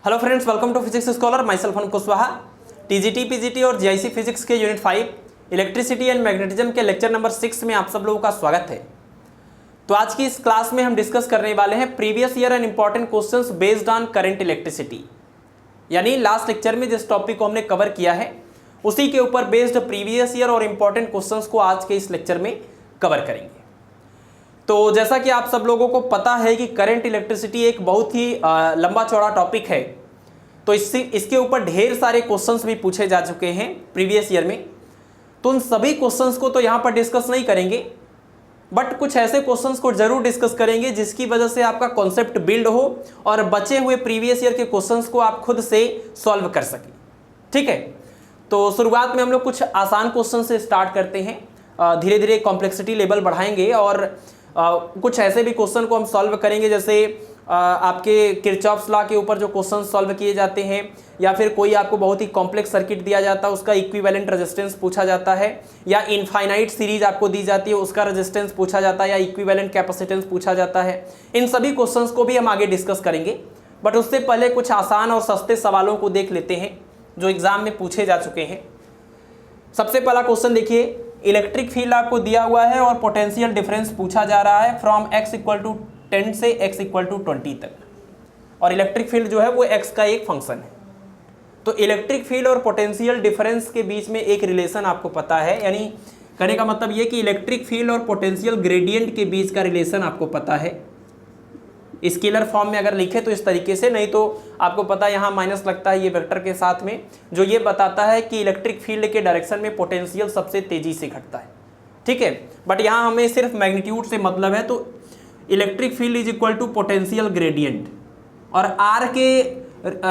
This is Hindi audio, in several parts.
Hello friends, welcome to physics scholar. Myself Kushwaha. TGT, PGT और जीआईसी फिजिक्स के यूनिट 5 इलेक्ट्रिसिटी एंड मैग्नेटिज्म के लेक्चर नंबर 6 में आप सब लोगों का स्वागत है। तो आज की इस क्लास में हम डिस्कस करने वाले हैं previous year and important questions based on current electricity. यानी लास्ट लेक्चर में जिस टॉपिक को हमने कवर किया है उसी के ऊपर बेस्ड प्रीवियस ईयर और इंपॉर्टेंट क्वेश्चंस को आज के इस लेक्चर में कवर करेंगे। तो जैसा कि आप सब लोगों को पता है कि करंट इलेक्ट्रिसिटी एक बहुत ही लंबा चौड़ा टॉपिक है। तो इसके ऊपर ढेर सारे क्वेश्चंस भी पूछे जा चुके हैं प्रीवियस ईयर में। तो उन सभी क्वेश्चंस को तो यहाँ पर डिस्कस नहीं करेंगे, बट कुछ ऐसे क्वेश्चंस को जरूर डिस्कस करेंगे जिसकी वजह से आपका कॉन्सेप्ट बिल्ड हो और बचे हुए प्रीवियस ईयर के क्वेश्चंस को आप खुद से सॉल्व कर सकें। ठीक है, तो शुरुआत में हम लोग कुछ आसान क्वेश्चन से स्टार्ट करते हैं, धीरे धीरे कॉम्प्लेक्सिटी लेवल बढ़ाएंगे और कुछ ऐसे भी क्वेश्चन को हम सॉल्व करेंगे जैसे आपके किरचॉफ्स लॉ के ऊपर जो क्वेश्चन सॉल्व किए जाते हैं, या फिर कोई आपको बहुत ही कॉम्प्लेक्स सर्किट दिया जाता है उसका इक्विवेलेंट रेजिस्टेंस पूछा जाता है, या इनफाइनाइट सीरीज आपको दी जाती है उसका रेजिस्टेंस पूछा जाता है, या इक्विवेलेंट कैपेसिटेंस पूछा जाता है। इन सभी क्वेश्चंस को भी हम आगे डिस्कस करेंगे, बट उससे पहले कुछ आसान और सस्ते सवालों को देख लेते हैं जो एग्जाम में पूछे जा चुके हैं। सबसे पहला क्वेश्चन देखिए, इलेक्ट्रिक फील्ड आपको दिया हुआ है और पोटेंशियल डिफरेंस पूछा जा रहा है फ्रॉम x = 10 से x = 20 तक, और इलेक्ट्रिक फील्ड जो है वो x का एक फंक्शन है। तो इलेक्ट्रिक फील्ड और पोटेंशियल डिफरेंस के बीच में एक रिलेशन आपको पता है, यानी कहने का मतलब ये कि इलेक्ट्रिक फील्ड और पोटेंशियल ग्रेडियंट के बीच का रिलेशन आपको पता है। स्केलर फॉर्म में अगर लिखे तो इस तरीके से, नहीं तो आपको पता है यहाँ माइनस लगता है ये वेक्टर के साथ में, जो ये बताता है कि इलेक्ट्रिक फील्ड के डायरेक्शन में पोटेंशियल सबसे तेजी से घटता है। ठीक है, बट यहाँ हमें सिर्फ मैग्नीट्यूड से मतलब है। तो electric field is equal to potential gradient, और आर के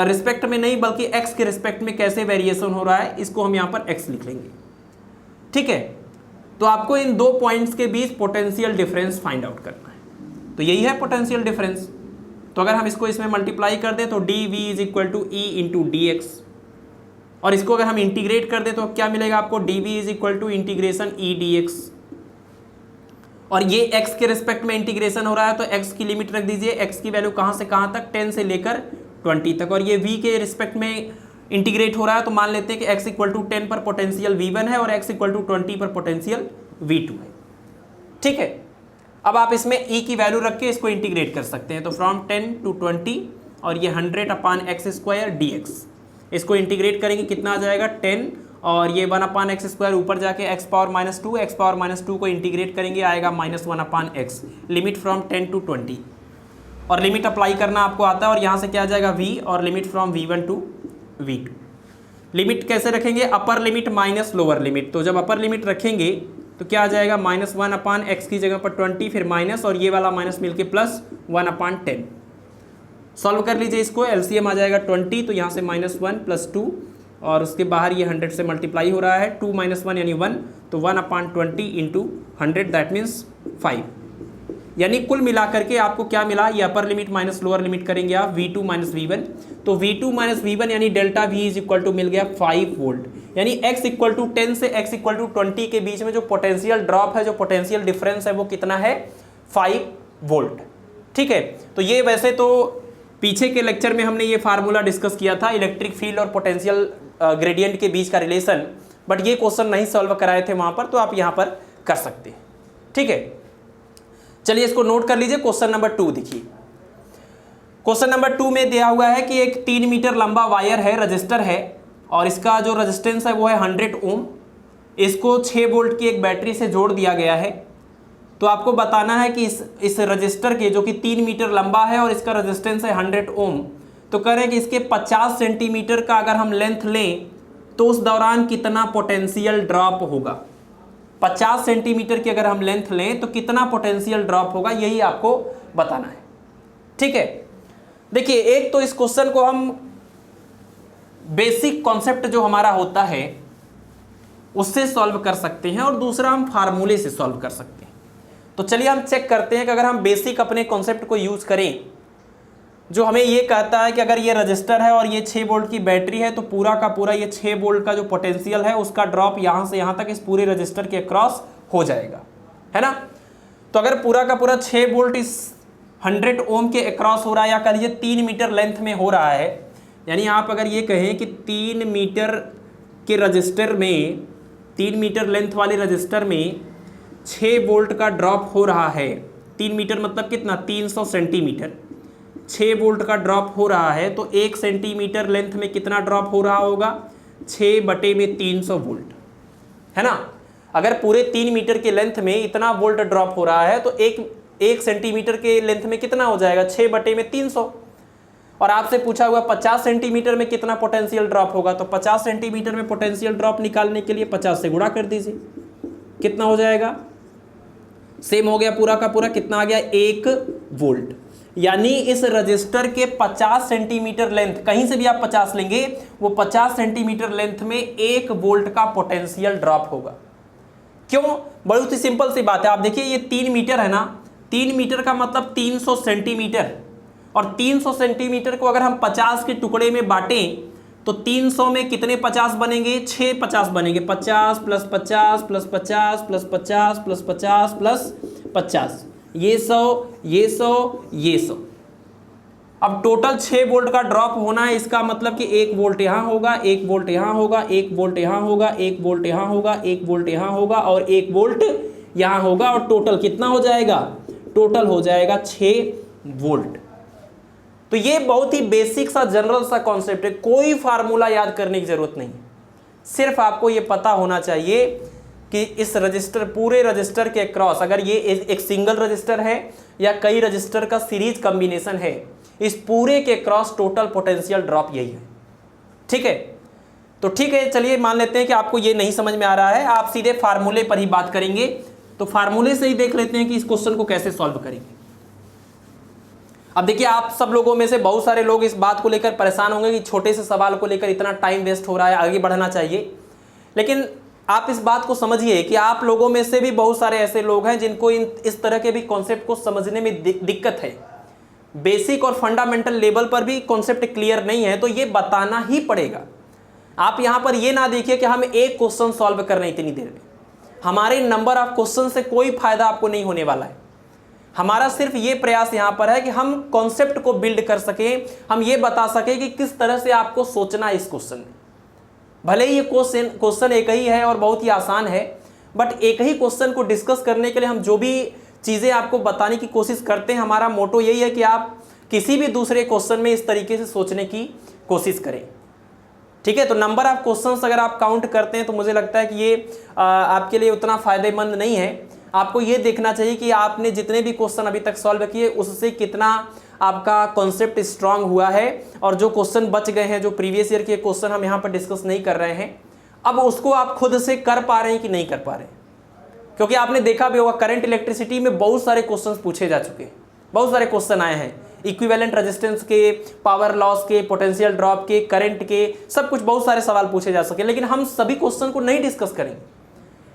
रिस्पेक्ट में नहीं बल्कि एक्स के रिस्पेक्ट में कैसे वेरिएशन हो रहा है इसको हम यहाँ पर एक्स लिख लेंगे। ठीक है, तो आपको इन दो पॉइंट्स के बीच पोटेंशियल डिफरेंस फाइंड आउट करना है। तो यही है पोटेंशियल डिफरेंस। तो अगर हम इसको इसमें मल्टीप्लाई कर दें तो dV = E × dx, और इसको अगर हम इंटीग्रेट कर दें तो क्या मिलेगा आपको, dV = E dx। और ये x के रिस्पेक्ट में इंटीग्रेशन हो रहा है तो x की लिमिट रख दीजिए, x की वैल्यू कहाँ से कहाँ तक, 10 से लेकर 20 तक, और ये v के रिस्पेक्ट में इंटीग्रेट हो रहा है तो मान लेते हैं कि x = 10 पर पोटेंशियल V1 है और x = 20 पर पोटेंशियल V2 है। ठीक है, अब आप इसमें e की वैल्यू रख के इसको इंटीग्रेट कर सकते हैं। तो फ्रॉम 10 to 20 और ये 100/x² dx, इसको इंटीग्रेट करेंगे कितना आ जाएगा 10, और ये 1/x² ऊपर जाके x⁻², को इंटीग्रेट करेंगे आएगा -1/x, लिमिट फ्रॉम 10 to 20, और लिमिट अप्लाई करना आपको आता है, और यहाँ से क्या आ जाएगा v, और limit from V1 to V2। Limit कैसे रखेंगे, upper limit minus lower limit. तो जब अपर लिमिट रखेंगे तो क्या आ जाएगा, -1/x की जगह पर 20, फिर माइनस, और ये वाला माइनस मिलके +1/10। सॉल्व कर लीजिए इसको, एलसीएम आ जाएगा 20, तो यहाँ से -1 + 2, और उसके बाहर ये 100 से मल्टीप्लाई हो रहा है, 2 - 1 यानी 1, तो 1/20 × 100 दैट मीन्स 5। यानी कुल मिलाकर के आपको क्या मिला, ये upper limit minus lower limit करेंगे आप, V2 - V1, तो V2 - V1 यानी डेल्टा V = मिल गया 5 वोल्ट। यानी x = 10 से x = 20 के बीच में जो पोटेंशियल ड्रॉप है, जो पोटेंशियल डिफरेंस है वो कितना है, 5 वोल्ट। ठीक है, तो ये वैसे तो पीछे के लेक्चर में हमने ये फार्मूला डिस्कस किया था इलेक्ट्रिक फील्ड और पोटेंशियल ग्रेडियंट के बीच का रिलेशन, बट ये क्वेश्चन नहीं सॉल्व कराए थे वहाँ पर, तो आप यहाँ पर कर सकते हैं। ठीक है, चलिए इसको नोट कर लीजिए। क्वेश्चन नंबर 2 देखिए, क्वेश्चन नंबर 2 में दिया हुआ है कि एक 3 मीटर लंबा वायर है, रजिस्टर है, और इसका जो रेजिस्टेंस है वो है 100 ओम। इसको 6 वोल्ट की एक बैटरी से जोड़ दिया गया है। तो आपको बताना है कि इस रजिस्टर के, जो कि 3 मीटर लंबा है और इसका रेजिस्टेंस है 100 ओम, तो कह रहे हैं कि इसके 50 सेंटीमीटर का अगर हम लेंथ लें तो उस दौरान कितना पोटेंशियल ड्रॉप होगा। 50 सेंटीमीटर की अगर हम लेंथ लें तो कितना पोटेंशियल ड्रॉप होगा, यही आपको बताना है। ठीक है, देखिए एक तो इस क्वेश्चन को हम बेसिक कॉन्सेप्ट जो हमारा होता है उससे सॉल्व कर सकते हैं, और दूसरा हम फार्मूले से सॉल्व कर सकते हैं। तो चलिए हम चेक करते हैं कि अगर हम बेसिक अपने कॉन्सेप्ट को यूज करें, जो हमें ये कहता है कि अगर ये रजिस्टर है और ये 6 वोल्ट की बैटरी है तो पूरा का पूरा ये 6 वोल्ट का जो पोटेंशियल है उसका ड्रॉप यहाँ से यहाँ तक इस पूरे रजिस्टर के अक्रॉस हो जाएगा, है ना। तो अगर पूरा का पूरा 6 वोल्ट इस 100 ओम के अक्रॉस हो रहा है, या कह लीजिए 3 मीटर लेंथ में हो रहा है, यानी आप अगर ये कहें कि 3 मीटर के रजिस्टर में, 3 मीटर लेंथ वाले रजिस्टर में 6 वोल्ट का ड्रॉप हो रहा है, 3 मीटर मतलब कितना, 300 सेंटीमीटर, 6 वोल्ट का ड्रॉप हो रहा है, तो 1 सेंटीमीटर लेंथ में कितना ड्रॉप हो रहा होगा, 6/300 वोल्ट, है ना। अगर पूरे 3 मीटर के लेंथ में इतना वोल्ट ड्रॉप हो रहा है तो एक सेंटीमीटर के लेंथ में कितना हो जाएगा, 6/300। और आपसे पूछा हुआ 50 सेंटीमीटर में कितना पोटेंशियल ड्रॉप होगा, तो 50 सेंटीमीटर में पोटेंशियल ड्रॉप निकालने के लिए 50 से गुणा कर दीजिए, कितना हो जाएगा, सेम हो गया पूरा का पूरा, कितना आ गया, 1 वोल्ट। यानी इस रजिस्टर के 50 सेंटीमीटर लेंथ, कहीं से भी आप 50 लेंगे, वो 50 सेंटीमीटर लेंथ में 1 वोल्ट का पोटेंशियल ड्रॉप होगा। क्यों, बहुत ही सिंपल सी बात है। आप देखिए ये 3 मीटर है ना, 3 मीटर का मतलब 300 सेंटीमीटर, और 300 सेंटीमीटर को अगर हम 50 के टुकड़े में बांटें तो 300 में कितने 50 बनेंगे, 6 50 बनेंगे, 50 + 50 + 50 + 50 + 50 + 50, ये 100, ये 100, ये 100। अब टोटल 6 वोल्ट का ड्रॉप होना है, इसका मतलब कि 1 वोल्ट यहाँ होगा, 1 वोल्ट यहाँ होगा, 1 वोल्ट यहाँ होगा, 1 वोल्ट यहाँ होगा, 1 वोल्ट यहाँ होगा और 1 वोल्ट यहाँ होगा, और टोटल कितना हो जाएगा, टोटल हो जाएगा 6 वोल्ट। तो ये बहुत ही बेसिक सा जनरल सा कॉन्सेप्ट है, कोई फार्मूला याद करने की जरूरत नहीं, सिर्फ आपको ये पता होना चाहिए कि इस रजिस्टर, पूरे रजिस्टर के क्रॉस, अगर ये एक सिंगल रजिस्टर है या कई रजिस्टर का सीरीज कॉम्बिनेशन है, इस पूरे के क्रॉस टोटल पोटेंशियल ड्रॉप यही है। ठीक है, तो ठीक है, चलिए मान लेते हैं कि आपको ये नहीं समझ में आ रहा है, आप सीधे फार्मूले पर ही बात करेंगे। तो फार्मूले से ही देख लेते हैं कि इस क्वेश्चन को कैसे सॉल्व करेंगे। अब देखिए, आप सब लोगों में से बहुत सारे लोग इस बात को लेकर परेशान होंगे कि छोटे से सवाल को लेकर इतना टाइम वेस्ट हो रहा है, आगे बढ़ना चाहिए। लेकिन आप इस बात को समझिए कि आप लोगों में से भी बहुत सारे ऐसे लोग हैं जिनको इस तरह के भी कॉन्सेप्ट को समझने में दिक्कत है, बेसिक और फंडामेंटल लेवल पर भी कॉन्सेप्ट क्लियर नहीं है, तो ये बताना ही पड़ेगा। आप यहाँ पर ये ना देखिए कि हम एक क्वेश्चन सॉल्व कर रहे हैं इतनी देर में, हमारे नंबर ऑफ क्वेश्चन से कोई फायदा आपको नहीं होने वाला है। हमारा सिर्फ ये प्रयास यहाँ पर है कि हम कॉन्सेप्ट को बिल्ड कर सकें, हम ये बता सकें कि किस तरह से आपको सोचना है इस क्वेश्चन में। भले ही ये क्वेश्चन एक ही है और बहुत ही आसान है, बट एक ही क्वेश्चन को डिस्कस करने के लिए हम जो भी चीज़ें आपको बताने की कोशिश करते हैं, हमारा मोटो यही है कि आप किसी भी दूसरे क्वेश्चन में इस तरीके से सोचने की कोशिश करें। ठीक है, तो नंबर ऑफ क्वेश्चंस अगर आप काउंट करते हैं तो मुझे लगता है कि ये आपके लिए उतना फ़ायदेमंद नहीं है। आपको ये देखना चाहिए कि आपने जितने भी क्वेश्चन अभी तक सॉल्व किए उससे कितना आपका कॉन्सेप्ट स्ट्रांग हुआ है, और जो क्वेश्चन बच गए हैं, जो प्रीवियस ईयर के क्वेश्चन हम यहाँ पर डिस्कस नहीं कर रहे हैं, अब उसको आप खुद से कर पा रहे हैं कि नहीं कर पा रहे हैं। क्योंकि आपने देखा भी होगा करंट इलेक्ट्रिसिटी में बहुत सारे क्वेश्चंस पूछे जा चुके हैं, बहुत सारे क्वेश्चन आए हैं, इक्विवेलेंट रेजिस्टेंस के, पावर लॉस के, पोटेंशियल ड्रॉप के, करंट के, सब कुछ बहुत सारे सवाल पूछे जा सके। लेकिन हम सभी क्वेश्चन को नहीं डिस्कस करेंगे,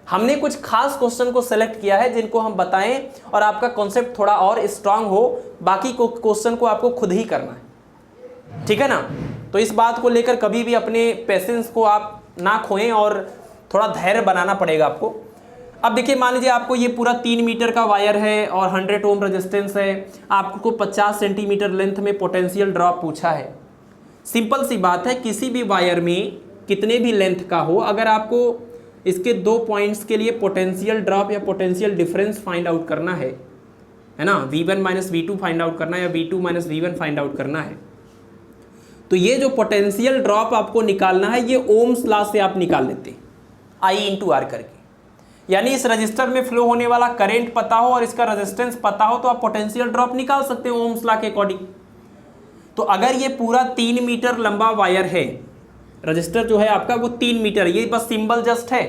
हमने कुछ खास क्वेश्चन को सेलेक्ट किया है जिनको हम बताएं और आपका कॉन्सेप्ट थोड़ा और स्ट्रांग हो। बाकी को क्वेश्चन को आपको खुद ही करना है, ठीक है ना। तो इस बात को लेकर कभी भी अपने पेशेंस को आप ना खोएं और थोड़ा धैर्य बनाना पड़ेगा आपको। अब देखिए, मान लीजिए आपको ये पूरा 3 मीटर का वायर है और 100 ओम रेजिस्टेंस है, आपको 50 सेंटीमीटर लेंथ में पोटेंशियल ड्रॉप पूछा है। सिंपल सी बात है, किसी भी वायर में कितने भी लेंथ का हो, अगर आपको इसके 2 पॉइंट्स के लिए पोटेंशियल ड्रॉप या पोटेंशियल डिफरेंस फाइंड आउट करना है ना, V1 - V2 फाइंड आउट करना है या V2 - V1 फाइंड आउट करना है, तो ये जो पोटेंशियल ड्रॉप आपको निकालना है, ये ओम्स लॉ से आप निकाल लेते हैं, I/R करके। यानी इस रजिस्टर में फ्लो होने वाला करंट पता हो और इसका रेजिस्टेंस पता हो तो आप पोटेंशियल ड्रॉप निकाल सकते हो ओम्स लॉ के अकॉर्डिंग। तो अगर ये पूरा 3 मीटर लंबा वायर है, रजिस्टर जो है आपका वो 3 मीटर, ये बस सिंबल जस्ट है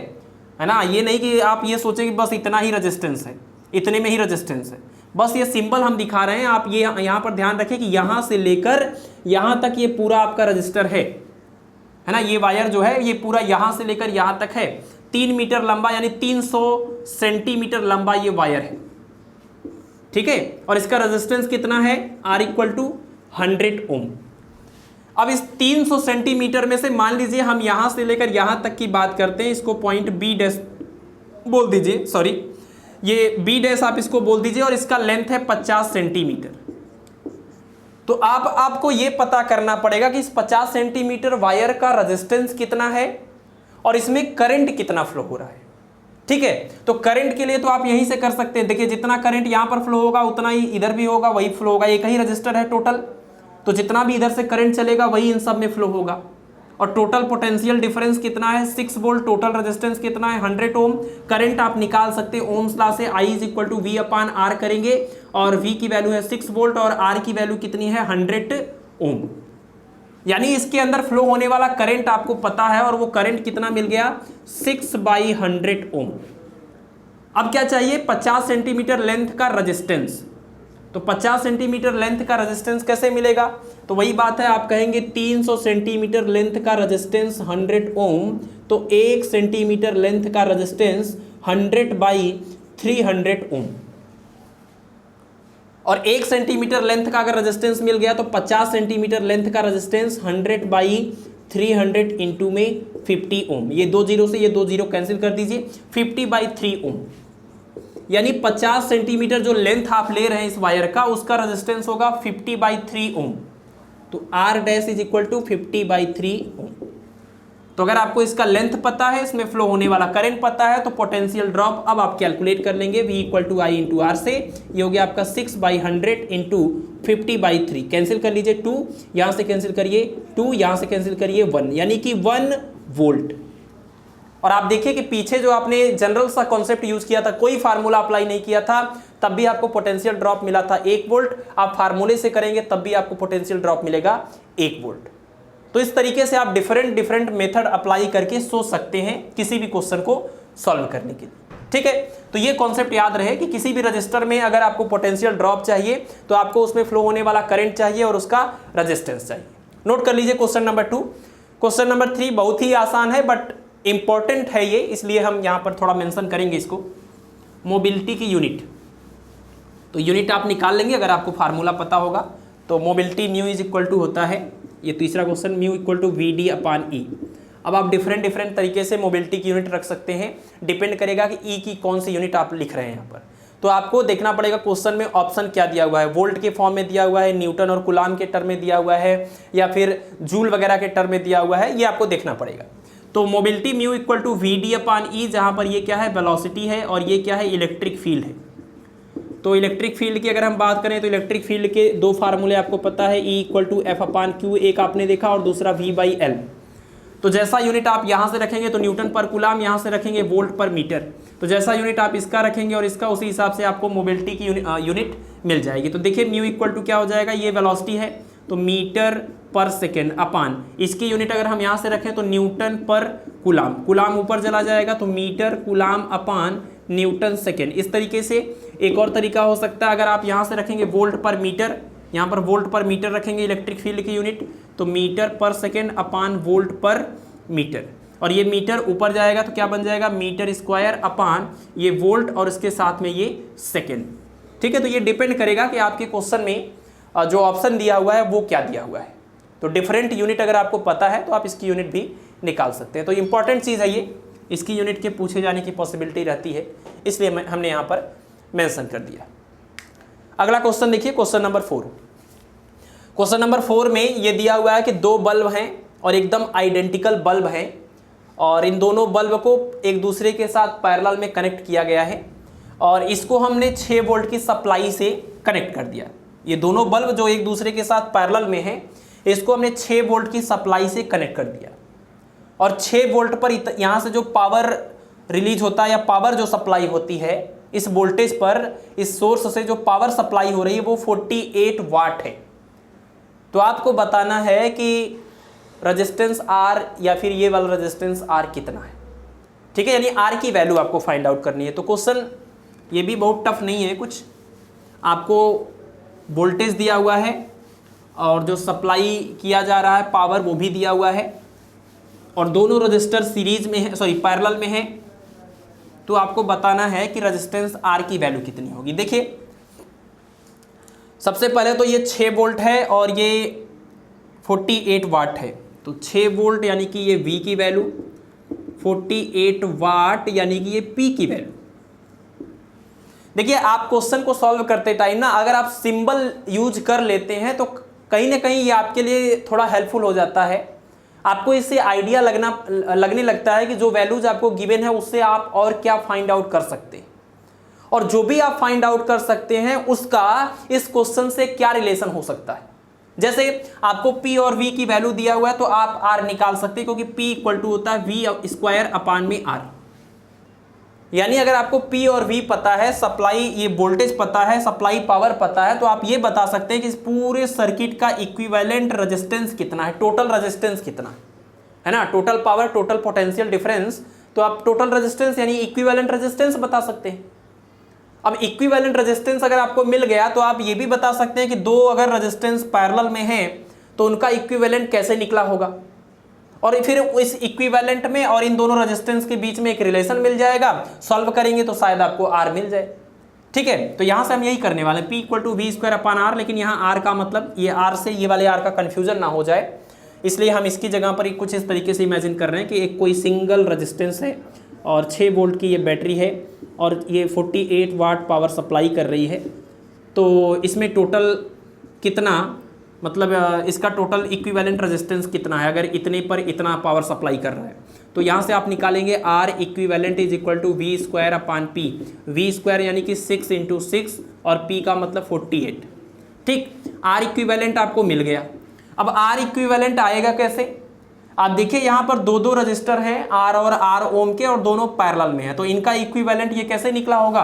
ना, ये नहीं कि आप ये सोचें कि बस इतना ही रेजिस्टेंस है, इतने में ही रेजिस्टेंस है, बस ये सिंबल हम दिखा रहे हैं। आप ये यहाँ पर ध्यान रखें कि यहाँ से लेकर यहाँ तक ये पूरा आपका रजिस्टर है ना, ये वायर जो है ये पूरा यहाँ से लेकर यहाँ तक है, 3 मीटर लंबा, यानी 300 सेंटीमीटर लंबा ये वायर है, ठीक है। और इसका रेजिस्टेंस कितना है, R = 100 ओम। अब इस 300 सेंटीमीटर में से मान लीजिए हम यहां से लेकर यहां तक की बात करते हैं, इसको पॉइंट B' बोल दीजिए, सॉरी ये B' आप इसको बोल दीजिए, और इसका लेंथ है 50 सेंटीमीटर। तो आपको ये पता करना पड़ेगा कि इस 50 सेंटीमीटर वायर का रेजिस्टेंस कितना है और इसमें करंट कितना फ्लो हो रहा है। ठीक है, तो करंट के लिए तो आप यहीं से कर सकते हैं। देखिए जितना करंट यहां पर फ्लो होगा उतना ही इधर भी होगा, वही फ्लो होगा। एक ही रजिस्टर है टोटल, तो जितना भी इधर से करंट चलेगा वही इन सब में फ्लो होगा। और टोटल पोटेंशियल डिफरेंस कितना है 6 वोल्ट, टोटल रेजिस्टेंस कितना है 100 ओम। करंट आप निकाल सकते हैं ओम्स लॉ से, I = V/R करेंगे और V की वैल्यू है 6 वोल्ट और R की वैल्यू कितनी है 100 ओम। यानी इसके अंदर फ्लो होने वाला करंट आपको पता है और वो करंट कितना मिल गया 6/100 ओम। अब क्या चाहिए 50 सेंटीमीटर लेंथ का रेजिस्टेंस। तो 50 सेंटीमीटर लेंथ का रेजिस्टेंस कैसे मिलेगा, तो वही बात है, आप कहेंगे 300 सेंटीमीटर लेंथ का रेजिस्टेंस 100 ओम, तो 1 सेंटीमीटर लेंथ का रेजिस्टेंस 100/300 ओम। और 1 सेंटीमीटर लेंथ का अगर रेजिस्टेंस मिल गया तो 50 सेंटीमीटर लेंथ का रेजिस्टेंस 100/300 इंटू में 50 ओम। ये 2 जीरो से ये 2 जीरो कैंसिल कर दीजिए, 50/3 ओम। यानी 50 सेंटीमीटर जो लेंथ आप ले रहे हैं इस वायर का, उसका रेजिस्टेंस होगा 50/3 ओम। तो R डैश = 50/3 ओम। तो अगर आपको इसका लेंथ पता है, इसमें फ्लो होने वाला करंट पता है, तो पोटेंशियल ड्रॉप अब आप कैलकुलेट कर लेंगे V = I × R से। ये हो गया आपका 6/100 इंटू 50/3। कैंसिल कर लीजिए 2, यहां से कैंसिल करिए 2, यहां से कैंसिल करिए 1, यानी कि 1 वोल्ट। और आप देखिए कि पीछे जो आपने जनरल सा कॉन्सेप्ट यूज किया था, कोई फार्मूला अप्लाई नहीं किया था, तब भी आपको पोटेंशियल ड्रॉप मिला था 1 वोल्ट। आप फार्मूले से करेंगे तब भी आपको पोटेंशियल ड्रॉप मिलेगा 1 वोल्ट। तो इस तरीके से आप डिफरेंट मेथड अप्लाई करके सोच सकते हैं किसी भी क्वेश्चन को सॉल्व करने के लिए। ठीक है, तो ये कॉन्सेप्ट याद रहे कि किसी भी रजिस्टर में अगर आपको पोटेंशियल ड्रॉप चाहिए तो आपको उसमें फ्लो होने वाला करंट चाहिए और उसका रेजिस्टेंस चाहिए। नोट कर लीजिए क्वेश्चन नंबर 2। क्वेश्चन नंबर 3 बहुत ही आसान है बट इंपॉर्टेंट है ये, इसलिए हम यहां पर थोड़ा मेंशन करेंगे इसको। मोबिलिटी की यूनिट, तो यूनिट आप निकाल लेंगे अगर आपको फार्मूला पता होगा। तो मोबिलिटी म्यू = होता है, ये तीसरा क्वेश्चन, म्यू = VD/E। अब आप डिफरेंट तरीके से मोबिलिटी की यूनिट रख सकते हैं, डिपेंड करेगा कि ई की कौन सी यूनिट आप लिख रहे हैं यहाँ पर। तो आपको देखना पड़ेगा क्वेश्चन में ऑप्शन क्या दिया हुआ है, वोल्ट के फॉर्म में दिया हुआ है, न्यूटन और कुलाम के टर्म में दिया हुआ है, या फिर जूल वगैरह के टर्म में दिया हुआ है, ये आपको देखना पड़ेगा। तो मोबिलिटी म्यू = VD/E, जहां पर ये क्या है वेलोसिटी है और ये क्या है इलेक्ट्रिक फील्ड है। तो इलेक्ट्रिक फील्ड की अगर हम बात करें तो इलेक्ट्रिक फील्ड के 2 फार्मूले आपको पता है, E = F/Q, एक आपने देखा और दूसरा V/L। तो जैसा यूनिट आप यहाँ से रखेंगे तो न्यूटन पर कुलाम, यहाँ से रखेंगे वोल्ट पर मीटर। तो जैसा यूनिट आप इसका रखेंगे और इसका, उसी हिसाब से आपको मोबिलिटी की यूनिट मिल जाएगी। तो देखिए म्यू = क्या हो जाएगा, ये वेलोसिटी है तो मीटर पर सेकेंड अपान, इसकी यूनिट अगर हम यहाँ से रखें तो न्यूटन पर कुलाम, कुलाम ऊपर चला जाएगा तो मीटर कुलाम अपान न्यूटन सेकेंड। इस तरीके से एक और तरीका हो सकता है, अगर आप यहाँ से रखेंगे वोल्ट पर मीटर, यहाँ पर वोल्ट पर मीटर रखेंगे इलेक्ट्रिक फील्ड की यूनिट, तो मीटर पर सेकेंड अपान वोल्ट पर मीटर। और ये मीटर ऊपर जाएगा तो क्या बन जाएगा मीटर स्क्वायर अपान ये वोल्ट और इसके साथ में ये सेकेंड। ठीक है, तो ये डिपेंड करेगा कि आपके क्वेश्चन में जो ऑप्शन दिया हुआ है वो क्या दिया हुआ है। तो डिफरेंट यूनिट अगर आपको पता है तो आप इसकी यूनिट भी निकाल सकते हैं। तो इंपॉर्टेंट चीज़ है ये, इसकी यूनिट के पूछे जाने की पॉसिबिलिटी रहती है, इसलिए हमने यहाँ पर मेंशन कर दिया। अगला क्वेश्चन देखिए, क्वेश्चन नंबर 4। क्वेश्चन नंबर 4 में ये दिया हुआ है कि 2 बल्ब हैं और एकदम आइडेंटिकल बल्ब हैं और इन दोनों बल्ब को एक दूसरे के साथ पैरेलल में कनेक्ट किया गया है और इसको हमने 6 वोल्ट की सप्लाई से कनेक्ट कर दिया। ये दोनों बल्ब जो एक दूसरे के साथ पैरेलल में हैं, इसको हमने 6 वोल्ट की सप्लाई से कनेक्ट कर दिया और 6 वोल्ट पर यहाँ से जो पावर रिलीज होता है या पावर जो सप्लाई होती है इस वोल्टेज पर, इस सोर्स से जो पावर सप्लाई हो रही है वो 48 वाट है। तो आपको बताना है कि रेजिस्टेंस R या फिर ये वाला रेजिस्टेंस R कितना है। ठीक है, यानी R की वैल्यू आपको फाइंड आउट करनी है। तो क्वेश्चन ये भी बहुत टफ नहीं है कुछ, आपको वोल्टेज दिया हुआ है और जो सप्लाई किया जा रहा है पावर वो भी दिया हुआ है और दोनों रजिस्टर सीरीज में है, सॉरी पैरेलल में है। तो आपको बताना है कि रेजिस्टेंस R की वैल्यू कितनी होगी। देखिए सबसे पहले तो ये 6 वोल्ट है और ये 48 वाट है, तो 6 वोल्ट यानी कि ये V की वैल्यू, 48 वाट यानी कि ये P की वैल्यू। देखिए आप क्वेश्चन को सॉल्व करते टाइम ना अगर आप सिंबल यूज कर लेते हैं तो कहीं ना कहीं ये आपके लिए थोड़ा हेल्पफुल हो जाता है। आपको इससे आइडिया लगने लगता है कि जो वैल्यूज आपको गिवन है उससे आप और क्या फाइंड आउट कर सकते हैं, और जो भी आप फाइंड आउट कर सकते हैं उसका इस क्वेश्चन से क्या रिलेशन हो सकता है। जैसे आपको P और V की वैल्यू दिया हुआ है तो आप R निकाल सकते हैं, क्योंकि P इक्वल टू होता है V स्क्वायर अपान में R। यानी अगर आपको P और V पता है, सप्लाई ये वोल्टेज पता है, सप्लाई पावर पता है, तो आप ये बता सकते हैं कि इस पूरे सर्किट का इक्विवेलेंट रेजिस्टेंस कितना है, टोटल रेजिस्टेंस कितना है ना, total power, total potential difference. तो आप टोटल रेजिस्टेंस यानी इक्विवेलेंट रेजिस्टेंस बता सकते हैं। अब इक्विवेलेंट रेजिस्टेंस अगर आपको मिल गया तो आप ये भी बता सकते हैं कि दो अगर रेजिस्टेंस पैरेलल में हैं तो उनका इक्विवेलेंट कैसे निकला होगा, और फिर इस इक्विवेलेंट में और इन दोनों रेजिस्टेंस के बीच में एक रिलेशन मिल जाएगा। सॉल्व करेंगे तो शायद आपको R मिल जाए। ठीक है, तो यहां से हम यही करने वाले हैं, P equal to V square upon R। लेकिन यहाँ R का मतलब ये R से ये वाले R का कंफ्यूजन ना हो जाए, इसलिए हम इसकी जगह पर कुछ इस तरीके से इमेजिन कर रहे हैं कि एक कोई सिंगल रेजिस्टेंस है और 6 वोल्ट की ये बैटरी है और ये 48 वाट पावर सप्लाई कर रही है। तो इसमें टोटल कितना, मतलब इसका टोटल इक्विवेलेंट रेजिस्टेंस कितना है अगर इतने पर इतना पावर सप्लाई कर रहा है। तो यहाँ से आप निकालेंगे R equivalent is equal to V square upon P। V square यानी कि 6 × 6 और P का मतलब 48। ठीक, R इक्विवेलेंट आपको मिल गया। अब R इक्विवेलेंट आएगा कैसे, आप देखिए यहाँ पर दो रजिस्टर हैं R और R ओम के, और दोनों पैरेलल में है, तो इनका इक्विवेलेंट ये कैसे निकला होगा,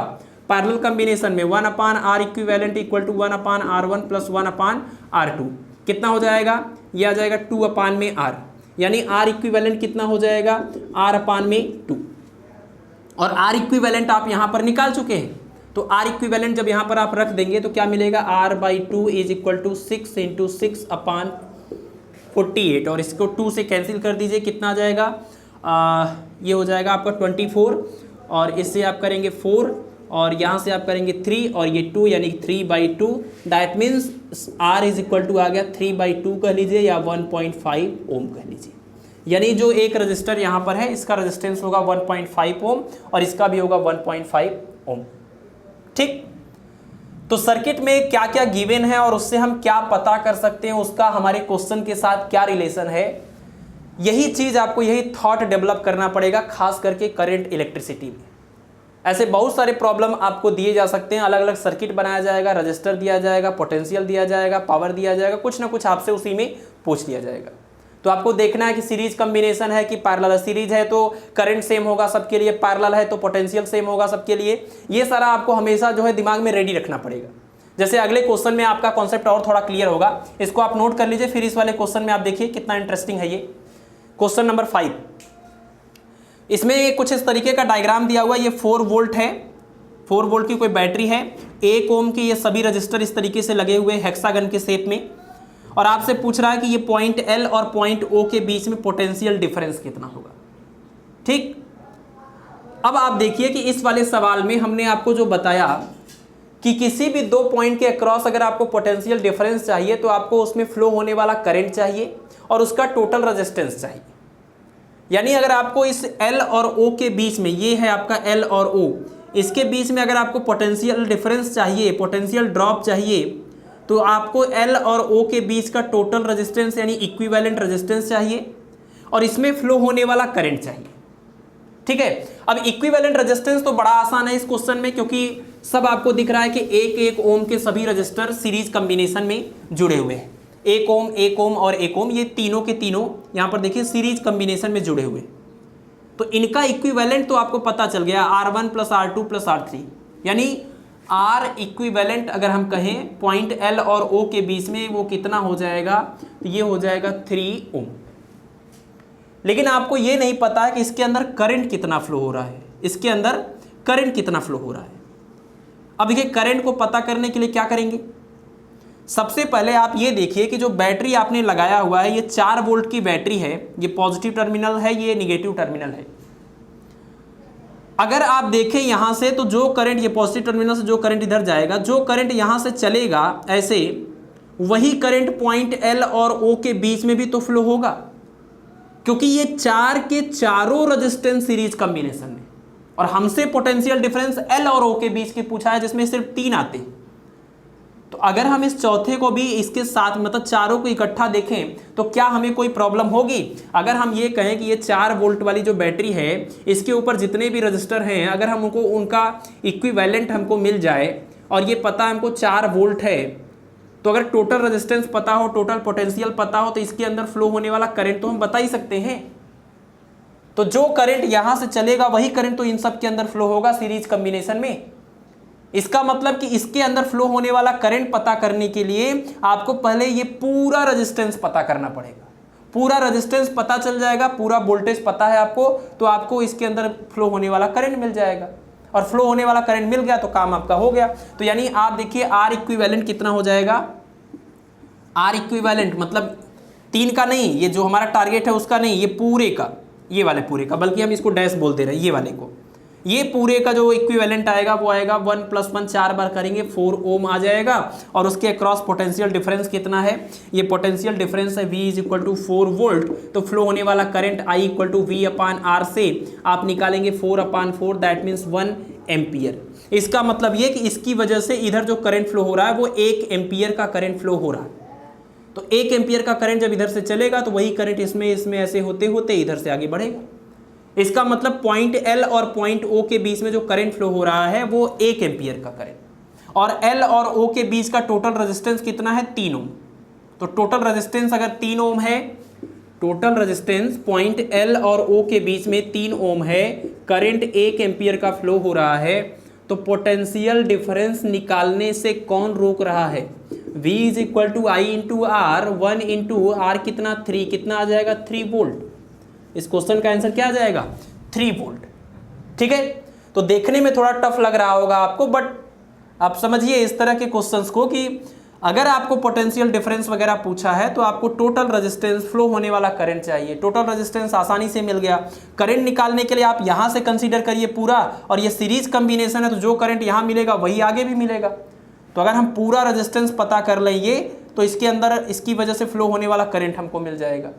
पैरेलल कॉम्बिनेशन में 1 upon R equivalent equal to 1 upon R1 plus 1 upon R2। कितना हो जाएगा, ये आ जाएगा 2 अपान में R, यानी R इक्विवेलेंट कितना हो जाएगा, R अपान में 2। और R इक्विवेलेंट आप यहाँ पर निकाल चुके हैं, तो R इक्विवेलेंट जब यहाँ पर आप रख देंगे तो क्या मिलेगा, R/2 इज इक्वल टू 6 × 6 अपान 48, और इसको 2 से कैंसिल कर दीजिए, कितना आ जाएगा, ये हो जाएगा आपका 24, और इससे आप करेंगे 4, और यहाँ से आप करेंगे 3, और ये 2 यानी 3/2। That means R is equal to आ गया 3/2 कह लीजिए, या 1.5 ओम कह लीजिए। यानी जो एक रजिस्टर यहाँ पर है इसका रेजिस्टेंस होगा 1.5 ओम और इसका भी होगा 1.5 ओम। ठीक, तो सर्किट में क्या क्या गिवन है और उससे हम क्या पता कर सकते हैं, उसका हमारे क्वेश्चन के साथ क्या रिलेशन है, यही चीज आपको, यही थॉट डेवलप करना पड़ेगा, खास करके करंट इलेक्ट्रिसिटी में। ऐसे बहुत सारे प्रॉब्लम आपको दिए जा सकते हैं, अलग अलग सर्किट बनाया जाएगा, रजिस्टर दिया जाएगा, पोटेंशियल दिया जाएगा, पावर दिया जाएगा, कुछ ना कुछ आपसे उसी में पूछ लिया जाएगा। तो आपको देखना है कि सीरीज कॉम्बिनेशन है कि पैरेलल। सीरीज है तो करंट सेम होगा सबके लिए, पैरेलल है तो पोटेंशियल सेम होगा सबके लिए। ये सारा आपको हमेशा जो है दिमाग में रेडी रखना पड़ेगा। जैसे अगले क्वेश्चन में आपका कॉन्सेप्ट और थोड़ा क्लियर होगा, इसको आप नोट कर लीजिए। फिर इस वाले क्वेश्चन में आप देखिए कितना इंटरेस्टिंग है ये क्वेश्चन नंबर 5। इसमें कुछ इस तरीके का डायग्राम दिया हुआ है। ये 4 वोल्ट है, 4 वोल्ट की कोई बैटरी है, 1 ओम के ये सभी रजिस्टर इस तरीके से लगे हुए हेक्सागन के शेप में, और आपसे पूछ रहा है कि ये पॉइंट L और पॉइंट O के बीच में पोटेंशियल डिफरेंस कितना होगा। ठीक, अब आप देखिए कि इस वाले सवाल में हमने आपको जो बताया कि किसी भी 2 पॉइंट के अक्रॉस अगर आपको पोटेंशियल डिफरेंस चाहिए तो आपको उसमें फ्लो होने वाला करंट चाहिए और उसका टोटल रेजिस्टेंस चाहिए। यानी अगर आपको इस L और O के बीच में, ये है आपका L और O, इसके बीच में अगर आपको पोटेंशियल डिफरेंस चाहिए, पोटेंशियल ड्रॉप चाहिए, तो आपको L और O के बीच का टोटल रेजिस्टेंस यानी इक्विवेलेंट रेजिस्टेंस चाहिए और इसमें फ्लो होने वाला करंट चाहिए। ठीक है, अब इक्विवेलेंट रेजिस्टेंस तो बड़ा आसान है इस क्वेश्चन में, क्योंकि सब आपको दिख रहा है कि 1 ओम के सभी रजिस्टर सीरीज कॉम्बिनेशन में जुड़े हुए हैं। 1 ओम और 1 ओम, ये तीनों के तीनों यहाँ पर देखिए सीरीज कॉम्बिनेशन में जुड़े हुए, तो इनका इक्विवेलेंट तो आपको पता चल गया, R1 + R2 + R3, यानी R इक्विवेलेंट अगर हम कहें पॉइंट L और O के बीच में वो कितना हो जाएगा, तो ये हो जाएगा 3 ओम। लेकिन आपको ये नहीं पता है कि इसके अंदर करंट कितना फ्लो हो रहा है, इसके अंदर करंट कितना फ्लो हो रहा है। अब ये करंट को पता करने के लिए क्या करेंगे, सबसे पहले आप ये देखिए कि जो बैटरी आपने लगाया हुआ है ये 4 वोल्ट की बैटरी है, ये पॉजिटिव टर्मिनल है, ये नेगेटिव टर्मिनल है। अगर आप देखें यहां से तो जो करंट, ये पॉजिटिव टर्मिनल से जो करंट इधर जाएगा, जो करंट यहां से चलेगा ऐसे, वही करंट पॉइंट L और O के बीच में भी तो फ्लो होगा, क्योंकि ये 4 के चारों रेजिस्टेंस सीरीज कॉम्बिनेशन में, और हमसे पोटेंशियल डिफरेंस L और O के बीच की पूछा है जिसमें सिर्फ 3 आते हैं। तो अगर हम इस चौथे को भी इसके साथ मतलब चारों को इकट्ठा देखें तो क्या हमें कोई प्रॉब्लम होगी? अगर हम ये कहें कि ये 4 वोल्ट वाली जो बैटरी है इसके ऊपर जितने भी रजिस्टर हैं अगर हमको उनका इक्विवेलेंट हमको मिल जाए और ये पता हमको 4 वोल्ट है, तो अगर टोटल रेजिस्टेंस पता हो, टोटल पोटेंशियल पता हो, तो इसके अंदर फ्लो होने वाला करंट तो हम बता ही सकते हैं। तो जो करंट यहां से चलेगा वही करंट तो इन सब के अंदर फ्लो होगा सीरीज कॉम्बिनेशन में। इसका मतलब कि इसके अंदर फ्लो होने वाला करंट पता करने के लिए आपको पहले ये पूरा रेजिस्टेंस पता करना पड़ेगा। पूरा रेजिस्टेंस पता चल जाएगा, पूरा वोल्टेज पता है आपको, तो आपको इसके अंदर फ्लो होने वाला करंट मिल जाएगा और फ्लो होने वाला करंट मिल गया तो काम आपका हो गया। तो यानी आप देखिए आर इक्विवेलेंट कितना हो जाएगा? आर इक्विवेलेंट मतलब 3 का नहीं, ये जो हमारा टारगेट है उसका नहीं, ये पूरे का, ये वाले पूरे का, बल्कि हम इसको डैश बोल दे रहे हैं ये वाले को। ये पूरे का जो इक्विवेलेंट आएगा वो आएगा 1 + 1 4 बार करेंगे 4 ओम आ जाएगा। और उसके अक्रॉस पोटेंशियल डिफरेंस कितना है? ये पोटेंशियल डिफरेंस है V = 4 वोल्ट। तो फ्लो होने वाला करंट I = V/R से आप निकालेंगे 4/4, दैट मीन्स 1 एम्पियर। इसका मतलब ये कि इसकी वजह से इधर जो करंट फ्लो हो रहा है वो 1 एम्पियर का करंट फ्लो हो रहा है। तो 1 एम्पियर का करंट जब इधर से चलेगा तो वही करंट इसमें ऐसे होते होते इधर से आगे बढ़ेगा। इसका मतलब पॉइंट L और पॉइंट O के बीच में जो करंट फ्लो हो रहा है वो 1 एम्पियर का करंट, और L और O के बीच का टोटल रेजिस्टेंस कितना है? 3 ओम। तो टोटल रेजिस्टेंस अगर 3 ओम है, टोटल रेजिस्टेंस पॉइंट L और O के बीच में 3 ओम है, करंट 1 एम्पियर का फ्लो हो रहा है, तो पोटेंशियल डिफरेंस निकालने से कौन रोक रहा है? V = I × R, 1 × R कितना? 3, कितना आ जाएगा? 3 वोल्ट। इस क्वेश्चन का आंसर क्या आ जाएगा? 3 वोल्ट। ठीक है, तो देखने में थोड़ा टफ लग रहा होगा आपको, बट आप समझिए इस तरह के क्वेश्चंस को कि अगर आपको पोटेंशियल डिफरेंस वगैरह पूछा है तो आपको टोटल रेजिस्टेंस, फ्लो होने वाला करंट चाहिए। टोटल रेजिस्टेंस आसानी से मिल गया। करंट निकालने के लिए आप यहां से कंसीडर करिए पूरा, और ये सीरीज कॉम्बिनेशन है तो जो करंट यहां मिलेगा वही आगे भी मिलेगा। तो अगर हम पूरा रेजिस्टेंस पता कर लेंगे तो इसके अंदर इसकी वजह से फ्लो होने वाला करंट हमको मिल जाएगा।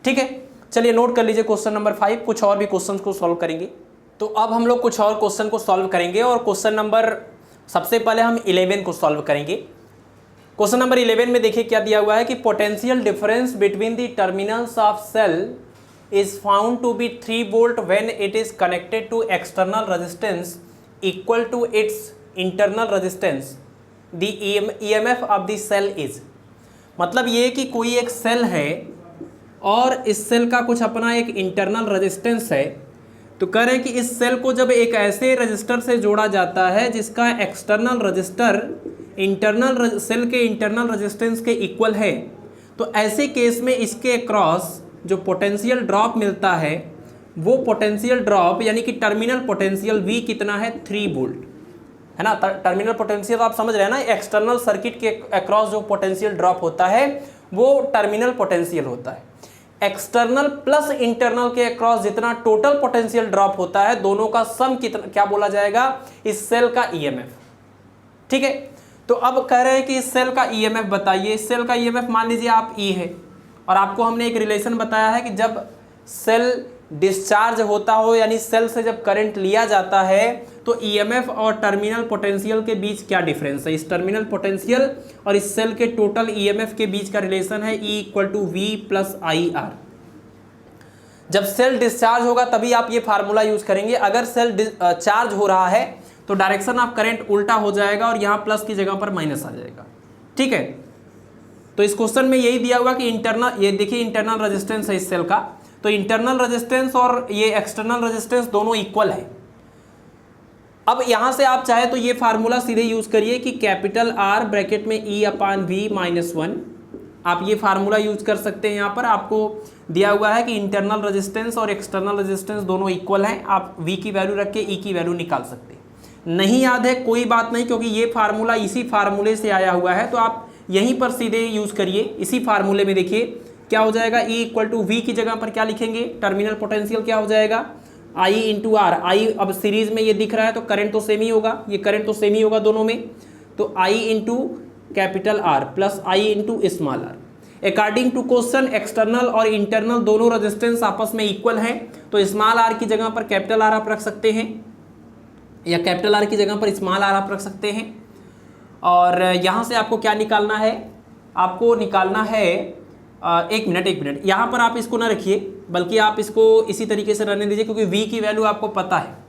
ठीक है, चलिए नोट कर लीजिए क्वेश्चन नंबर 5। कुछ और भी क्वेश्चन को सॉल्व करेंगे। तो अब हम लोग कुछ और क्वेश्चन को सॉल्व करेंगे, और क्वेश्चन नंबर सबसे पहले हम 11 को सॉल्व करेंगे। क्वेश्चन नंबर 11 में देखिए क्या दिया हुआ है कि potential difference between the terminals of cell is found to be 3 volt when it is connected to external resistance equal to its internal resistance. The EMF of the cell is, मतलब ये कि कोई एक सेल है और इस सेल का कुछ अपना एक इंटरनल रेजिस्टेंस है। तो कह रहे हैं कि इस सेल को जब एक ऐसे रजिस्टर से जोड़ा जाता है जिसका एक्सटर्नल रजिस्टर इंटरनल सेल के इंटरनल रेजिस्टेंस के इक्वल है, तो ऐसे केस में इसके अक्रॉस जो पोटेंशियल ड्रॉप मिलता है वो पोटेंशियल ड्रॉप यानी कि टर्मिनल पोटेंशियल V कितना है? 3 वोल्ट है ना। टर्मिनल पोटेंशियल आप समझ रहे हैं ना, एक्सटर्नल सर्किट के अक्रॉस जो पोटेंशियल ड्रॉप होता है वो टर्मिनल पोटेंशियल होता है। एक्सटर्नल प्लस इंटरनल के अक्रॉस जितना टोटल पोटेंशियल ड्रॉप होता है, दोनों का सम कितना क्या बोला जाएगा? इस सेल का EMF। ठीक है, तो अब कह रहे हैं कि इस सेल का EMF बताइए। इस सेल का EMF मान लीजिए आप E है, और आपको हमने एक रिलेशन बताया है कि जब सेल डिस्चार्ज होता हो यानी सेल से जब करंट लिया जाता है तो EMF और टर्मिनल पोटेंशियल के बीच क्या डिफरेंस है। इस टर्मिनल पोटेंशियल और इस सेल के टोटल EMF के बीच का रिलेशन है E = V + IR। जब सेल डिस्चार्ज होगा तभी आप ये फार्मूला यूज करेंगे। अगर सेल चार्ज हो रहा है तो डायरेक्शन ऑफ करंट उल्टा हो जाएगा और यहाँ प्लस की जगह पर माइनस आ जाएगा। ठीक है, तो इस क्वेश्चन में यही दिया हुआ कि इंटरनल, ये देखिए इंटरनल रेजिस्टेंस है इस सेल का, तो इंटरनल रेजिस्टेंस और ये एक्सटर्नल रेजिस्टेंस दोनों इक्वल है। अब यहां से आप चाहे तो ये फार्मूला सीधे यूज करिए कि कैपिटल R ब्रैकेट में E/V - 1, आप ये फार्मूला यूज कर सकते हैं। यहाँ पर आपको दिया हुआ है कि इंटरनल रेजिस्टेंस और एक्सटर्नल रेजिस्टेंस दोनों इक्वल हैं। आप V की वैल्यू रख के E की वैल्यू निकाल सकते हैं। नहीं याद है कोई बात नहीं, क्योंकि ये फार्मूला इसी फार्मूले से आया हुआ है, तो आप यहीं पर सीधे यूज करिए। इसी फार्मूले में देखिए क्या हो जाएगा, E = V की जगह पर क्या लिखेंगे? टर्मिनल पोटेंशियल क्या हो जाएगा? I × R। I अब सीरीज में ये दिख रहा है तो करंट तो सेम ही होगा, ये करंट तो सेम ही होगा दोनों में, तो I × R + I × r। According to question external और इंटरनल दोनों रेजिस्टेंस आपस में इक्वल हैं, तो स्मॉल r की जगह पर R आप रख सकते हैं, या R की जगह पर स्मॉल r आप रख सकते हैं। और यहाँ से आपको क्या निकालना है, आपको निकालना है एक मिनट यहाँ पर आप इसको ना रखिए, बल्कि आप इसको इसी तरीके से रहने दीजिए, क्योंकि v की वैल्यू आपको पता है।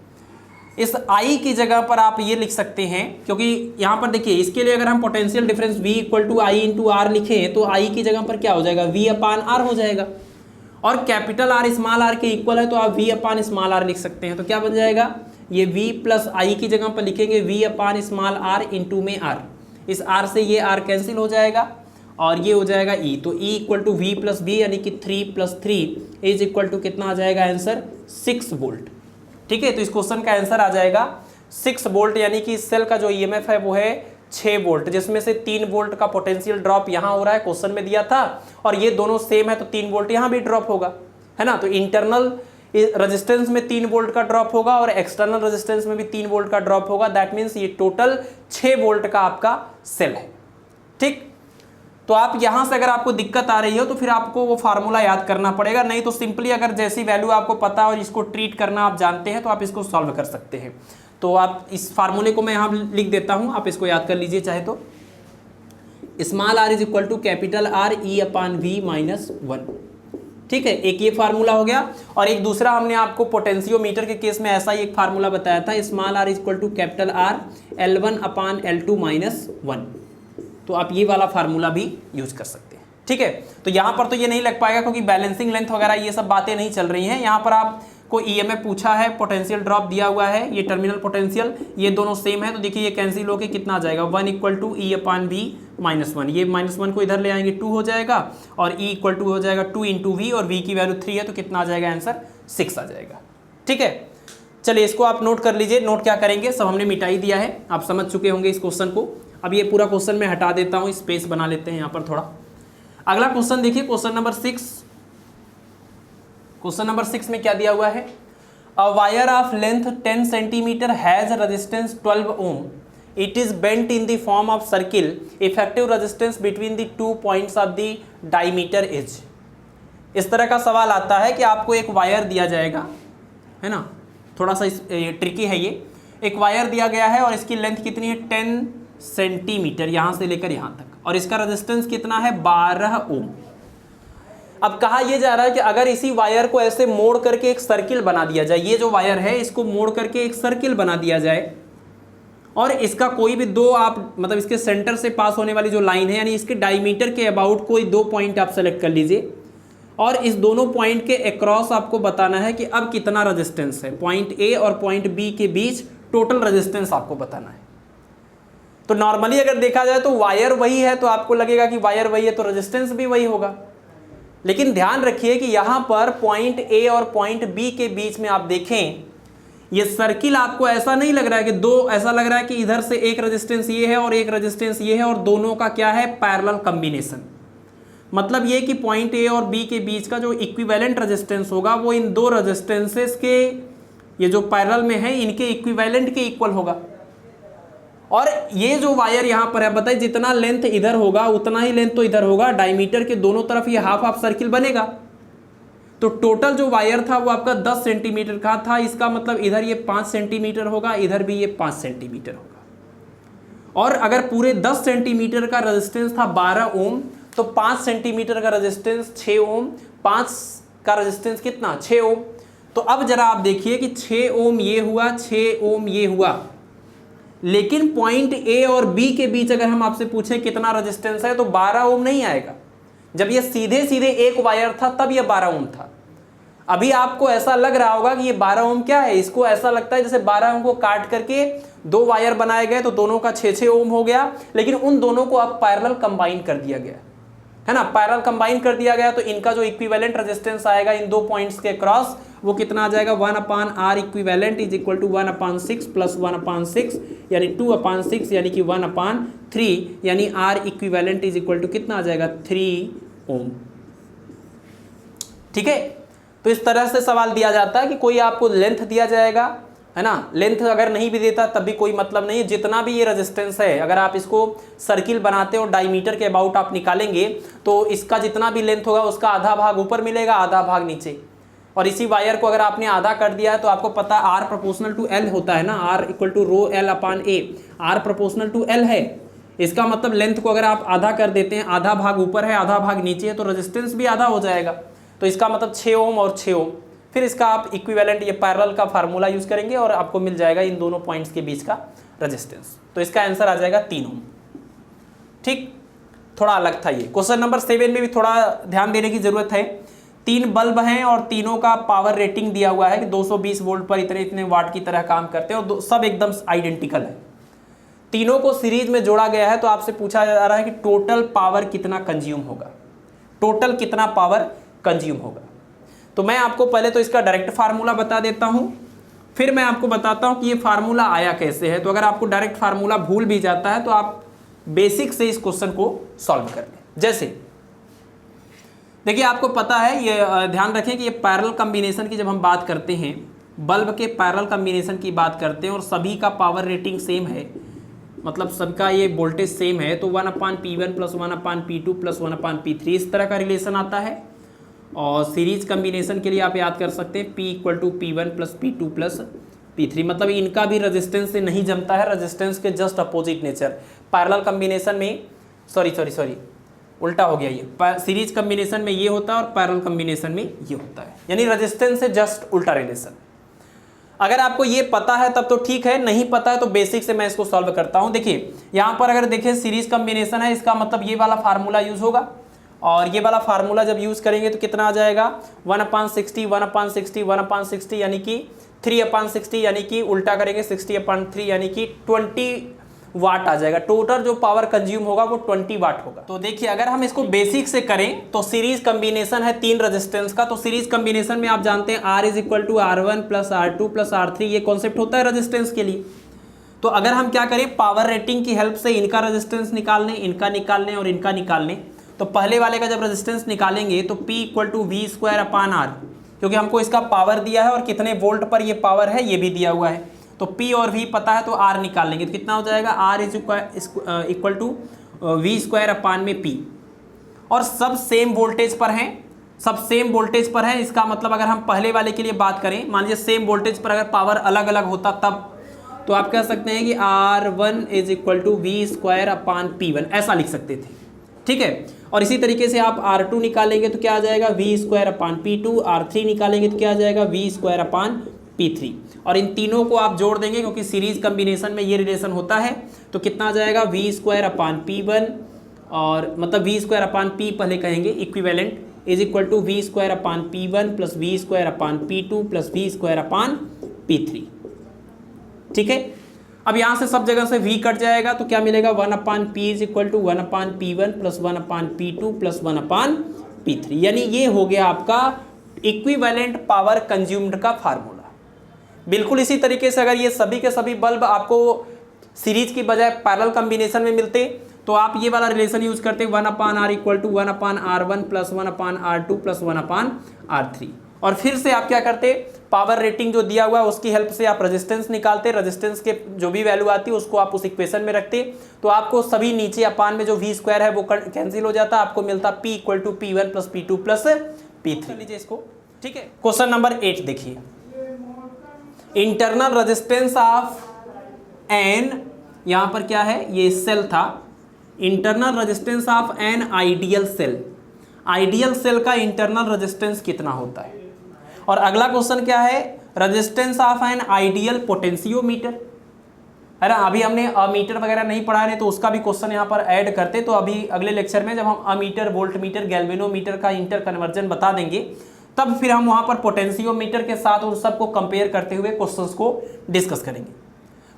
इस i की जगह पर आप ये लिख सकते हैं, क्योंकि यहाँ पर देखिए इसके लिए अगर हम potential difference v equal to I into R लिखें तो i की जगह पर क्या हो जाएगा, v अपान आर हो जाएगा। और कैपिटल आर स्मॉल आर के इक्वल है तो आप v अपान स्मॉल आर लिख सकते हैं। तो क्या बन जाएगा, ये v प्लस आई की जगह पर लिखेंगे v upon small R into में आर, इस r से ये r कैंसिल हो जाएगा और ये हो जाएगा e। तो e equal to V plus B, यानी कि 3 प्लस 3 इज इक्वल टू कितना आ जाएगा आंसर, 6 वोल्ट। ठीक है, तो इस क्वेश्चन का आंसर आ जाएगा 6 वोल्ट, यानी कि इस सेल का जो ईएमएफ है वो है 6 वोल्ट, जिसमें से 3 वोल्ट का पोटेंशियल ड्रॉप यहाँ हो रहा है, क्वेश्चन में दिया था, और ये दोनों सेम है तो 3 वोल्ट यहाँ भी ड्रॉप होगा, है ना। तो इंटरनल रेजिस्टेंस में 3 वोल्ट का ड्रॉप होगा और एक्सटर्नल रेजिस्टेंस में भी 3 वोल्ट का ड्रॉप होगा। दैट मीन्स ये टोटल 6 वोल्ट का आपका सेल है। ठीक, तो आप यहां से अगर आपको दिक्कत आ रही हो तो फिर आपको वो फार्मूला याद करना पड़ेगा, नहीं तो सिंपली अगर जैसी वैल्यू आपको पता और इसको ट्रीट करना आप जानते हैं तो आप इसको सॉल्व कर सकते हैं। तो आप इस फार्मूले को मैं यहाँ लिख देता हूँ, आप इसको याद कर लीजिए चाहे तो। Small R is equal to capital R E upon V minus 1। ठीक है, एक ये फार्मूला हो गया, और एक दूसरा हमने आपको पोटेंशियोमीटर के केस में ऐसा ही एक फार्मूला बताया था, small R is equal to capital R L1 upon L2 minus 1। तो आप ये वाला फार्मूला भी यूज कर सकते हैं। ठीक है, तो यहाँ पर तो ये नहीं लग पाएगा क्योंकि बैलेंसिंग लेंथ वगैरह ये सब बातें नहीं चल रही हैं। यहाँ पर आपको ईएमएफ पूछा है, पोटेंशियल ड्रॉप दिया हुआ है, ये टर्मिनल पोटेंशियल, ये दोनों सेम है, तो देखिए ये कैंसिल होकर कितना आ जाएगा, 1 equal to E upon V minus 1। ये -1 को इधर ले आएंगे 2 हो जाएगा, और ई इक्वल टू हो जाएगा 2 इंटू वी, और वी की वैल्यू 3 है तो कितना आ जाएगा आंसर, 6 आ जाएगा। ठीक है, चलिए इसको आप नोट कर लीजिए। नोट क्या करेंगे, सब हमने मिटा ही दिया है, आप समझ चुके होंगे इस क्वेश्चन को। अब ये पूरा क्वेश्चन मैं हटा देता हूँ, स्पेस बना लेते हैं यहाँ पर थोड़ा। अगला क्वेश्चन देखिए, क्वेश्चन नंबर 6। क्वेश्चन नंबर 6 में क्या दिया हुआ है, a wire of length 10 centimetre has resistance 12 ohm, it is bent in the form of circle, effective resistance between the 2 points of the diameter is. इस तरह का सवाल आता है कि आपको एक वायर दिया जाएगा, है ना, थोड़ा सा ट्रिकी है ये। एक वायर दिया गया है और इसकी लेंथ कितनी है, 10 सेंटीमीटर, यहां से लेकर यहां तक, और इसका रेजिस्टेंस कितना है, 12 ओम। अब कहा यह जा रहा है कि अगर इसी वायर को ऐसे मोड़ करके एक सर्किल बना दिया जाए, ये जो वायर है इसको मोड़ करके एक सर्किल बना दिया जाए, और इसका कोई भी दो आप मतलब इसके सेंटर से पास होने वाली जो लाइन है, यानी इसके डायमीटर के अबाउट कोई 2 पॉइंट आप सेलेक्ट कर लीजिए, और इस दोनों पॉइंट के अक्रॉस आपको बताना है कि अब कितना रेजिस्टेंस है, पॉइंट ए और पॉइंट बी के बीच टोटल रेजिस्टेंस आपको बताना है। तो नॉर्मली अगर देखा जाए तो वायर वही है, तो आपको लगेगा कि वायर वही है तो रेजिस्टेंस भी वही होगा, लेकिन ध्यान रखिए कि यहां पर पॉइंट ए और पॉइंट बी के बीच में आप देखें, ये सर्किल आपको ऐसा नहीं लग रहा है कि दो, ऐसा लग रहा है कि इधर से एक रेजिस्टेंस ये है और एक रेजिस्टेंस ये है, और दोनों का क्या है, पैरेलल कॉम्बिनेशन। मतलब ये कि पॉइंट ए और बी के बीच का जो इक्विवेलेंट रेजिस्टेंस होगा वो इन दो रेजिस्टेंसेस के, ये जो पैरेलल में है, इनके इक्विवेलेंट के इक्वल होगा। और ये जो वायर यहाँ पर है, बताइए जितना लेंथ इधर होगा उतना ही लेंथ तो इधर होगा, डायमीटर के दोनों तरफ ये हाफ हाफ सर्किल बनेगा। तो टोटल जो वायर था वो आपका 10 सेंटीमीटर का था, इसका मतलब इधर ये 5 सेंटीमीटर होगा, इधर भी ये 5 सेंटीमीटर होगा। और अगर पूरे 10 सेंटीमीटर का रेजिस्टेंस था 12 ओम, तो 5 सेंटीमीटर का रेजिस्टेंस 6 ओम, 5 का रेजिस्टेंस कितना, 6 ओम। तो अब जरा आप देखिए कि 6 ओम ये हुआ, 6 ओम ये हुआ, लेकिन पॉइंट ए और बी के बीच अगर हम आपसे पूछें कितना रेजिस्टेंस है तो 12 ओम नहीं आएगा। जब ये सीधे सीधे एक वायर था तब ये 12 ओम था। अभी आपको ऐसा लग रहा होगा कि ये 12 ओम क्या है, इसको ऐसा लगता है जैसे 12 ओम को काट करके 2 वायर बनाए गए तो दोनों का 6-6 ओम हो गया, लेकिन उन दोनों को अब पैरेलल कंबाइन कर दिया गया, है ना, पैरेलल कंबाइन कर दिया गया, तो इनका जो इक्विवेलेंट रेजिस्टेंस आएगा इन 2 पॉइंट्स के क्रॉस, वो कितना आ जाएगा, 1/r equivalent is equal to 1/6 plus 1/6 यानी 2/6 यानी कि 1/3, यानी r equivalent is equal to कितना आ जाएगा, 3 ओम। ठीक है, तो इस तरह से सवाल दिया जाता है कि कोई आपको लेंथ दिया जाएगा, है ना, लेंथ अगर नहीं भी देता तब भी कोई मतलब नहीं है, जितना भी ये रेजिस्टेंस है अगर आप इसको सर्किल बनाते हो डायमीटर के अबाउट आप निकालेंगे तो इसका जितना भी लेंथ होगा उसका आधा भाग ऊपर मिलेगा, आधा भाग नीचे। और इसी वायर को अगर आपने आधा कर दिया है तो आपको पता है R प्रोपोर्शनल टू L होता है ना, R equal to rho L upon A, R proportional to L है, इसका मतलब लेंथ को अगर आप आधा कर देते हैं, आधा भाग ऊपर है आधा भाग नीचे है, तो रेजिस्टेंस भी आधा हो जाएगा। तो इसका मतलब 6 ओम और 6 ओम। फिर इसका आप इक्विवेलेंट ये पैरेलल का फार्मूला यूज करेंगे और आपको मिल जाएगा इन दोनों पॉइंट्स के बीच का रेजिस्टेंस। तो इसका आंसर आ जाएगा 3 ओम। ठीक, थोड़ा अलग था ये। क्वेश्चन नंबर 7 में भी थोड़ा ध्यान देने की जरूरत है। 3 बल्ब हैं और तीनों का पावर रेटिंग दिया हुआ है कि 220 वोल्ट पर इतने इतने वाट की तरह काम करते हैं और सब एकदम आइडेंटिकल है। तीनों को सीरीज में जोड़ा गया है, तो आपसे पूछा जा रहा है कि टोटल पावर कितना कंज्यूम होगा, टोटल कितना पावर कंज्यूम होगा। तो मैं आपको पहले तो इसका डायरेक्ट फार्मूला बता देता हूं, फिर मैं आपको बताता हूं कि ये फार्मूला आया कैसे है। तो अगर आपको डायरेक्ट फार्मूला भूल भी जाता है तो आप बेसिक से इस क्वेश्चन को सॉल्व कर लें। जैसे देखिए, आपको पता है, ये ध्यान रखें कि ये पैरेलल कॉम्बिनेशन की जब हम बात करते हैं, बल्ब के पैरेलल कॉम्बिनेशन की बात करते हैं और सभी का पावर रेटिंग सेम है, मतलब सबका ये वोल्टेज सेम है, तो 1/P1 + 1/P2 + 1/P3 इस तरह का रिलेशन आता है। और सीरीज कॉम्बिनेशन के लिए आप याद कर सकते हैं P = P1 + P2 + P3, मतलब इनका भी रेजिस्टेंस से नहीं जमता है, रेजिस्टेंस के just opposite nature. Parallel combination में सॉरी उल्टा हो गया, ये सीरीज कॉम्बिनेशन में ये होता है और पैरेलल कॉम्बिनेशन में ये होता है, यानी रेजिस्टेंस से जस्ट उल्टा रिलेशन। अगर आपको ये पता है तब तो ठीक है, नहीं पता है तो बेसिक से मैं इसको सॉल्व करता हूं। देखिए यहां पर अगर देखें सीरीज कॉम्बिनेशन है, इसका मतलब ये वाला फार्मूला यूज होगा और ये वाला फार्मूला जब यूज करेंगे तो कितना आ जाएगा 1/60 1/60 1/60 यानी कि 3/60 यानी कि उल्टा करेंगे 60/3 यानी कि 20 वाट आ जाएगा। टोटल जो पावर कंज्यूम होगा वो 20 वाट होगा। तो देखिए अगर हम इसको बेसिक से करें तो सीरीज कॉम्बिनेशन है 3 रेजिस्टेंस का, तो सीरीज कॉम्बिनेशन में आप जानते हैं R = R1 + R2 + R3, ये कॉन्सेप्ट होता है रेजिस्टेंस के लिए। तो अगर हम क्या करें, पावर रेटिंग की हेल्प से इनका रेजिस्टेंस निकाल लें, इनका निकाल लें और इनका निकाल लें, तो पहले वाले का जब रेजिस्टेंस निकालेंगे तो P = V²/R, क्योंकि हमको इसका पावर दिया है और कितने वोल्ट पर ये पावर है ये भी दिया हुआ है, तो P और V पता है तो R निकाल लेंगे, तो कितना हो जाएगा R = V²/P। और सब सेम वोल्टेज पर हैं, सब सेम वोल्टेज पर हैं, इसका मतलब अगर हम पहले वाले के लिए बात करें, मान लीजिए सेम वोल्टेज पर अगर पावर अलग अलग होता तब, तो आप कह सकते हैं कि R1 = V²/P1, ऐसा लिख सकते थे, ठीक है। और इसी तरीके से आप R2 निकालेंगे तो क्या आ जाएगा V²/P2, R3 निकालेंगे तो क्या आ जाएगा V²/P3, और इन तीनों को आप जोड़ देंगे क्योंकि सीरीज कॉम्बिनेशन में ये रिलेशन होता है, तो कितना आ जाएगा V²/P1, और मतलब V²/P पहले कहेंगे इक्विवेलेंट = V²/P1 + V²/P2 + V²/P3, ठीक है। अब यहाँ से सब जगह से V कट जाएगा तो क्या मिलेगा 1/P = 1/P1 + 1/P2 + 1/P3, यानी ये हो गया आपका इक्विवेलेंट पावर कंज्यूम्ड का फार्मूला। बिल्कुल इसी तरीके से अगर ये सभी के सभी बल्ब आपको सीरीज की बजाय पैरेलल कॉम्बिनेशन में मिलते तो आप ये वाला रिलेशन यूज करते 1/R = 1/R1 + 1/R2 + 1/R3, और फिर से आप क्या करते, पावर रेटिंग जो दिया हुआ है उसकी हेल्प से आप रेजिस्टेंस निकालते, रेजिस्टेंस के जो भी वैल्यू आती है उसको आप उस इक्वेशन में रखते, तो आपको सभी नीचे अपान में जो V² है वो कैंसिल हो जाता, आपको मिलता P = P1 + P2 + P3। लीजिए इसको, ठीक है। क्वेश्चन नंबर 8 देखिए, इंटरनल रेजिस्टेंस ऑफ एन, यहां पर क्या है, ये सेल था, internal resistance of an ideal cell, ideal cell का इंटरनल रेजिस्टेंस कितना होता है। और अगला क्वेश्चन क्या है, resistance of an ideal potentiometer, है ना। अभी हमने अमीटर वगैरह नहीं पढ़ा है तो उसका भी क्वेश्चन यहाँ पर ऐड करते, तो अभी अगले लेक्चर में जब हम अमीटर, वोल्टमीटर, गैल्वेनोमीटर का इंटर कन्वर्जन बता देंगे तब फिर हम वहाँ पर पोटेंशियोमीटर के साथ उन सबको कंपेयर करते हुए क्वेश्चंस को डिस्कस करेंगे।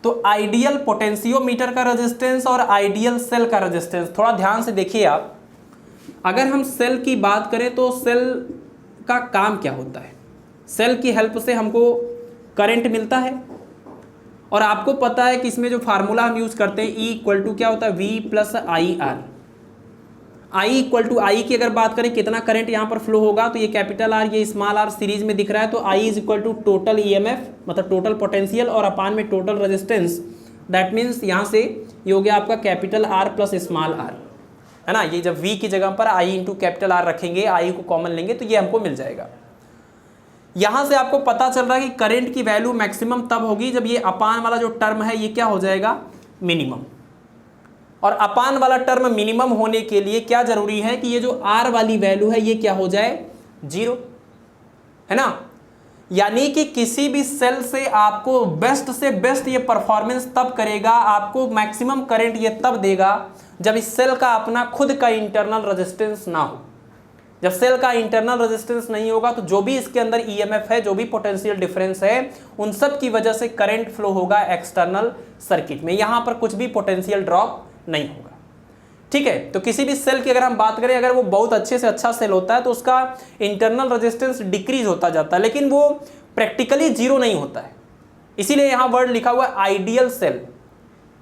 तो आइडियल पोटेंशियोमीटर का रेजिस्टेंस और आइडियल सेल का रेजिस्टेंस थोड़ा ध्यान से देखिए आप। अगर हम सेल की बात करें तो सेल का काम क्या होता है, सेल की हेल्प से हमको करंट मिलता है, और आपको पता है कि इसमें जो फार्मूला हम यूज करते हैं E = क्या होता है V + IR। I = I की अगर बात करें कितना करंट यहाँ पर फ्लो होगा, तो ये कैपिटल R ये स्मॉल r सीरीज में दिख रहा है, तो I = टोटल EMF मतलब टोटल पोटेंशियल और अपान में टोटल रेजिस्टेंस, दैट मीन्स यहाँ से ये हो गया आपका कैपिटल R + स्मॉल r, है ना। ये जब V की जगह पर I × कैपिटल R रखेंगे, I को कॉमन लेंगे तो ये हमको मिल जाएगा। यहाँ से आपको पता चल रहा है कि करंट की वैल्यू मैक्सिमम तब होगी जब ये अपान वाला जो टर्म है ये क्या हो जाएगा, मिनिमम, और अपान वाला टर्म मिनिमम होने के लिए क्या जरूरी है कि ये जो आर वाली वैल्यू है ये क्या हो जाए, 0, है ना। यानी कि किसी भी सेल से आपको बेस्ट से बेस्ट ये परफॉर्मेंस तब करेगा, आपको मैक्सिमम करंट ये तब देगा जब इस सेल का अपना खुद का इंटरनल रेजिस्टेंस ना हो। जब सेल का इंटरनल रेजिस्टेंस नहीं होगा तो जो भी इसके अंदर ईएमएफ है, जो भी पोटेंशियल डिफरेंस है, उन सब की वजह से करंट फ्लो होगा एक्सटर्नल सर्किट में। यहां पर कुछ भी पोटेंशियल ड्रॉप नहीं होगा, ठीक है। तो किसी भी सेल की अगर हम बात करें, अगर वो बहुत अच्छे से अच्छा सेल होता है तो उसका इंटरनल रेजिस्टेंस डिक्रीज होता जाता है, लेकिन वो प्रैक्टिकली 0 नहीं होता है। इसीलिए यहां वर्ड लिखा हुआ है आइडियल सेल।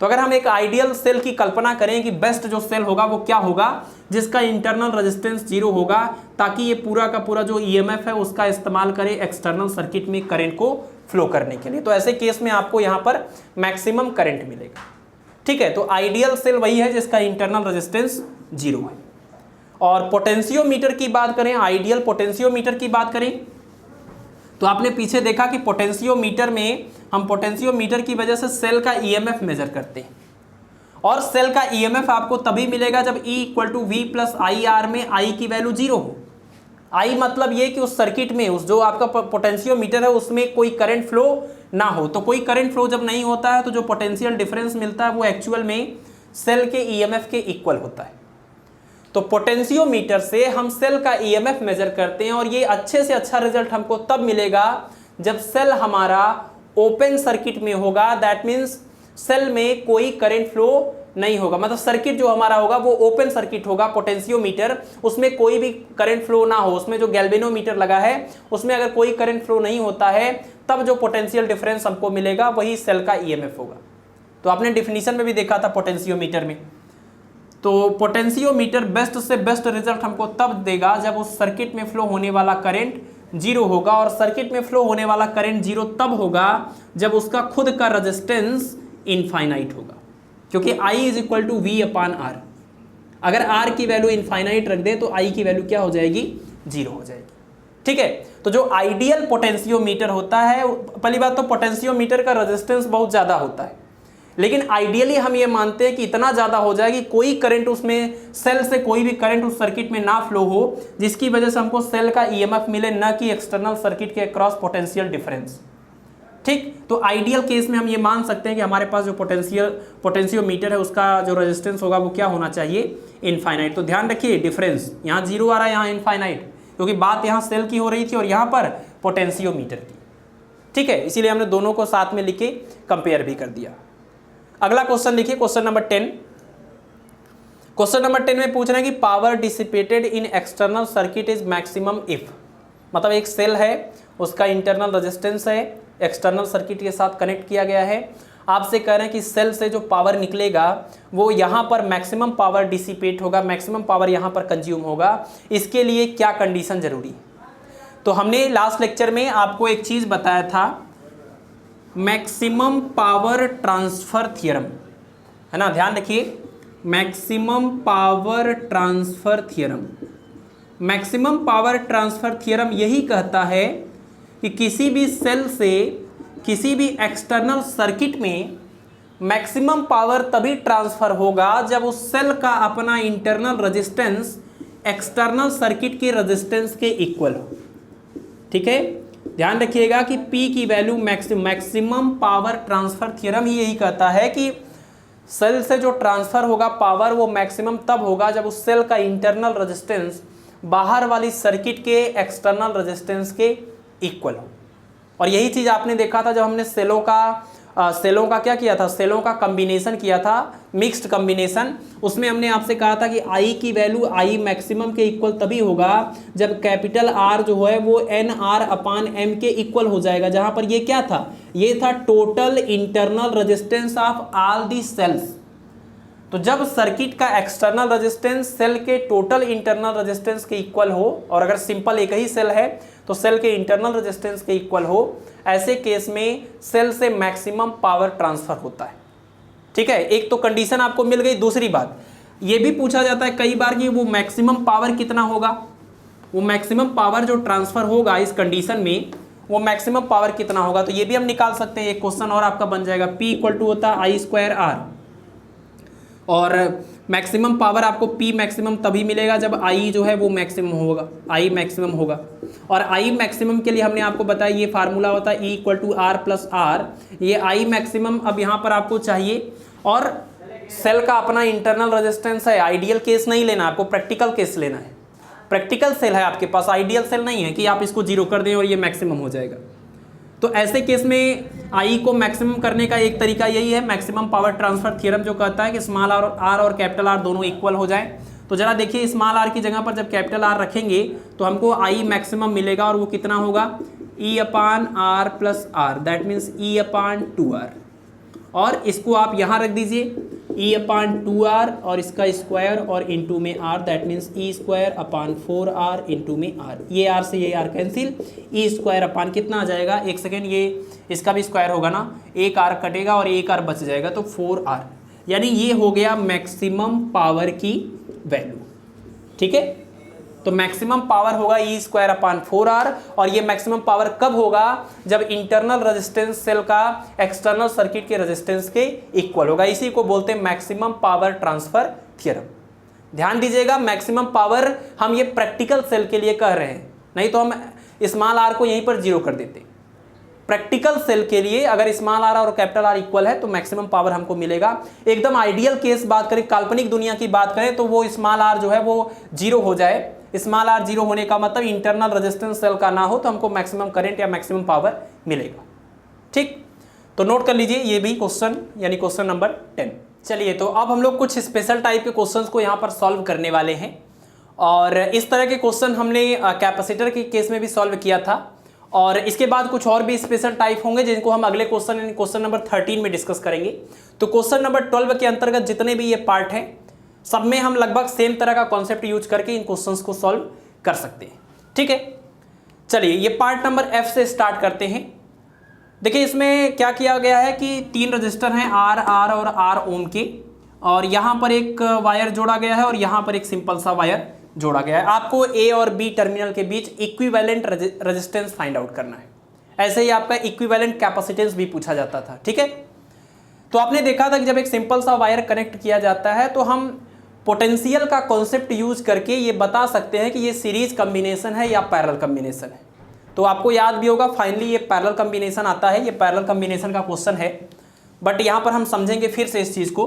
तो अगर हम एक आइडियल सेल की कल्पना करें कि बेस्ट जो सेल होगा वो क्या होगा, जिसका इंटरनल रेजिस्टेंस 0 होगा, ताकि ये पूरा का पूरा जो ईएमएफ है उसका इस्तेमाल करे एक्सटर्नल सर्किट में करंट को फ्लो करने के लिए। तो ऐसे केस में आपको यहां पर मैक्सिमम करंट मिलेगा, ठीक है। तो आइडियल सेल वही है जिसका इंटरनल रेजिस्टेंस 0 है। और पोटेंशियोमीटर की बात करें, आइडियल पोटेंशियोमीटर की बात करें, तो आपने पीछे देखा कि पोटेंशियोमीटर में हम पोटेंशियोमीटर की वजह से सेल का ईएमएफ मेजर करते हैं, और सेल का ईएमएफ आपको तभी मिलेगा जब E = V + IR में I की वैल्यू 0 हो। I मतलब ये कि उस सर्किट में, उस जो आपका पोटेंशियोमीटर है उसमें कोई करंट फ्लो ना हो। तो कोई करंट फ्लो जब नहीं होता है तो जो पोटेंशियल डिफरेंस मिलता है वो एक्चुअल में सेल के ईएमएफ के इक्वल होता है। तो पोटेंशियोमीटर से हम सेल का ईएमएफ मेजर करते हैं, और ये अच्छे से अच्छा रिजल्ट हमको तब मिलेगा जब सेल हमारा ओपन सर्किट में होगा। दैट मीन्स सेल में कोई करंट फ्लो नहीं होगा, मतलब सर्किट जो हमारा होगा वो ओपन सर्किट होगा। पोटेंशियोमीटर, उसमें कोई भी करंट फ्लो ना हो, उसमें जो गैल्वेनोमीटर लगा है उसमें अगर कोई करंट फ्लो नहीं होता है, तब जो पोटेंशियल डिफरेंस हमको मिलेगा वही सेल का ईएमएफ होगा। तो आपने डिफिनीशन में भी देखा था पोटेंशियोमीटर में। तो पोटेंशियोमीटर बेस्ट से बेस्ट रिजल्ट हमको तब देगा जब उस सर्किट में फ्लो होने वाला करंट 0 होगा, और सर्किट में फ्लो होने वाला करंट 0 तब होगा जब उसका खुद का रेजिस्टेंस इनफाइनाइट होगा, क्योंकि I = V/R। अगर R की वैल्यू इनफाइनाइट रख दें तो I की वैल्यू क्या हो जाएगी, 0 हो जाएगी, ठीक है। तो जो आइडियल पोटेंशियोमीटर होता है, पहली बात तो पोटेंशियोमीटर का रेजिस्टेंस बहुत ज़्यादा होता है, लेकिन आइडियली हम ये मानते हैं कि इतना ज़्यादा हो जाए कि कोई करंट उसमें, सेल से कोई भी करंट उस सर्किट में ना फ्लो हो, जिसकी वजह से हमको सेल का ईएमएफ मिले, न कि एक्सटर्नल सर्किट के अक्रॉस पोटेंशियल डिफरेंस, ठीक। तो आइडियल केस में हम ये मान सकते हैं कि हमारे पास जो पोटेंशियोमीटर है उसका जो रेजिस्टेंस होगा वो क्या होना चाहिए, इनफाइनाइट। तो ध्यान रखिए डिफरेंस, यहाँ 0 आ रहा है, यहाँ इनफाइनाइट, क्योंकि बात यहाँ सेल की हो रही थी और यहाँ पर पोटेंशियोमीटर की, ठीक है। इसीलिए हमने दोनों को साथ में लिखे कंपेयर भी कर दिया। अगला क्वेश्चन देखिए, क्वेश्चन नंबर 10। क्वेश्चन नंबर 10 में पूछ रहे हैं कि power dissipated in external circuit is maximum if, मतलब एक सेल है, उसका इंटरनल रेजिस्टेंस है, एक्सटर्नल सर्किट के साथ कनेक्ट किया गया है। आपसे कह रहे हैं कि सेल से जो पावर निकलेगा वो यहाँ पर मैक्सिमम पावर डिसिपेट होगा, मैक्सिमम पावर यहाँ पर कंज्यूम होगा। इसके लिए क्या कंडीशन जरूरी है? तो हमने लास्ट लेक्चर में आपको एक चीज़ बताया था, मैक्सिमम पावर ट्रांसफर थ्योरम, है ना। ध्यान रखिए, maximum power transfer theorem. Maximum power transfer theorem यही कहता है कि किसी भी सेल से किसी भी एक्सटर्नल सर्किट में मैक्सिमम पावर तभी ट्रांसफर होगा जब उस सेल का अपना इंटरनल रेजिस्टेंस एक्सटर्नल सर्किट के रेजिस्टेंस के इक्वल हो, ठीक है। ध्यान रखिएगा कि P की value maximum power transfer theorem ही यही कहता है कि सेल से जो ट्रांसफर होगा पावर वो मैक्सिमम तब होगा जब उस सेल का इंटरनल रेजिस्टेंस बाहर वाली सर्किट के एक्सटर्नल रेजिस्टेंस के इक्वल हो। और यही चीज़ आपने देखा था जब हमने सेलों का क्या किया था, सेलों का कम्बिनेशन किया था, मिक्स्ड कम्बिनेशन। उसमें हमने आपसे कहा था कि I की वैल्यू I मैक्सिमम के इक्वल तभी होगा जब कैपिटल R जो है वो NR/M के इक्वल हो जाएगा, जहां पर ये क्या था, ये था total internal resistance of all the cells. तो जब सर्किट का एक्सटर्नल रेजिस्टेंस सेल के टोटल इंटरनल रेजिस्टेंस के इक्वल हो, और अगर सिंपल एक ही सेल है तो सेल के इंटरनल रेजिस्टेंस के इक्वल हो, ऐसे केस में सेल से मैक्सिमम पावर ट्रांसफर होता है, ठीक है। एक तो कंडीशन आपको मिल गई। दूसरी बात ये भी पूछा जाता है कई बार कि वो मैक्सिमम पावर कितना होगा, वो मैक्सिमम पावर जो ट्रांसफर होगा इस कंडीशन में वो मैक्सिमम पावर कितना होगा। तो ये भी हम निकाल सकते हैं। एक क्वेश्चन और आपका बन जाएगा, P = होता है I² R। और मैक्सिमम पावर आपको P मैक्सिमम तभी मिलेगा जब I जो है वो मैक्सिमम होगा, I मैक्सिमम होगा। और I मैक्सिमम के लिए हमने आपको बताया ये फार्मूला होता है E equal to R plus R. ये I मैक्सिमम अब यहाँ पर आपको चाहिए, और सेल का अपना इंटरनल रेजिस्टेंस है। आइडियल केस नहीं लेना, आपको प्रैक्टिकल केस लेना है। प्रैक्टिकल सेल है आपके पास, आइडियल सेल नहीं है कि आप इसको जीरो कर दें और ये मैक्सिमम हो जाएगा। तो ऐसे केस में आई को मैक्सिमम करने का एक तरीका यही है, मैक्सिमम पावर ट्रांसफर थ्योरम जो कहता है कि स्मॉल आर और कैपिटल आर दोनों इक्वल हो जाएं। तो जरा देखिए, स्मॉल आर की जगह पर जब कैपिटल आर रखेंगे तो हमको आई मैक्सिमम मिलेगा, और वो कितना होगा, E upon R plus R, that means E upon 2r। और इसको आप यहाँ रख दीजिए, ई अपान 2r और इसका स्क्वायर और इंटू में r, that means E square upon 4r into में r। ये r से ये r cancel, E square upon कितना आ जाएगा, एक सेकेंड, ये इसका भी स्क्वायर होगा ना, एक r कटेगा और एक r बच जाएगा तो 4r। यानी ये हो गया मैक्सिमम पावर की वैल्यू। ठीक है, तो मैक्सिमम पावर होगा ई स्क्वायर अपान 4r, और ये मैक्सिमम पावर कब होगा, जब इंटरनल रेजिस्टेंस सेल का एक्सटर्नल सर्किट के रेजिस्टेंस के इक्वल होगा। इसी को बोलते हैं मैक्सिमम पावर ट्रांसफर थ्योरम। ध्यान दीजिएगा, मैक्सिमम पावर हम ये प्रैक्टिकल सेल के लिए कह रहे हैं, नहीं तो हम स्मॉल आर को यहीं पर जीरो कर देते। प्रैक्टिकल सेल के लिए अगर स्मॉल आर और कैपिटल आर इक्वल है तो मैक्सिमम पावर हमको मिलेगा। एकदम आइडियल केस बात करें, काल्पनिक दुनिया की बात करें, तो वो स्मॉल आर जो है वो जीरो हो जाए। स्मॉल आर जीरो होने का मतलब इंटरनल रेजिस्टेंस सेल का ना हो, तो हमको मैक्सिमम करंट या मैक्सिमम पावर मिलेगा। ठीक, तो नोट कर लीजिए ये भी क्वेश्चन, यानी क्वेश्चन नंबर 10। चलिए, तो अब हम लोग कुछ स्पेशल टाइप के क्वेश्चंस को यहाँ पर सॉल्व करने वाले हैं, और इस तरह के क्वेश्चन हमने कैपेसिटर के केस में भी सॉल्व किया था, और इसके बाद कुछ और भी स्पेशल टाइप होंगे जिनको हम अगले क्वेश्चन नंबर 13 में डिस्कस करेंगे। तो क्वेश्चन नंबर 12 के अंतर्गत जितने भी ये पार्ट हैं, सब में हम लगभग सेम तरह का कॉन्सेप्ट यूज करके इन क्वेश्चंस को सॉल्व कर सकते हैं। ठीक है, चलिए ये पार्ट नंबर F से स्टार्ट करते हैं। देखिए इसमें क्या किया गया है कि 3 रजिस्टर हैं R और R ओम के, और यहाँ पर एक वायर जोड़ा गया है और यहाँ पर एक सिंपल सा वायर जोड़ा गया है। आपको A और B टर्मिनल के बीच इक्विवेलेंट रेजिस्टेंस फाइंड आउट करना है। ऐसे ही आपका इक्विवेलेंट कैपेसिटेंस भी पूछा जाता था। ठीक है, तो आपने देखा था कि जब एक सिंपल सा वायर कनेक्ट किया जाता है तो हम पोटेंशियल का कॉन्सेप्ट यूज करके ये बता सकते हैं कि ये सीरीज कॉम्बिनेशन है या पैरेलल कॉम्बिनेशन है। तो आपको याद भी होगा, फाइनली ये पैरेलल कॉम्बिनेशन आता है, ये पैरेलल कॉम्बिनेशन का क्वेश्चन है। बट यहाँ पर हम समझेंगे फिर से इस चीज़ को।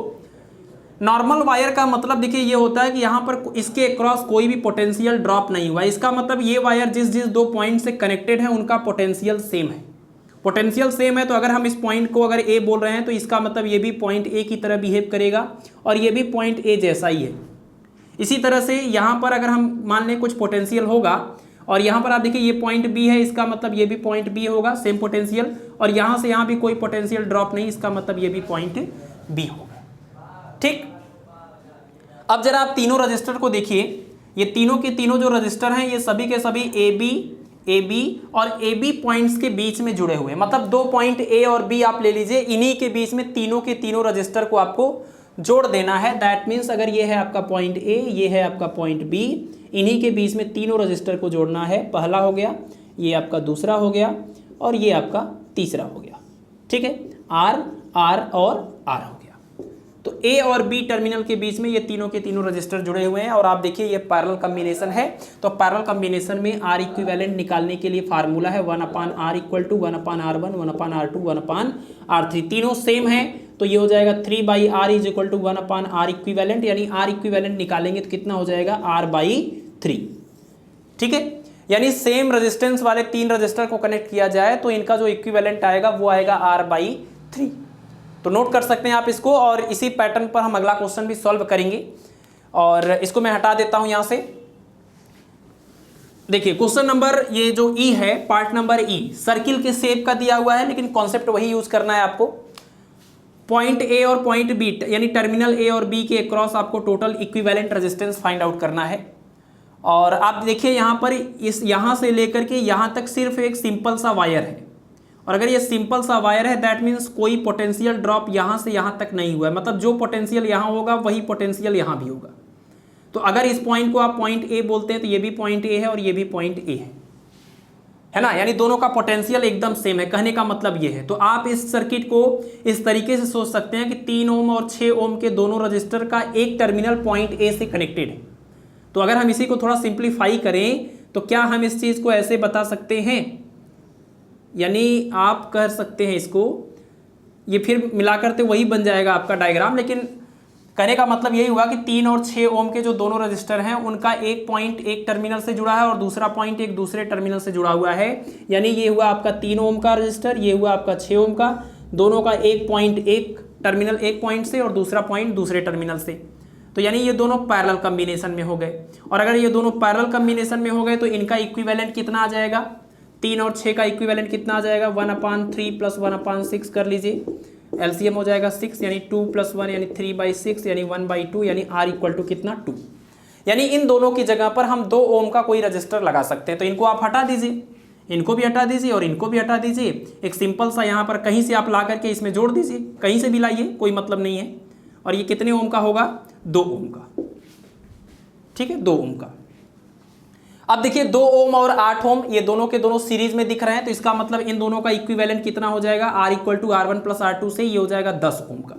नॉर्मल वायर का मतलब देखिए ये होता है कि यहाँ पर इसके अक्रॉस कोई भी पोटेंशियल ड्रॉप नहीं हुआ। इसका मतलब ये वायर जिस जिस 2 पॉइंट से कनेक्टेड है उनका पोटेंशियल सेम है। पोटेंशियल सेम है तो अगर हम इस पॉइंट को अगर ए बोल रहे हैं तो इसका मतलब ये भी पॉइंट ए की तरह बिहेव करेगा और ये भी पॉइंट ए जैसा ही है। इसी तरह से यहाँ पर अगर हम मान लें कुछ पोटेंशियल होगा और यहाँ पर आप देखिए ये पॉइंट बी है, इसका मतलब ये भी पॉइंट बी होगा, सेम पोटेंशियल, और यहाँ से यहाँ भी कोई पोटेंशियल ड्रॉप नहीं, इसका मतलब ये भी पॉइंट बी होगा। ठीक, अब जरा आप तीनों रजिस्टर को देखिए। ये तीनों के तीनों जो रजिस्टर हैं ये सभी के सभी ए बी और ए बी पॉइंट्स के बीच में जुड़े हुए हैं। मतलब 2 पॉइंट ए और बी आप ले लीजिए, इन्हीं के बीच में तीनों के तीनों रजिस्टर को आपको जोड़ देना है। दैट मीन्स अगर ये है आपका पॉइंट ए, ये है आपका पॉइंट बी, इन्हीं के बीच में तीनों रजिस्टर को जोड़ना है। पहला हो गया, ये आपका दूसरा हो गया और ये आपका तीसरा हो गया। ठीक है, आर और आर हो गया। तो ए और बी टर्मिनल के बीच में ये तीनों के तीनों रजिस्टर जुड़े हुए हैं। और आप देखिए ये पैरेलल कॉम्बिनेशन है, तो पैरेलल कॉम्बिनेशन में आर इक्विवेलेंट निकालने के लिए फार्मूला है 1/r equal to 1/r1 1/r2 1/r3। तीनों सेम है तो ये हो जाएगा 3/r is equal to 1/r equivalent, यानी आर इक्विवेलेंट निकालेंगे तो कितना हो जाएगा r/3। ठीक है, यानी सेम रेजिस्टेंस वाले 3 रजिस्टर को कनेक्ट किया जाए तो इनका जो इक्विवेलेंट आएगा वो आएगा r/3। तो नोट कर सकते हैं आप इसको, और इसी पैटर्न पर हम अगला क्वेश्चन भी सॉल्व करेंगे। और इसको मैं हटा देता हूं यहां से। देखिए क्वेश्चन नंबर ये जो ई है, पार्ट नंबर ई, सर्किल के शेप का दिया हुआ है लेकिन कॉन्सेप्ट वही यूज करना है आपको। पॉइंट ए और पॉइंट बी यानी टर्मिनल ए और बी के अक्रॉस आपको total equivalent resistance find out करना है। और आप देखिए यहाँ पर यहाँ से लेकर के यहाँ तक सिर्फ एक सिंपल सा वायर है, और अगर ये सिंपल सा वायर है दैट मीन्स कोई पोटेंशियल ड्रॉप यहाँ से यहाँ तक नहीं हुआ है। मतलब जो पोटेंशियल यहाँ होगा वही पोटेंशियल यहाँ भी होगा। तो अगर इस पॉइंट को आप पॉइंट ए बोलते हैं तो ये भी पॉइंट ए है और ये भी पॉइंट ए है ना, यानी दोनों का पोटेंशियल एकदम सेम है। कहने का मतलब ये है, तो आप इस सर्किट को इस तरीके से सोच सकते हैं कि 3 ओम और 6 ओम के दोनों रजिस्टर का एक टर्मिनल पॉइंट ए से कनेक्टेड है। तो अगर हम इसी को थोड़ा सिंप्लीफाई करें तो क्या हम इस चीज़ को ऐसे बता सकते हैं, यानी आप कह सकते हैं इसको, ये फिर मिलाकर तो वही बन जाएगा आपका डायग्राम, लेकिन कहने का मतलब यही हुआ कि 3 और 6 ओम के जो दोनों रजिस्टर हैं उनका एक पॉइंट एक टर्मिनल से जुड़ा है और दूसरा पॉइंट एक दूसरे टर्मिनल से जुड़ा हुआ है। यानी ये हुआ आपका 3 ओम का रजिस्टर, ये हुआ आपका 6 ओम का, दोनों का एक पॉइंट एक टर्मिनल एक पॉइंट से और दूसरा पॉइंट दूसरे टर्मिनल से। तो यानी ये दोनों पैरेलल कॉम्बिनेशन में हो गए। और अगर ये दोनों पैरेलल कॉम्बिनेशन में हो गए तो इनका इक्विवेलेंट कितना आ जाएगा, 3 और 6 का इक्विवेलेंट कितना आ जाएगा, 1/3 + 1/6 कर लीजिए, एलसीएम हो जाएगा 6, यानी 2 + 1 यानी 3/6 यानी 1/2, यानी R = कितना 2। यानी इन दोनों की जगह पर हम 2 ओम का कोई रजिस्टर लगा सकते हैं। तो इनको आप हटा दीजिए, इनको भी हटा दीजिए और इनको भी हटा दीजिए। एक सिंपल सा यहाँ पर कहीं से आप ला करके इसमें जोड़ दीजिए, कहीं से भी लाइए, कोई मतलब नहीं है। और ये कितने ओम का होगा, 2 ओम का, ठीक है, 2 ओम का। अब देखिए 2 ओम और 8 ओम ये दोनों के दोनों सीरीज में दिख रहे हैं, तो इसका मतलब इन दोनों का इक्विवेलेंट कितना हो जाएगा, R = R1 + R2 से ये हो जाएगा 10 ओम का।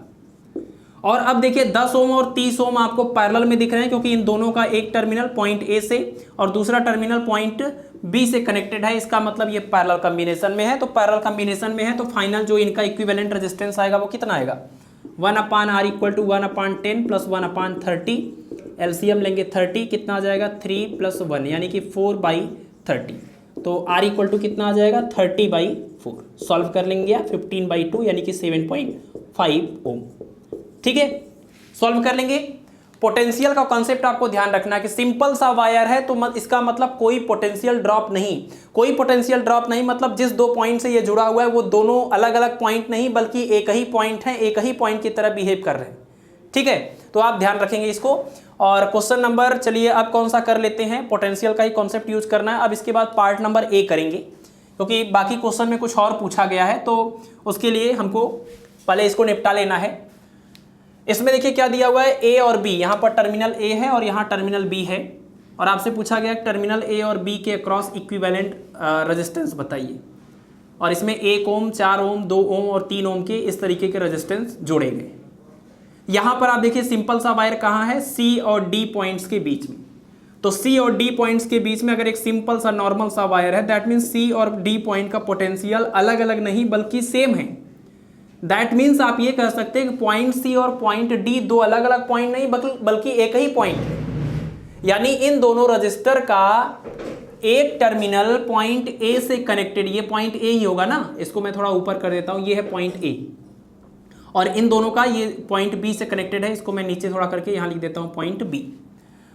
और अब देखिए 10 ओम और 30 ओम आपको पैरेलल में दिख रहे हैं, क्योंकि इन दोनों का एक टर्मिनल पॉइंट ए से और दूसरा टर्मिनल पॉइंट बी से कनेक्टेड है। इसका मतलब ये पैरेलल कॉम्बिनेशन में है। तो पैरेलल कॉम्बिनेशन में है तो फाइनल जो इनका इक्विवेलेंट रेजिस्टेंस आएगा वो कितना आएगा, 1/R = 1/10 + 1/30, एलसीएम लेंगे 30, कितना आ जाएगा 3 + 1 यानी कि 4/30। तो R = कितना आ जाएगा 30/4। सॉल्व कर लेंगे आप 15/2 यानी कि 7.5 ओम। ठीक है, सॉल्व कर लेंगे। पोटेंशियल का कॉन्सेप्ट आपको ध्यान रखना है कि सिंपल सा वायर है तो इसका मतलब कोई पोटेंशियल ड्रॉप नहीं, कोई पोटेंशियल ड्रॉप नहीं, मतलब जिस 2 पॉइंट से ये जुड़ा हुआ है वो दोनों अलग अलग पॉइंट नहीं बल्कि एक ही पॉइंट है, एक ही पॉइंट की तरह बिहेव कर रहे हैं। ठीक है, तो आप ध्यान रखेंगे इसको। और क्वेश्चन नंबर, चलिए अब कौन सा कर लेते हैं, पोटेंशियल का ही कॉन्सेप्ट यूज करना है। अब इसके बाद पार्ट नंबर ए करेंगे, क्योंकि बाकी क्वेश्चन में कुछ और पूछा गया है, तो उसके लिए हमको पहले इसको निपटा लेना है। इसमें देखिए क्या दिया हुआ है, ए और बी, यहाँ पर टर्मिनल ए है और यहाँ टर्मिनल बी है, और आपसे पूछा गया टर्मिनल ए और बी के अक्रॉस इक्विवेलेंट रेजिस्टेंस बताइए। और इसमें 1 ओम, 4 ओम, 2 ओम और 3 ओम के इस तरीके के रेजिस्टेंस जोड़े गए। यहाँ पर आप देखिए सिंपल सा वायर कहाँ है, सी और डी पॉइंट्स के बीच में। तो सी और डी पॉइंट्स के बीच में अगर एक सिंपल सा नॉर्मल सा वायर है, दैट मीन्स सी और डी पॉइंट का पोटेंशियल अलग अलग नहीं बल्कि सेम है। दैट मीन्स आप ये कह सकते हैं कि पॉइंट सी और पॉइंट डी 2 अलग अलग पॉइंट नहीं बल्कि एक ही पॉइंट है। यानी इन दोनों रजिस्टर का एक टर्मिनल पॉइंट ए से कनेक्टेड, ये पॉइंट ए ही होगा ना, इसको मैं थोड़ा ऊपर कर देता हूं, ये है पॉइंट ए, और इन दोनों का ये पॉइंट बी से कनेक्टेड है, इसको मैं नीचे थोड़ा करके यहां लिख देता हूं पॉइंट बी।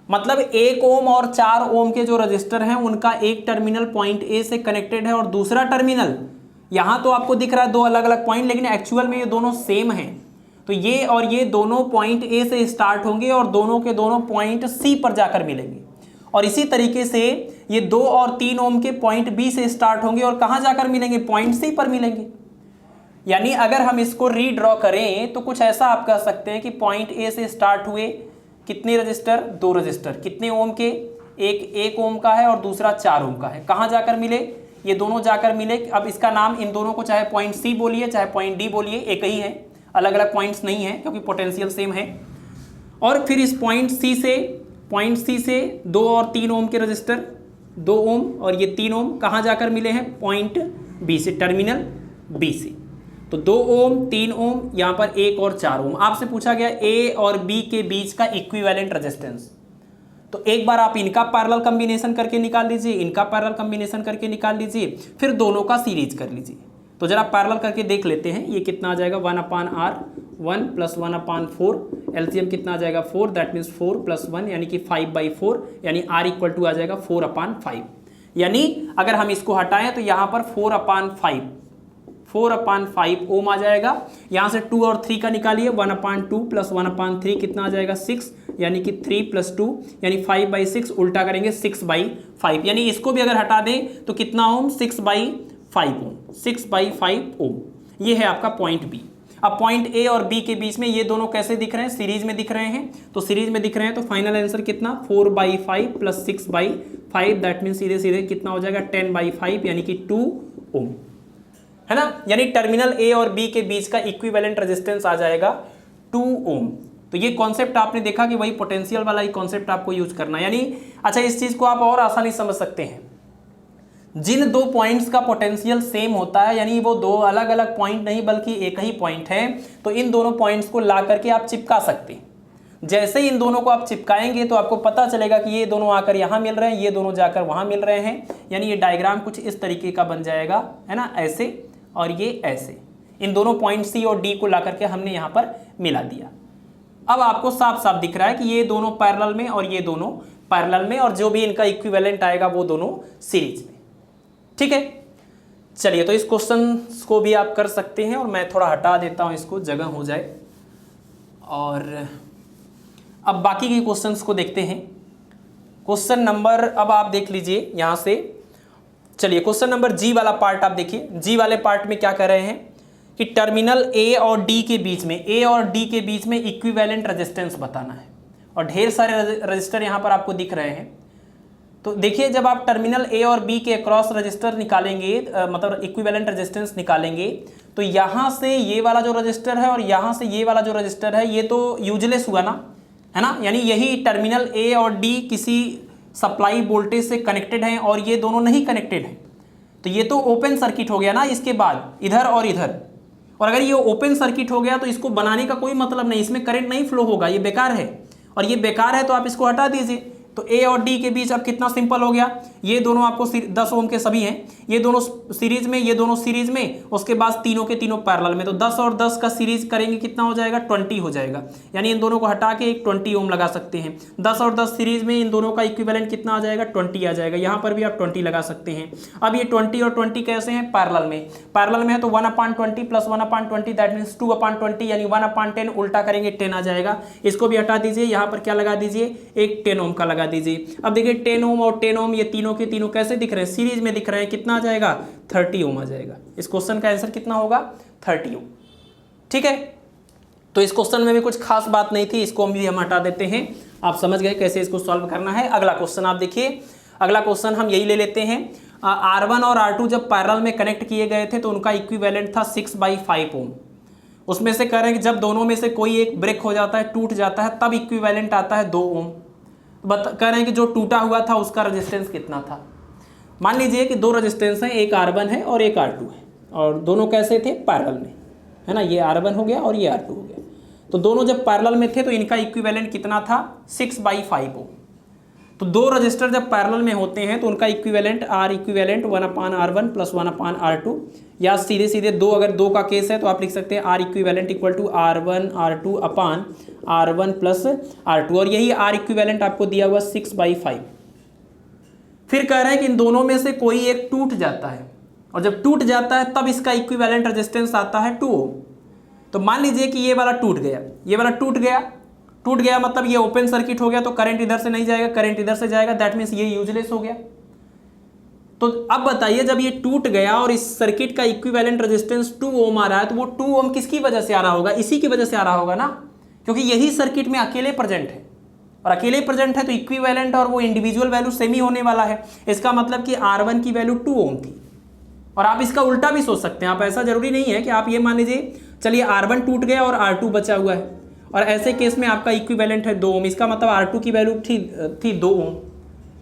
मतलब 1 ओम और 4 ओम के जो रजिस्टर हैं उनका एक टर्मिनल पॉइंट ए से कनेक्टेड है और दूसरा टर्मिनल, यहां तो आपको दिख रहा है 2 अलग अलग पॉइंट, लेकिन एक्चुअल में ये दोनों सेम हैं। तो ये और ये दोनों पॉइंट ए से स्टार्ट होंगे और दोनों के दोनों पॉइंट सी पर जाकर मिलेंगे। और इसी तरीके से ये 2 और 3 ओम के पॉइंट बी से स्टार्ट होंगे और कहां जाकर मिलेंगे, पॉइंट सी पर मिलेंगे। यानी अगर हम इसको रीड्रॉ करें तो कुछ ऐसा आप कह सकते हैं कि पॉइंट ए से स्टार्ट हुए कितने रजिस्टर, 2 रजिस्टर, कितने ओम के, एक 1 ओम का है और दूसरा 4 ओम का है, कहां जाकर मिले, ये दोनों जाकर मिले। अब इसका नाम इन दोनों को चाहे पॉइंट सी बोलिए चाहे पॉइंट डी बोलिए, एक ही है, अलग अलग पॉइंट्स नहीं है क्योंकि पोटेंशियल सेम है। और फिर इस पॉइंट सी से 2 और 3 ओम के रजिस्टर, 2 ओम और ये 3 ओम कहाँ जाकर मिले हैं, पॉइंट बी से, टर्मिनल बी से। तो 2 ओम, 3 ओम, यहाँ पर 1 और 4 ओम। आपसे पूछा गया ए और बी के बीच का इक्विवेलेंट रेजिस्टेंस। तो एक बार आप इनका पैरेलल कॉम्बिनेशन करके निकाल लीजिए, इनका पैरेलल कॉम्बिनेशन करके निकाल लीजिए, फिर दोनों का सीरीज कर लीजिए। तो जरा पैरेलल करके देख लेते हैं, ये कितना आ जाएगा 1/R 1 + 1/4, एलसीएम कितना आ जाएगा 4, दैट मीन्स 4 + 1 यानी कि 5/4, यानी R = आ जाएगा 4/5। यानी अगर हम इसको हटाएं तो यहाँ पर 4/5 ओम आ जाएगा। यहाँ से 2 और 3 का निकालिए, 1/2 + 1/3 कितना आ जाएगा 6, यानी कि 3 + 2 यानी 5/6, उल्टा करेंगे 6/5, यानी इसको भी अगर हटा दें तो कितना ओम, 6/5 ओम, 6/5 ओम। ये है आपका पॉइंट बी। अब पॉइंट ए और बी के बीच में ये दोनों कैसे दिख रहे हैं, सीरीज में दिख रहे हैं, तो सीरीज में दिख रहे हैं तो फाइनल आंसर कितना 4/5 प्लस 6/5, दैट मीन सीधे सीधे कितना हो जाएगा 10/5 यानी कि 2 ओम, है ना। यानी टर्मिनल ए और बी के बीच का इक्विवेलेंट रेजिस्टेंस आ जाएगा 2 ओम। तो ये कॉन्सेप्ट आपने देखा कि वही पोटेंशियल वाला ही कॉन्सेप्ट आपको यूज करना है। यानी अच्छा, इस चीज को आप और आसानी समझ सकते हैं, जिन दो पॉइंट्स का पोटेंशियल सेम होता है, यानी वो दो अलग अलग पॉइंट नहीं बल्कि एक ही पॉइंट है, तो इन दोनों पॉइंट्स को ला करके आप चिपका सकते हैं। जैसे ही इन दोनों को आप चिपकाएंगे तो आपको पता चलेगा कि ये दोनों आकर यहाँ मिल रहे हैं, ये दोनों जाकर वहाँ मिल रहे हैं, यानी ये डायग्राम कुछ इस तरीके का बन जाएगा, है ना, ऐसे और ये ऐसे। इन दोनों पॉइंट सी और डी को ला करके हमने यहाँ पर मिला दिया। अब आपको साफ साफ दिख रहा है कि ये दोनों पैरेलल में और ये दोनों पैरेलल में, और जो भी इनका इक्विवेलेंट आएगा वो दोनों सीरीज में। ठीक है, चलिए तो इस क्वेश्चन को भी आप कर सकते हैं, और मैं थोड़ा हटा देता हूं इसको, जगह हो जाए। और अब बाकी के क्वेश्चंस को देखते हैं। क्वेश्चन नंबर, अब आप देख लीजिए यहां से, चलिए क्वेश्चन नंबर जी वाला पार्ट आप देखिए। जी वाले पार्ट में क्या कर रहे हैं कि टर्मिनल ए और डी के बीच में, ए और डी के बीच में इक्विवेलेंट रेजिस्टेंस बताना है, और ढेर सारे रजिस्टर यहां पर आपको दिख रहे हैं। तो देखिए, जब आप टर्मिनल ए और बी के क्रॉस रजिस्टर निकालेंगे, मतलब इक्विवेलेंट रेजिस्टेंस निकालेंगे, तो यहाँ से ये वाला जो रजिस्टर है और यहाँ से ये वाला जो रजिस्टर है, ये तो यूजलेस हुआ ना, है ना। यानी यही टर्मिनल ए और डी किसी सप्लाई वोल्टेज से कनेक्टेड हैं और ये दोनों नहीं कनेक्टेड हैं, तो ये तो ओपन सर्किट हो गया ना इसके बाद, इधर और इधर। और अगर ये ओपन सर्किट हो गया तो इसको बनाने का कोई मतलब नहीं, इसमें करंट नहीं फ्लो होगा, ये बेकार है। और ये बेकार है तो आप इसको हटा दीजिए। तो ए और डी के बीच अब कितना सिंपल हो गया, ये दोनों आपको 10 ओम के सभी हैं, ये दोनों सीरीज में, ये दोनों सीरीज में, उसके बाद तीनों के तीनों पैरेलल में। तो 10 और 10 का सीरीज करेंगे कितना हो जाएगा, 20 हो जाएगा। यानी इन दोनों को हटा के एक 20 ओम लगा सकते हैं। 10 और 10 सीरीज में, इन दोनों का इक्विवेलेंट कितना आ जाएगा, 20 आ जाएगा। यहाँ पर भी आप 20 लगा सकते हैं। अब ये 20 और 20 कैसे हैं, पैरेलल में, पैरेलल में है तो 1/20 प्लस 1/20 दैट मीन्स 2/20, यानी 1/10 उल्टा करेंगे 10 आ जाएगा। इसको भी हटा दीजिए, यहाँ पर क्या लगा दीजिए, एक 10 ओम का लगा दीजिए। अब देखिए 10 ओम और 10 ओम ये तीनों के तीनों कैसे दिख रहे हैं, सीरीज में दिख रहे हैं, कितना आ जाएगा 30 ओम आ जाएगा। इस क्वेश्चन का आंसर कितना होगा 30 ओम। ठीक है, तो इस क्वेश्चन में भी कुछ खास बात नहीं थी, इसको भी हम हटा देते हैं। आप समझ गए कैसे इसको सॉल्व करना है। अगला क्वेश्चन आप देखिए, अगला क्वेश्चन हम यही ले लेते हैं। R1 और R2 जब पैरेलल में कनेक्ट किए गए थे तो उनका इक्विवेलेंट था 6/5 ओम। उसमें से कह रहे हैं कि जब दोनों में से कोई एक ब्रेक हो जाता है, टूट जाता है, तब इक्विवेलेंट आता है 2 ओम। कह रहे हैं कि जो टूटा हुआ था उसका रेजिस्टेंस कितना था। मान लीजिए कि दो रेजिस्टेंस हैं, एक R1 है और एक R2 है, और दोनों कैसे थे, पैरेलल में, है ना। ये R1 हो गया और ये R2 हो गया। तो दोनों जब पैरेलल में थे तो इनका इक्विवेलेंट कितना था, 6/5 ओम। तो दो रजिस्टर जब पैरेलल में होते हैं तो उनका equivalent R equivalent 1/R1 plus 1/R2, या सीधे सीधे दो, अगर दो का केस है तो आप लिख सकते हैं R equivalent equal to R1 R2 upon R1 plus R2, और यही R इक्विवेलेंट आपको दिया हुआ 6/5। फिर कह रहे हैं कि इन दोनों में से कोई एक टूट जाता है, और जब टूट जाता है तब इसका इक्विवेलेंट रेजिस्टेंस आता है 2 ओम। तो मान लीजिए कि ये वाला टूट गया, ये वाला टूट गया मतलब ये ओपन सर्किट हो गया, तो करंट इधर से नहीं जाएगा, करंट इधर से जाएगा, दैट मीन्स ये यूजलेस हो गया। तो अब बताइए, जब ये टूट गया और इस सर्किट का इक्विवेलेंट रेजिस्टेंस 2 ओम आ रहा है, तो वो 2 ओम किसकी वजह से आ रहा होगा, इसी की वजह से आ रहा होगा ना, क्योंकि यही सर्किट में अकेले प्रेजेंट है, और अकेले प्रेजेंट है तो इक्विवेलेंट और वो इंडिविजुअल वैल्यू सेम ही होने वाला है। इसका मतलब कि R1 की वैल्यू 2 ओम थी। और आप इसका उल्टा भी सोच सकते हैं, आप ऐसा जरूरी नहीं है कि आप ये मान लीजिए, चलिए R1 टूट गया और R2 बचा हुआ है, और ऐसे केस में आपका इक्विवेलेंट है 2 ओम। इसका मतलब R2 की वैल्यू थी 2 ओम,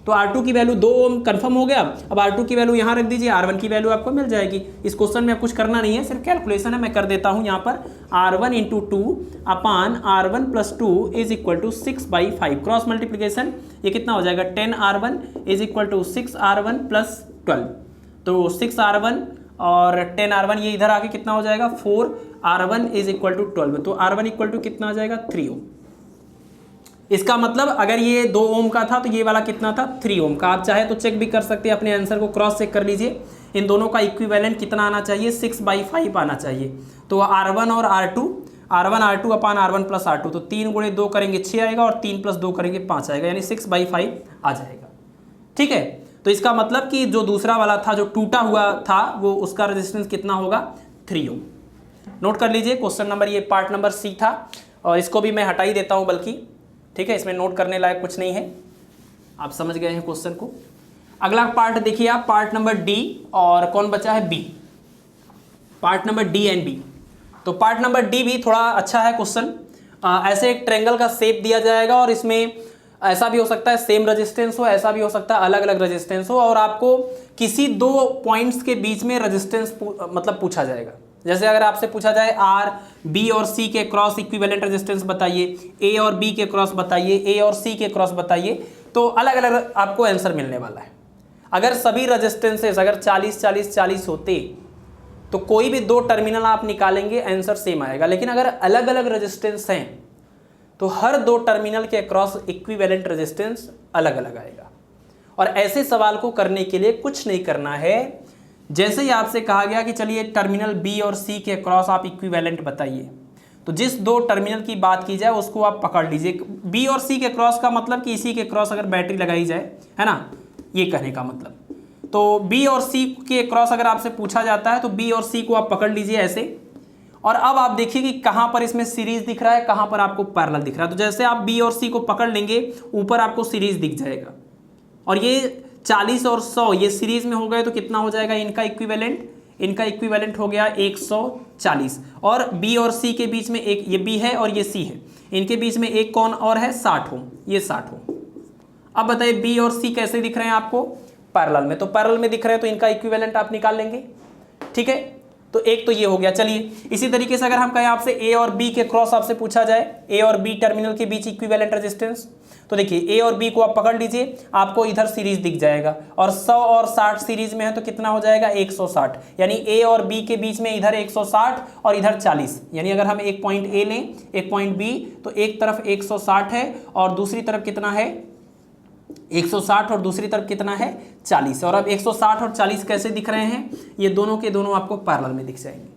तो R2 की वैल्यू 2 ओम कन्फर्म हो गया। अब R2 की वैल्यू यहाँ रख दीजिए, R1 की वैल्यू आपको मिल जाएगी। इस क्वेश्चन में अब कुछ करना नहीं है, सिर्फ कैलकुलेशन है, मैं कर देता हूँ यहाँ पर। R1 × 2 upon R1 plus 2 is equal to 6/5, cross multiplication, ये कितना हो जाएगा 10R1 is equal to 6R1 plus 12। तो 6R1 और 10R1 ये इधर आके कितना हो जाएगा 4R1 इज इक्वल टू 12। तो R1 इक्वल टू कितना आ जाएगा 3 ओम। इसका मतलब अगर ये 2 ओम का था तो ये वाला कितना था 3 ओम का। आप चाहे तो चेक भी कर सकते हैं, अपने आंसर को क्रॉस चेक कर लीजिए। इन दोनों का इक्विवेलेंट कितना आना चाहिए 6/5 आना चाहिए। तो R1 और R2 upon R1 plus R2, तो 3 × 2 करेंगे 6 आएगा, और 3 + 2 करेंगे 5 आएगा, यानी 6/5 आ जाएगा। ठीक है, तो इसका मतलब कि जो दूसरा वाला था, जो टूटा हुआ था, वो उसका रेजिस्टेंस कितना होगा 3 ओम। नोट कर लीजिए क्वेश्चन नंबर, ये पार्ट नंबर सी था और इसको भी मैं हटा ही देता हूँ बल्कि, ठीक है, इसमें नोट करने लायक कुछ नहीं है, आप समझ गए हैं क्वेश्चन को। अगला पार्ट देखिए आप, पार्ट नंबर डी, और कौन बचा है, B, part number D and B. तो पार्ट नंबर डी भी थोड़ा अच्छा है क्वेश्चन। ऐसे एक ट्रायंगल का शेप दिया जाएगा और इसमें ऐसा भी हो सकता है सेम रेजिस्टेंस हो, ऐसा भी हो सकता है अलग अलग रेजिस्टेंस हो, और आपको किसी दो पॉइंट्स के बीच में रेजिस्टेंस मतलब पूछा जाएगा। जैसे अगर आपसे पूछा जाए आर बी और सी के क्रॉस इक्विवेलेंट रेजिस्टेंस बताइए, ए और बी के क्रॉस बताइए, ए और सी के क्रॉस बताइए, तो अलग अलग आपको आंसर मिलने वाला है। अगर सभी रेजिस्टेंसेस अगर 40 40 40 होते तो कोई भी दो टर्मिनल आप निकालेंगे आंसर सेम आएगा, लेकिन अगर अलग अलग रेजिस्टेंस हैं तो हर दो टर्मिनल के अक्रॉस इक्विवेलेंट रेजिस्टेंस अलग अलग आएगा। और ऐसे सवाल को करने के लिए कुछ नहीं करना है, जैसे ही आपसे कहा गया कि चलिए टर्मिनल बी और सी के अक्रॉस आप इक्विवेलेंट बताइए, तो जिस दो टर्मिनल की बात की जाए उसको आप पकड़ लीजिए। बी और सी के क्रॉस का मतलब कि इसी के क्रॉस अगर बैटरी लगाई जाए, है ना, ये कहने का मतलब। तो बी और सी के क्रॉस अगर आपसे पूछा जाता है तो बी और सी को आप पकड़ लीजिए ऐसे, और अब आप देखिए कि कहां पर इसमें सीरीज दिख रहा है, कहां पर आपको पैरेलल दिख रहा है। तो जैसे आप बी और सी को पकड़ लेंगे, ऊपर आपको सीरीज दिख जाएगा, और ये 40 और 100 ये सीरीज में हो गए तो कितना हो जाएगा इनका इक्विवेलेंट, इनका इक्विवेलेंट हो गया 140। और बी और सी के बीच में एक ये बी है और ये सी है, इनके बीच में एक कौन और है, 60 ओम, ये 60 ओम। अब बताइए बी और सी कैसे दिख रहे हैं आपको, पैरेलल में। तो पैरेलल में दिख रहे हैं तो इनका इक्विवेलेंट आप निकाल लेंगे, ठीक है। तो एक तो ये हो गया। चलिए इसी तरीके से अगर हम कहें आपसे ए और बी के क्रॉस आपसे पूछा जाए, ए और बी टर्मिनल के बीच इक्विवेलेंट रेजिस्टेंस, तो देखिए ए और बी को आप पकड़ लीजिए, आपको इधर सीरीज दिख जाएगा, और 100 और 60 सीरीज में है तो कितना हो जाएगा 160, यानी ए और बी के बीच में इधर 160 और इधर 40, यानी अगर हम एक पॉइंट ए लें एक पॉइंट बी, तो एक तरफ 160 है और दूसरी तरफ कितना है 160 और दूसरी तरफ कितना है 40। और अब 160 और 40 कैसे दिख रहे हैं, ये दोनों के दोनों आपको पैरेलल में दिख जाएंगे।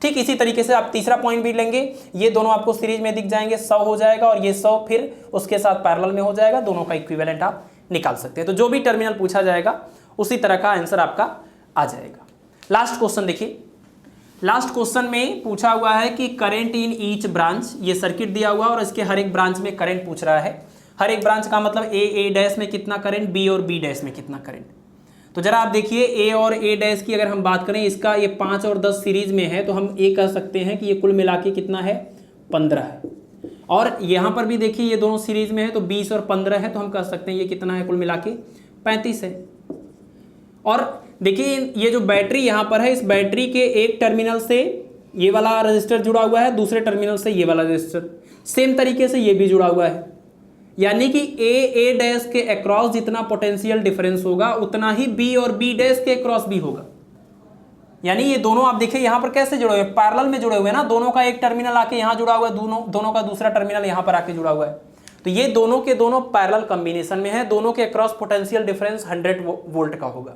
ठीक इसी तरीके से आप तीसरा पॉइंट भी लेंगे, ये दोनों आपको सीरीज में दिख जाएंगे, 100 हो जाएगा और ये 100 फिर उसके साथ पैरेलल में हो जाएगा, दोनों का इक्विवेलेंट आप निकाल सकते हैं। तो जो भी टर्मिनल पूछा जाएगा उसी तरह का आंसर आपका आ जाएगा। लास्ट क्वेश्चन देखिए, लास्ट क्वेश्चन में पूछा हुआ है कि करेंट इन ईच ब्रांच, ये सर्किट दिया हुआ और इसके हर एक ब्रांच में करंट पूछ रहा है। हर एक ब्रांच का मतलब ए डैश में कितना करंट, बी और बी डैश में कितना करंट। तो जरा आप देखिए ए और ए डैश की अगर हम बात करें, इसका ये 5 और 10 सीरीज में है, तो हम ये कह सकते हैं कि ये कुल मिला के कितना है 15 है। और यहाँ पर भी देखिए ये दोनों सीरीज में है तो 20 और 15 है, तो हम कह सकते हैं ये कितना है कुल मिला के 35 है। और देखिए ये जो बैटरी यहाँ पर है, इस बैटरी के एक टर्मिनल से ये वाला रजिस्टर जुड़ा हुआ है, दूसरे टर्मिनल से ये वाला रजिस्टर, सेम तरीके से ये भी जुड़ा हुआ है, यानी कि ए डैश के अक्रॉस जितना पोटेंशियल डिफरेंस होगा उतना ही बी और बी डैश के अक्रॉस भी होगा। यानी ये दोनों आप देखिए यहाँ पर कैसे जुड़े हुए हैं, पैरेलल में जुड़े हुए हैं ना, दोनों का एक टर्मिनल आके यहाँ जुड़ा हुआ है, दोनों का दूसरा टर्मिनल यहाँ पर आके जुड़ा हुआ है। तो ये दोनों के दोनों पैरेलल कॉम्बिनेशन में है, दोनों के अक्रॉस पोटेंशियल डिफरेंस 100 वोल्ट का होगा।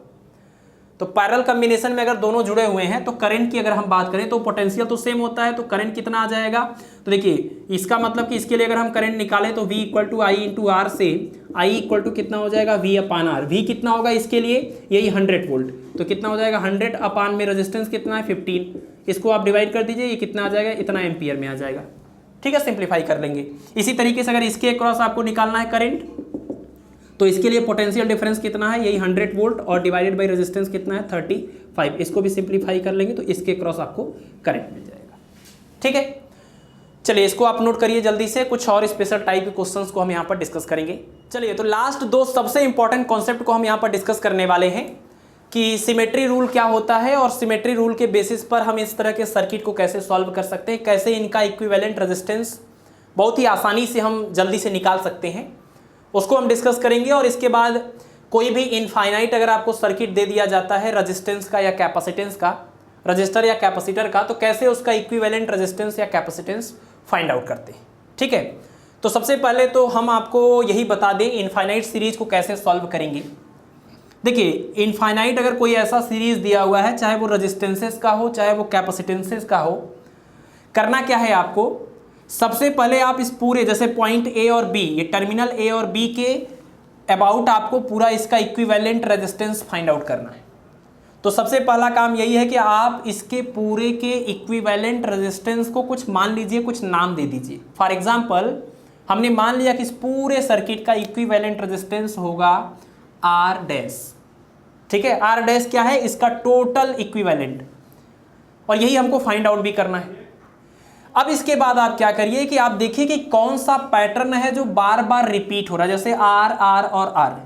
तो पैरेलल कॉम्बिनेशन में अगर दोनों जुड़े हुए हैं तो करंट की अगर हम बात करें तो पोटेंशियल तो सेम होता है, तो करंट कितना आ जाएगा। तो देखिए इसका मतलब कि इसके लिए अगर हम करंट निकालें तो V equal to I into R से I इक्वल टू कितना हो जाएगा V अपान आर। V कितना होगा इसके लिए, यही 100 वोल्ट, तो कितना हो जाएगा 100 अपान में रेजिस्टेंस कितना है 15, इसको आप डिवाइड कर दीजिए, ये कितना आ जाएगा, इतना एम्पियर में आ जाएगा। ठीक है, सिंप्लीफाई कर लेंगे। इसी तरीके से अगर इसके अक्रॉस आपको निकालना है करंट, तो इसके लिए पोटेंशियल डिफरेंस कितना है, यही 100 वोल्ट और डिवाइडेड बाय रेजिस्टेंस कितना है 35, इसको भी सिंप्लीफाई कर लेंगे तो इसके क्रॉस आपको करंट मिल जाएगा। ठीक है, चलिए इसको आप नोट करिए जल्दी से, कुछ और स्पेशल टाइप के क्वेश्चंस को हम यहाँ पर डिस्कस करेंगे। चलिए तो लास्ट दो सबसे इंपॉर्टेंट कॉन्सेप्ट को हम यहाँ पर डिस्कस करने वाले हैं कि सिमेट्री रूल क्या होता है और सिमेट्री रूल के बेसिस पर हम इस तरह के सर्किट को कैसे सॉल्व कर सकते हैं, कैसे इनका इक्विवेलेंट रेजिस्टेंस बहुत ही आसानी से हम जल्दी से निकाल सकते हैं, उसको हम डिस्कस करेंगे। और इसके बाद कोई भी इनफाइनाइट अगर आपको सर्किट दे दिया जाता है रेजिस्टेंस का या कैपेसिटेंस का, रजिस्टर या कैपेसिटर का, तो कैसे उसका इक्विवेलेंट रेजिस्टेंस या कैपेसिटेंस फाइंड आउट करते हैं। ठीक है, तो सबसे पहले तो हम आपको यही बता दें इनफाइनाइट सीरीज को कैसे सॉल्व करेंगे। देखिए इनफाइनाइट अगर कोई ऐसा सीरीज दिया हुआ है, चाहे वो रेजिस्टेंसेस का हो चाहे वो कैपेसिटेंसेस का हो, करना क्या है आपको, सबसे पहले आप इस पूरे जैसे पॉइंट ए और बी, ये टर्मिनल ए और बी के अबाउट आपको पूरा इसका इक्विवेलेंट रेजिस्टेंस फाइंड आउट करना है। तो सबसे पहला काम यही है कि आप इसके पूरे के इक्विवेलेंट रेजिस्टेंस को कुछ मान लीजिए, कुछ नाम दे दीजिए। फॉर एग्जांपल हमने मान लिया कि इस पूरे सर्किट का इक्विवेलेंट रेजिस्टेंस होगा आर डैश। ठीक है, आर डैश क्या है? इसका टोटल इक्विवेलेंट, और यही हमको फाइंड आउट भी करना है। अब इसके बाद आप क्या करिए कि आप देखिए कि कौन सा पैटर्न है जो बार बार रिपीट हो रहा है, जैसे आर आर और आर।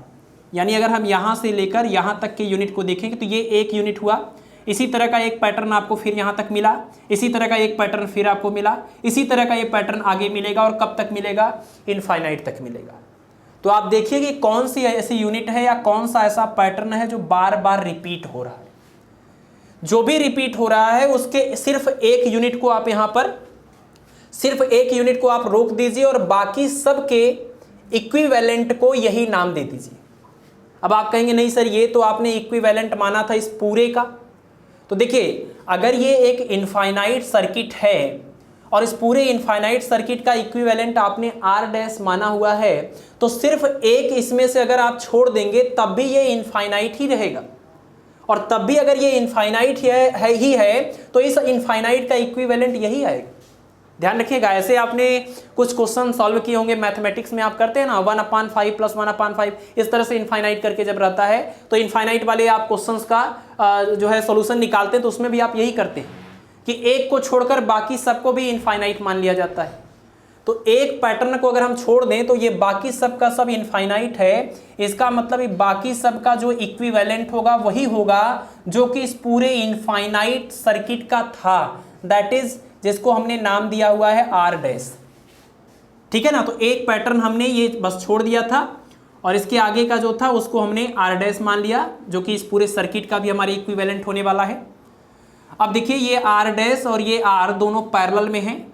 यानी अगर हम यहां से लेकर यहां तक के यूनिट को देखेंगे तो ये एक यूनिट हुआ, इसी तरह का एक पैटर्न आपको फिर यहां तक मिला, इसी तरह का एक पैटर्न फिर आपको मिला, इसी तरह का ये पैटर्न आगे मिलेगा, और कब तक मिलेगा? इनफाइनाइट तक मिलेगा। तो आप देखिए कि कौन सी ऐसी यूनिट है या कौन सा ऐसा पैटर्न है जो बार बार रिपीट हो रहा है। जो भी रिपीट हो रहा है उसके सिर्फ एक यूनिट को आप यहां पर, सिर्फ एक यूनिट को आप रोक दीजिए और बाकी सब के इक्विवेलेंट को यही नाम दे दीजिए। अब आप कहेंगे नहीं सर, ये तो आपने इक्विवेलेंट माना था इस पूरे का। तो देखिए, अगर ये एक इनफाइनाइट सर्किट है और इस पूरे इनफाइनाइट सर्किट का इक्विवेलेंट आपने आर डैश माना हुआ है, तो सिर्फ एक इसमें से अगर आप छोड़ देंगे तब भी ये इनफाइनाइट ही रहेगा। और तब भी अगर ये इनफाइनाइट ही है तो इस इनफाइनाइट का इक्विवेलेंट यही आएगा। ध्यान रखिएगा, ऐसे आपने कुछ क्वेश्चन सॉल्व किए होंगे मैथमेटिक्स में, आप करते हैं ना 1/5 + 1/5, इस तरह से इनफाइनाइट करके जब रहता है तो इनफाइनाइट वाले आप क्वेश्चंस का जो है सॉल्यूशन निकालते हैं, तो उसमें भी आप यही करते हैं कि एक को छोड़कर बाकी सबको भी इनफाइनाइट मान लिया जाता है। तो एक पैटर्न को अगर हम छोड़ दें तो ये बाकी सब का सब इनफाइनाइट है, इसका मतलब ये बाकी सब का जो इक्विवेलेंट होगा वही होगा जो कि इस पूरे इनफाइनाइट सर्किट का था, दैट इज जिसको हमने नाम दिया हुआ है आर डैश। ठीक है ना, तो एक पैटर्न हमने ये बस छोड़ दिया था और इसके आगे का जो था उसको हमने आर डैश मान लिया, जो कि इस पूरे सर्किट का भी हमारे इक्विवेलेंट होने वाला है। अब देखिए, ये आर डैश और ये आर दोनों पैरेलल में हैं,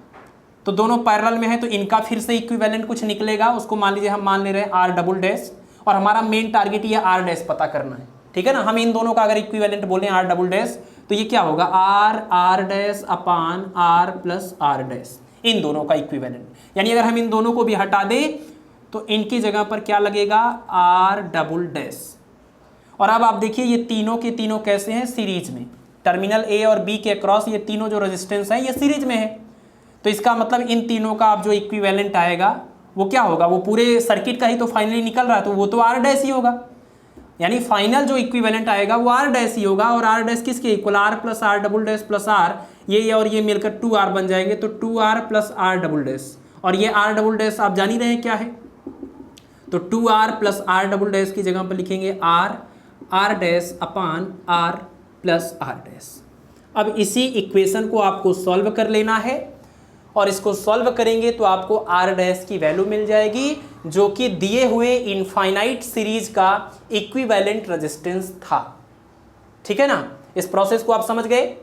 तो दोनों पैरेलल में है तो इनका फिर से इक्विवेलेंट कुछ निकलेगा, उसको मान लीजिए हम मान ले रहे हैं आर डबल डैश, और हमारा मेन टारगेट ये आर डैश पता करना है। ठीक है ना, हम इन दोनों का अगर इक्विवेलेंट बोलें आर डबल डैश तो ये क्या होगा? R dash upon R plus R dash, इन दोनों का इक्विवेलेंट। यानी अगर हम इन दोनों को भी हटा दें तो इनकी जगह पर क्या लगेगा? R double dash. और अब आप देखिए ये तीनों के तीनों कैसे हैं? सीरीज में। टर्मिनल ए और बी के अक्रॉस ये तीनों जो रेजिस्टेंस है ये सीरीज में है, तो इसका मतलब इन तीनों का अब जो इक्विवेलेंट आएगा वो क्या होगा? वो पूरे सर्किट का ही तो फाइनली निकल रहा है, तो वो तो आर डैश ही होगा। यानी फाइनल जो इक्विवेलेंट आएगा वो आर डैश ही होगा, और आर डैश किसके equal? R plus R double dash plus R, ये और ये मिलकर 2r बन जाएंगे, तो 2r plus R double dash, और ये आर डबल डैश आप जान ही रहे हैं क्या है, तो 2r plus R double dash की जगह पर लिखेंगे R dash upon R plus R dash. अब इसी इक्वेशन को आपको सॉल्व कर लेना है, और इसको सॉल्व करेंगे तो आपको आर डैश की वैल्यू मिल जाएगी जो कि दिए हुए इनफाइनाइट सीरीज का इक्विवेलेंट रेजिस्टेंस था। ठीक है ना, इस प्रोसेस को आप समझ गए।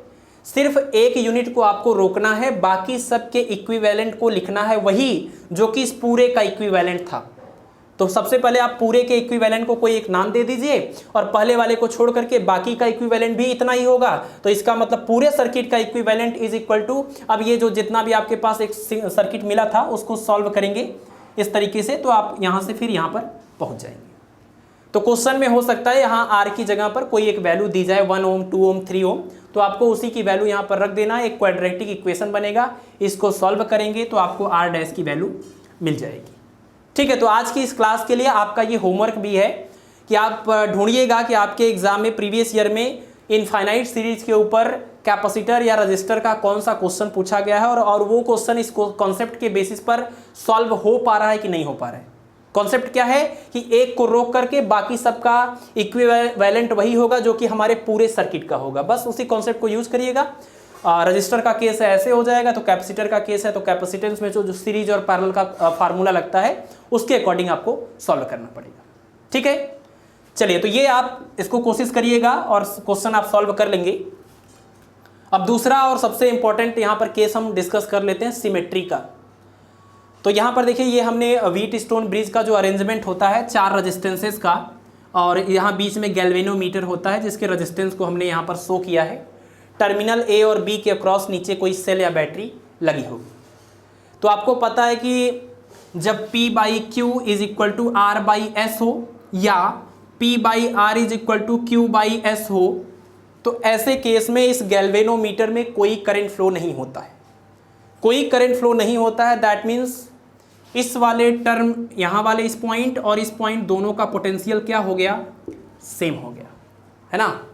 सिर्फ एक यूनिट को आपको रोकना है, बाकी सब के इक्विवेलेंट को लिखना है वही जो कि इस पूरे का इक्विवेलेंट था। तो सबसे पहले आप पूरे के इक्विवेलेंट को कोई एक नाम दे दीजिए, और पहले वाले को छोड़ करके बाकी का इक्विवेलेंट भी इतना ही होगा, तो इसका मतलब पूरे सर्किट का इक्विवेलेंट इज इक्वल टू, अब ये जो जितना भी आपके पास एक सर्किट मिला था उसको सॉल्व करेंगे इस तरीके से, तो आप यहाँ से फिर यहाँ पर पहुँच जाएंगे। तो क्वेश्चन में हो सकता है यहाँ आर की जगह पर कोई एक वैल्यू दी जाए 1 ओम 2 ओम 3 ओम, तो आपको उसी की वैल्यू यहाँ पर रख देना, एक क्वाड्रेटिक इक्वेशन बनेगा, इसको सॉल्व करेंगे तो आपको आर डैश की वैल्यू मिल जाएगी। ठीक है, तो आज की इस क्लास के लिए आपका ये होमवर्क भी है कि आप ढूंढिएगा कि आपके एग्जाम में प्रीवियस ईयर में इनफाइनाइट सीरीज के ऊपर कैपेसिटर या रजिस्टर का कौन सा क्वेश्चन पूछा गया है, और वो क्वेश्चन इस कॉन्सेप्ट के बेसिस पर सॉल्व हो पा रहा है कि नहीं हो पा रहा है। कॉन्सेप्ट क्या है कि एक को रोक करके बाकी सबका इक्विवेलेंट वही होगा जो कि हमारे पूरे सर्किट का होगा, बस उसी कॉन्सेप्ट को यूज करिएगा। रजिस्टर का केस है ऐसे हो जाएगा, तो कैपेसिटर का केस है तो कैपेसिटेंस में जो सीरीज और पैरेलल का फार्मूला लगता है उसके अकॉर्डिंग आपको सॉल्व करना पड़ेगा। ठीक है, चलिए, तो ये आप इसको कोशिश करिएगा और क्वेश्चन आप सॉल्व कर लेंगे। अब दूसरा और सबसे इंपॉर्टेंट यहाँ पर केस हम डिस्कस कर लेते हैं सिमेट्री का। तो यहाँ पर देखिए, ये हमने व्हीट स्टोन ब्रिज का जो अरेंजमेंट होता है 4 रजिस्टेंसेस का, और यहाँ बीच में गैल्वेनोमीटर होता है जिसके रजिस्टेंस को हमने यहाँ पर शो किया है। टर्मिनल ए और बी के अक्रॉस नीचे कोई सेल या बैटरी लगी होगी। तो आपको पता है कि जब P/Q is equal to R/S हो या P/R is equal to Q/S हो, तो ऐसे केस में इस गैल्वेनोमीटर में कोई करंट फ्लो नहीं होता है, कोई करंट फ्लो नहीं होता है। दैट मीन्स इस वाले टर्म, यहाँ वाले इस पॉइंट और इस पॉइंट दोनों का पोटेंशियल क्या हो गया, सेम हो गया, है ना।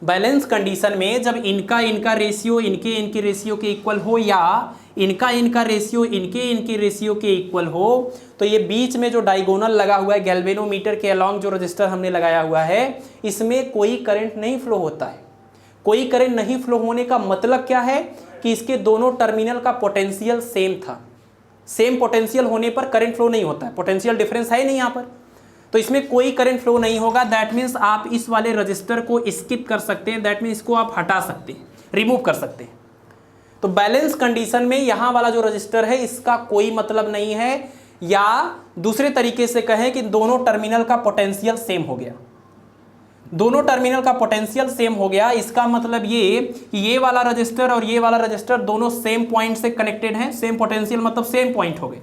बैलेंस कंडीशन में जब इनका रेशियो इनके रेशियो के इक्वल हो या इनका रेशियो इनके रेशियो के इक्वल हो, तो ये बीच में जो डायगोनल लगा हुआ है गैल्वेनोमीटर के अलॉन्ग जो रजिस्टर हमने लगाया हुआ है, इसमें कोई करंट नहीं फ्लो होता है। कोई करंट नहीं फ्लो होने का मतलब क्या है कि इसके दोनों टर्मिनल का पोटेंशियल सेम था। सेम पोटेंशियल होने पर करंट फ्लो नहीं होता है, पोटेंशियल डिफरेंस है नहीं यहाँ पर, तो इसमें कोई करंट फ्लो नहीं होगा। दैट मीन्स आप इस वाले रजिस्टर को स्किप कर सकते हैं, दैट मीन्स इसको आप हटा सकते हैं, रिमूव कर सकते हैं। तो बैलेंस कंडीशन में यहाँ वाला जो रजिस्टर है इसका कोई मतलब नहीं है, या दूसरे तरीके से कहें कि दोनों टर्मिनल का पोटेंशियल सेम हो गया, दोनों टर्मिनल का पोटेंशियल सेम हो गया। इसका मतलब ये कि ये वाला रजिस्टर और ये वाला रजिस्टर दोनों सेम पॉइंट से कनेक्टेड हैं, सेम पोटेंशियल मतलब सेम पॉइंट हो गए।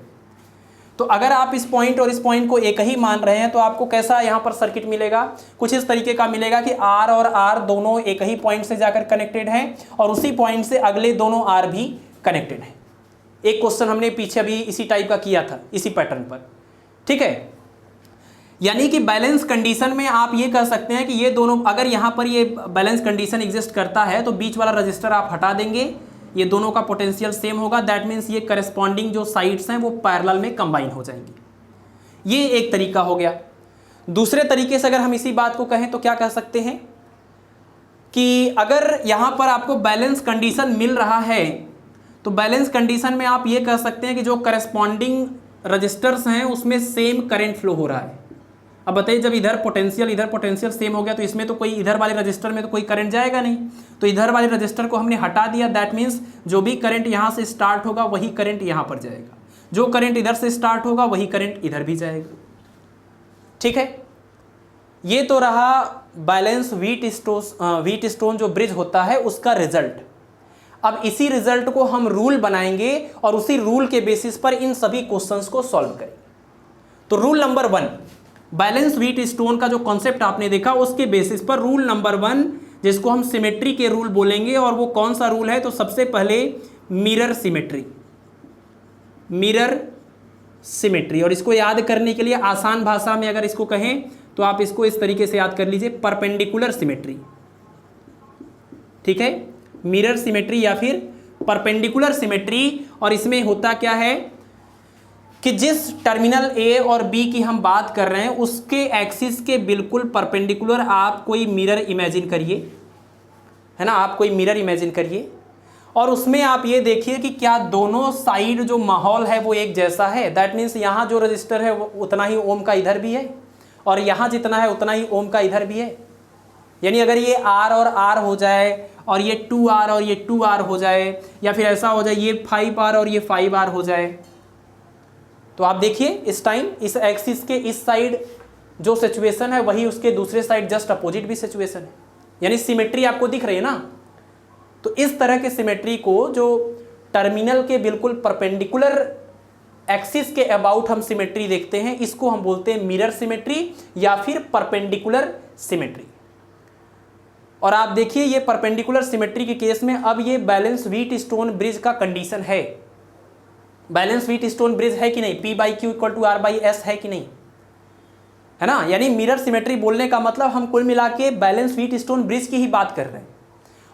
तो अगर आप इस पॉइंट और इस पॉइंट को एक ही मान रहे हैं तो आपको कैसा यहाँ पर सर्किट मिलेगा, कुछ इस तरीके का मिलेगा कि R और R दोनों एक ही पॉइंट से जाकर कनेक्टेड हैं और उसी पॉइंट से अगले दोनों R भी कनेक्टेड हैं। एक क्वेश्चन हमने पीछे अभी इसी टाइप का किया था, इसी पैटर्न पर, ठीक है। यानी कि बैलेंस कंडीशन में आप ये कह सकते हैं कि ये दोनों, अगर यहाँ पर ये बैलेंस कंडीशन एग्जिस्ट करता है तो बीच वाला रजिस्टर आप हटा देंगे, ये दोनों का पोटेंशियल सेम होगा। दैट मीन्स ये करस्पॉन्डिंग जो साइड्स हैं वो पैरेलल में कंबाइन हो जाएंगी। ये एक तरीका हो गया। दूसरे तरीके से अगर हम इसी बात को कहें तो क्या कह सकते हैं कि अगर यहाँ पर आपको बैलेंस कंडीशन मिल रहा है तो बैलेंस कंडीशन में आप ये कह सकते हैं कि जो करस्पॉन्डिंग रजिस्टर्स हैं उसमें सेम करंट फ्लो हो रहा है। अब बताइए, जब इधर पोटेंशियल सेम हो गया तो इसमें तो कोई, इधर वाले रजिस्टर में तो कोई करंट जाएगा नहीं, तो इधर वाले रजिस्टर को हमने हटा दिया। दैट मीन्स जो भी करंट यहाँ से स्टार्ट होगा वही करंट यहाँ पर जाएगा, जो करंट इधर से स्टार्ट होगा वही करंट इधर भी जाएगा, ठीक है। ये तो रहा बैलेंस व्हीट स्टोन जो ब्रिज होता है उसका रिजल्ट। अब इसी रिजल्ट को हम रूल बनाएंगे और उसी रूल के बेसिस पर इन सभी क्वेश्चंस को सॉल्व करेंगे। तो rule number 1, balance wheat stone का जो कॉन्सेप्ट आपने देखा उसके बेसिस पर रूल नंबर 1, जिसको हम सिमेट्री के रूल बोलेंगे, और वो कौन सा रूल है, तो सबसे पहले मिरर सिमेट्री। और इसको याद करने के लिए आसान भाषा में अगर इसको कहें तो आप इसको इस तरीके से याद कर लीजिए, परपेंडिकुलर सिमेट्री, ठीक है। मिरर सिमेट्री या फिर परपेंडिकुलर सिमेट्री। और इसमें होता क्या है कि जिस टर्मिनल ए और बी की हम बात कर रहे हैं उसके एक्सिस के बिल्कुल परपेंडिकुलर आप कोई मिरर इमेजिन करिए, है ना, आप कोई मिरर इमेजिन करिए और उसमें आप ये देखिए कि क्या दोनों साइड जो माहौल है वो एक जैसा है। दैट मीन्स यहाँ जो रजिस्टर है वो उतना ही ओम का इधर भी है और यहाँ जितना है उतना ही ओम का इधर भी है। यानी अगर ये R और R हो जाए और ये 2R और ये 2R हो जाए, या फिर ऐसा हो जाए ये 5R और ये 5R हो जाए, तो आप देखिए इस टाइम इस एक्सिस के इस साइड जो सिचुएशन है वही उसके दूसरे साइड जस्ट अपोजिट भी सिचुएशन है। यानी सिमेट्री आपको दिख रही है ना। तो इस तरह के सिमेट्री को जो टर्मिनल के बिल्कुल परपेंडिकुलर एक्सिस के अबाउट हम सिमेट्री देखते हैं, इसको हम बोलते हैं मिरर सिमेट्री या फिर परपेंडिकुलर सिमेट्री। और आप देखिए ये परपेंडिकुलर सिमेट्री के केस में अब ये बैलेंस व्हीट स्टोन ब्रिज का कंडीशन है। बैलेंस व्हीट स्टोन ब्रिज है कि नहीं, P/Q = R/S है कि नहीं, है ना। यानी मिरर सिमेट्री बोलने का मतलब हम कुल मिला के बैलेंस व्हीट स्टोन ब्रिज की ही बात कर रहे हैं।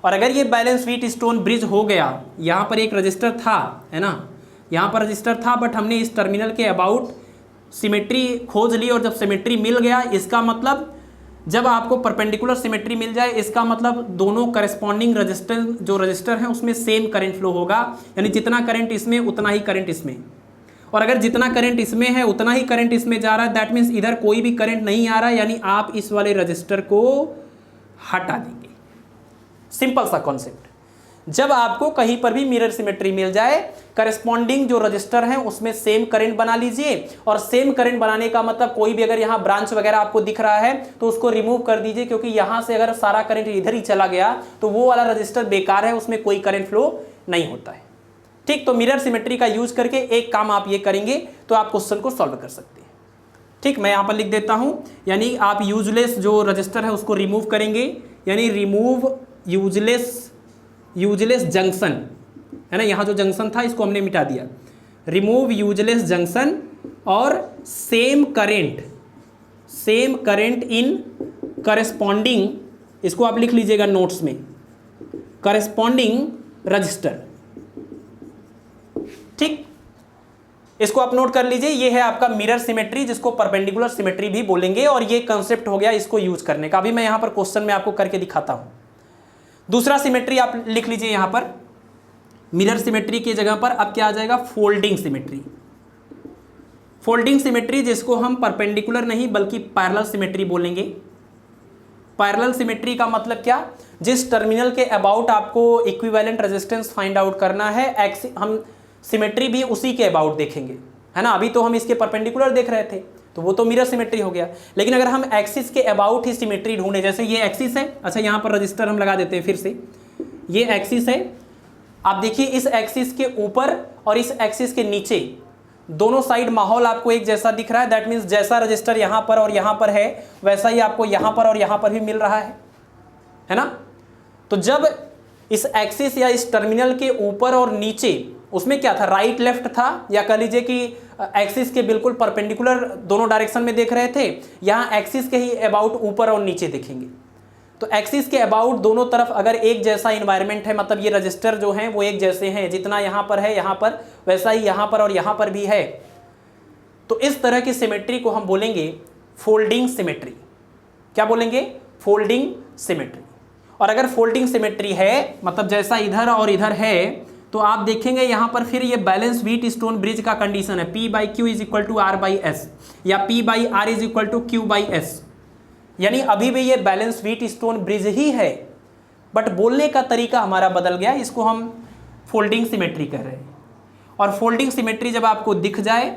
और अगर ये बैलेंस व्हीट स्टोन ब्रिज हो गया, यहाँ पर एक रजिस्टर था, है ना, यहाँ पर रजिस्टर था, बट हमने इस टर्मिनल के अबाउट सिमेट्री खोज ली और जब सिमेट्री मिल गया, इसका मतलब जब आपको परपेंडिकुलर सिमेट्री मिल जाए इसका मतलब दोनों करस्पॉन्डिंग रजिस्टर हैं उसमें सेम करंट फ्लो होगा। यानी जितना करंट इसमें उतना ही करंट इसमें, और अगर जितना करंट इसमें है उतना ही करंट इसमें जा रहा है, दैट मीन्स इधर कोई भी करंट नहीं आ रहा है, यानी आप इस वाले रजिस्टर को हटा देंगे। सिंपल सा कॉन्सेप्ट। जब आपको कहीं पर भी मिरर सिमेट्री मिल जाए, करस्पॉन्डिंग जो रजिस्टर हैं उसमें सेम करंट बना लीजिए। और सेम करंट बनाने का मतलब कोई भी अगर यहाँ ब्रांच वगैरह आपको दिख रहा है तो उसको रिमूव कर दीजिए, क्योंकि यहाँ से अगर सारा करंट इधर ही चला गया तो वो वाला रजिस्टर बेकार है, उसमें कोई करंट फ्लो नहीं होता है। ठीक, तो मिरर सिमेट्री का यूज करके एक काम आप ये करेंगे तो आप क्वेश्चन को सॉल्व कर सकते हैं। ठीक, मैं यहाँ पर लिख देता हूँ, यानी आप यूजलेस जो रजिस्टर है उसको रिमूव करेंगे, यानी रिमूव यूजलेस जंक्शन, है ना, यहाँ जो जंक्शन था इसको हमने मिटा दिया, रिमूव यूजलेस जंक्शन और सेम करेंट इन करस्पॉन्डिंग, इसको आप लिख लीजिएगा नोट्स में, करस्पॉन्डिंग रजिस्टर। ठीक, इसको आप नोट कर लीजिए, ये है आपका मिरर सिमेट्री, जिसको परपेंडिकुलर सिमेट्री भी बोलेंगे, और ये कंसेप्ट हो गया इसको यूज करने का। अभी मैं यहां पर क्वेश्चन में आपको करके दिखाता हूं। दूसरा सिमेट्री आप लिख लीजिए यहां पर, मिरर सिमेट्री की जगह पर अब क्या आ जाएगा, फोल्डिंग सिमेट्री। फोल्डिंग सिमेट्री जिसको हम परपेंडिकुलर नहीं बल्कि पैरेलल सिमेट्री बोलेंगे। पैरेलल सिमेट्री का मतलब क्या, जिस टर्मिनल के अबाउट आपको इक्विवेलेंट रेजिस्टेंस फाइंड आउट करना है, हम सिमेट्री भी उसी के अबाउट देखेंगे, है ना। अभी तो हम इसके परपेंडिकुलर देख रहे थे, तो वो तो मिरर सिमेट्री हो गया, लेकिन अगर हम एक्सिस के अबाउट ही सिमेट्री ढूंढे, जैसे ये एक्सिस है, अच्छा यहाँ पर रजिस्टर हम लगा देते हैं फिर से, ये एक्सिस है, आप देखिए इस एक्सिस के ऊपर और इस एक्सिस के नीचे दोनों साइड माहौल आपको एक जैसा दिख रहा है। दैट मीन्स जैसा रजिस्टर यहाँ पर और यहाँ पर है, वैसा ही आपको यहाँ पर और यहाँ पर भी मिल रहा है ना। तो जब इस एक्सिस या इस टर्मिनल के ऊपर और नीचे, उसमें क्या था, राइट लेफ्ट था, या कह लीजिए कि एक्सिस के बिल्कुल परपेंडिकुलर दोनों डायरेक्शन में देख रहे थे, यहाँ एक्सिस के ही अबाउट ऊपर और नीचे देखेंगे। तो एक्सिस के अबाउट दोनों तरफ अगर एक जैसा इन्वायरमेंट है, मतलब ये रजिस्टर जो हैं वो एक जैसे हैं, जितना यहाँ पर है यहाँ पर, वैसा ही यहाँ पर और यहाँ पर भी है, तो इस तरह की सिमेट्री को हम बोलेंगे फोल्डिंग सिमेट्री। क्या बोलेंगे, फोल्डिंग सिमेट्री। और अगर फोल्डिंग सिमेट्री है, मतलब जैसा इधर और इधर है, तो आप देखेंगे यहाँ पर फिर ये बैलेंस व्हीट स्टोन ब्रिज का कंडीशन है, P/Q is equal to R/S या P/R is equal to Q/S, यानी अभी भी ये बैलेंस व्हीट स्टोन ब्रिज ही है, बट बोलने का तरीका हमारा बदल गया, इसको हम फोल्डिंग सिमेट्री कह रहे हैं। और फोल्डिंग सिमेट्री जब आपको दिख जाए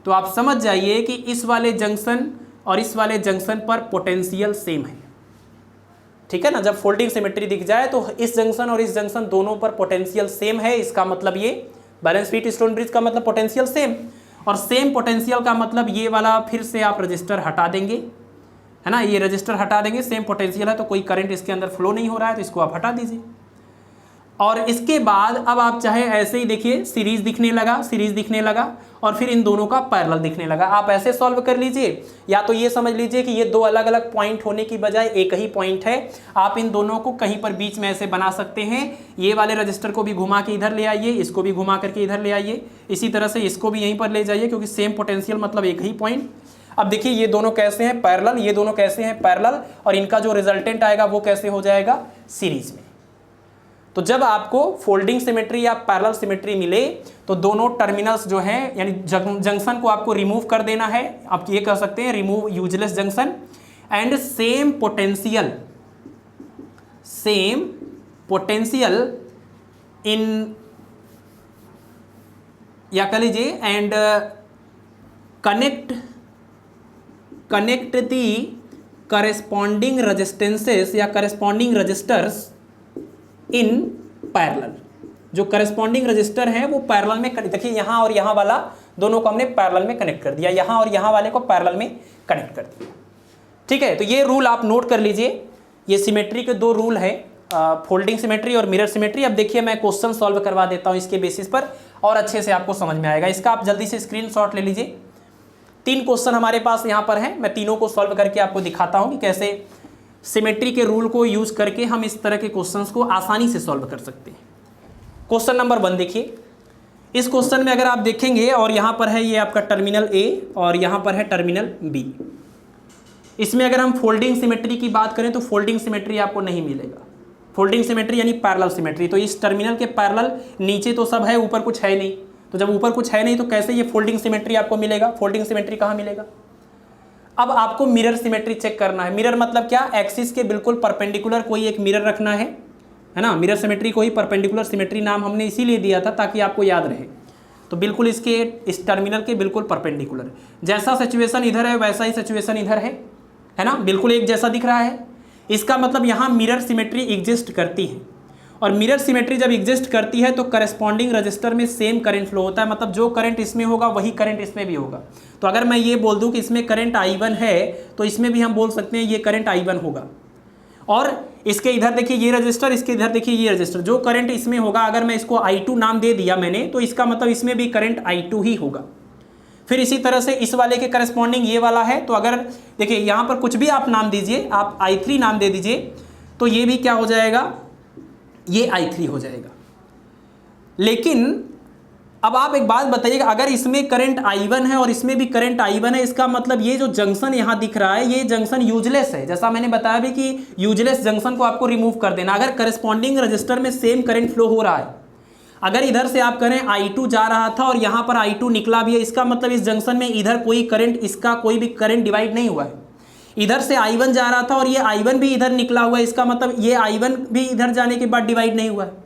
तो आप समझ जाइए कि इस वाले जंक्शन और इस वाले जंक्शन पर पोटेंशियल सेम है, ठीक है ना। जब फोल्डिंग सिमेट्री दिख जाए तो इस जंक्शन और इस जंक्शन दोनों पर पोटेंशियल सेम है, इसका मतलब ये बैलेंस व्हीट स्टोन ब्रिज का मतलब पोटेंशियल सेम, और सेम पोटेंशियल का मतलब ये वाला फिर से आप रजिस्टर हटा देंगे, है ना, ये रजिस्टर हटा देंगे, सेम पोटेंशियल है तो कोई करंट इसके अंदर फ्लो नहीं हो रहा है, तो इसको आप हटा दीजिए। और इसके बाद अब आप चाहे ऐसे ही देखिए, सीरीज दिखने लगा और फिर इन दोनों का पैरेलल दिखने लगा। आप ऐसे सॉल्व कर लीजिए, या तो ये समझ लीजिए कि ये दो अलग अलग पॉइंट होने की बजाय एक ही पॉइंट है, आप इन दोनों को कहीं पर बीच में ऐसे बना सकते हैं। ये वाले रजिस्टर को भी घुमा के इधर ले आइए, इसको भी घुमा करके इधर ले आइए, इसी तरह से इसको भी यहीं पर ले जाइए, क्योंकि सेम पोटेंशियल मतलब एक ही पॉइंट। अब देखिए ये दोनों कैसे हैं, पैरेलल, ये दोनों कैसे हैं, पैरेलल, और इनका जो रिजल्टेंट आएगा वो कैसे हो जाएगा, सीरीज में। तो जब आपको फोल्डिंग सिमेट्री या पैरेलल सिमेट्री मिले तो दोनों टर्मिनल्स जो हैं, यानी जंक्शन को आपको रिमूव कर देना है, आप ये कह सकते हैं remove useless junction, and same potential in, या कह लीजिए and connect the corresponding resistances या करस्पॉन्डिंग रजिस्टर्स इन पैरेलल। जो करस्पॉन्डिंग रजिस्टर हैं वो पैरेलल में, देखिए यहाँ और यहाँ वाला दोनों को हमने पैरेलल में कनेक्ट कर दिया, यहाँ और यहाँ वाले को पैरेलल में कनेक्ट कर दिया, ठीक है। तो ये रूल आप नोट कर लीजिए, ये सिमेट्री के दो रूल है, फोल्डिंग सिमेट्री और मिरर सिमेट्री। अब देखिए मैं क्वेश्चन सॉल्व करवा देता हूँ इसके बेसिस पर, और अच्छे से आपको समझ में आएगा। इसका आप जल्दी से स्क्रीनशॉट ले लीजिए। 3 क्वेश्चन हमारे पास यहाँ पर हैं, मैं तीनों को सॉल्व करके आपको दिखाता हूँ कि कैसे सिमेट्री के रूल को यूज करके हम इस तरह के क्वेश्चंस को आसानी से सॉल्व कर सकते हैं। क्वेश्चन नंबर 1 देखिए, इस क्वेश्चन में अगर आप देखेंगे और यहाँ पर है ये आपका टर्मिनल A और यहाँ पर है टर्मिनल B, इसमें अगर हम फोल्डिंग सिमेट्री की बात करें तो फोल्डिंग सिमेट्री आपको नहीं मिलेगा। फोल्डिंग सिमेट्री यानी पैरेलल सिमेट्री, तो इस टर्मिनल के पैरेलल नीचे तो सब है, ऊपर कुछ है नहीं, तो जब ऊपर कुछ है नहीं तो कैसे ये फोल्डिंग सिमेट्री आपको मिलेगा, फोल्डिंग सिमेट्री कहाँ मिलेगा। अब आपको मिरर सिमेट्री चेक करना है। मिरर मतलब क्या, एक्सिस के बिल्कुल परपेंडिकुलर कोई एक मिरर रखना है ना। मिरर सिमेट्री को ही परपेंडिकुलर सिमेट्री नाम हमने इसीलिए दिया था ताकि आपको याद रहे। तो बिल्कुल इसके, इस टर्मिनल के बिल्कुल परपेंडिकुलर, जैसा सिचुएशन इधर है वैसा ही सिचुएशन इधर है ना, बिल्कुल एक जैसा दिख रहा है। इसका मतलब यहाँ मिरर सिमेट्री एग्जिस्ट करती है, और मिरर सिमेट्री जब एग्जिस्ट करती है तो करस्पॉन्डिंग रजिस्टर में सेम करंट फ्लो होता है, मतलब जो करंट इसमें होगा वही करंट इसमें भी होगा। तो अगर मैं ये बोल दूं कि इसमें करंट I1 है तो इसमें भी हम बोल सकते हैं ये करंट I1 होगा, और इसके इधर देखिए ये रजिस्टर, इसके इधर देखिए ये रजिस्टर। जो करंट इसमें होगा, अगर मैं इसको I2 नाम दे दिया मैंने, तो इसका मतलब इसमें भी करंट I2 ही होगा। फिर इसी तरह से इस वाले के करस्पॉन्डिंग ये वाला है, तो अगर देखिए यहाँ पर कुछ भी आप नाम दीजिए, आप I3 नाम दे दीजिए, तो ये भी क्या हो जाएगा, ये I3 हो जाएगा। लेकिन अब आप एक बात बताइएगा, अगर इसमें करंट I1 है और इसमें भी करंट I1 है, इसका मतलब ये जो जंक्शन यहाँ दिख रहा है, ये जंक्शन यूजलेस है। जैसा मैंने बताया भी कि यूजलेस जंक्शन को आपको रिमूव कर देना। अगर करस्पॉन्डिंग रजिस्टर में सेम करंट फ्लो हो रहा है, अगर इधर से आप करें I2 जा रहा था और यहाँ पर I2 निकला भी है, इसका मतलब इस जंक्शन में इधर कोई करंट, इसका कोई भी करंट डिवाइड नहीं हुआ है। इधर से I1 जा रहा था और ये I1 भी इधर निकला हुआ है, इसका मतलब ये I1 भी इधर जाने के बाद डिवाइड नहीं हुआ है।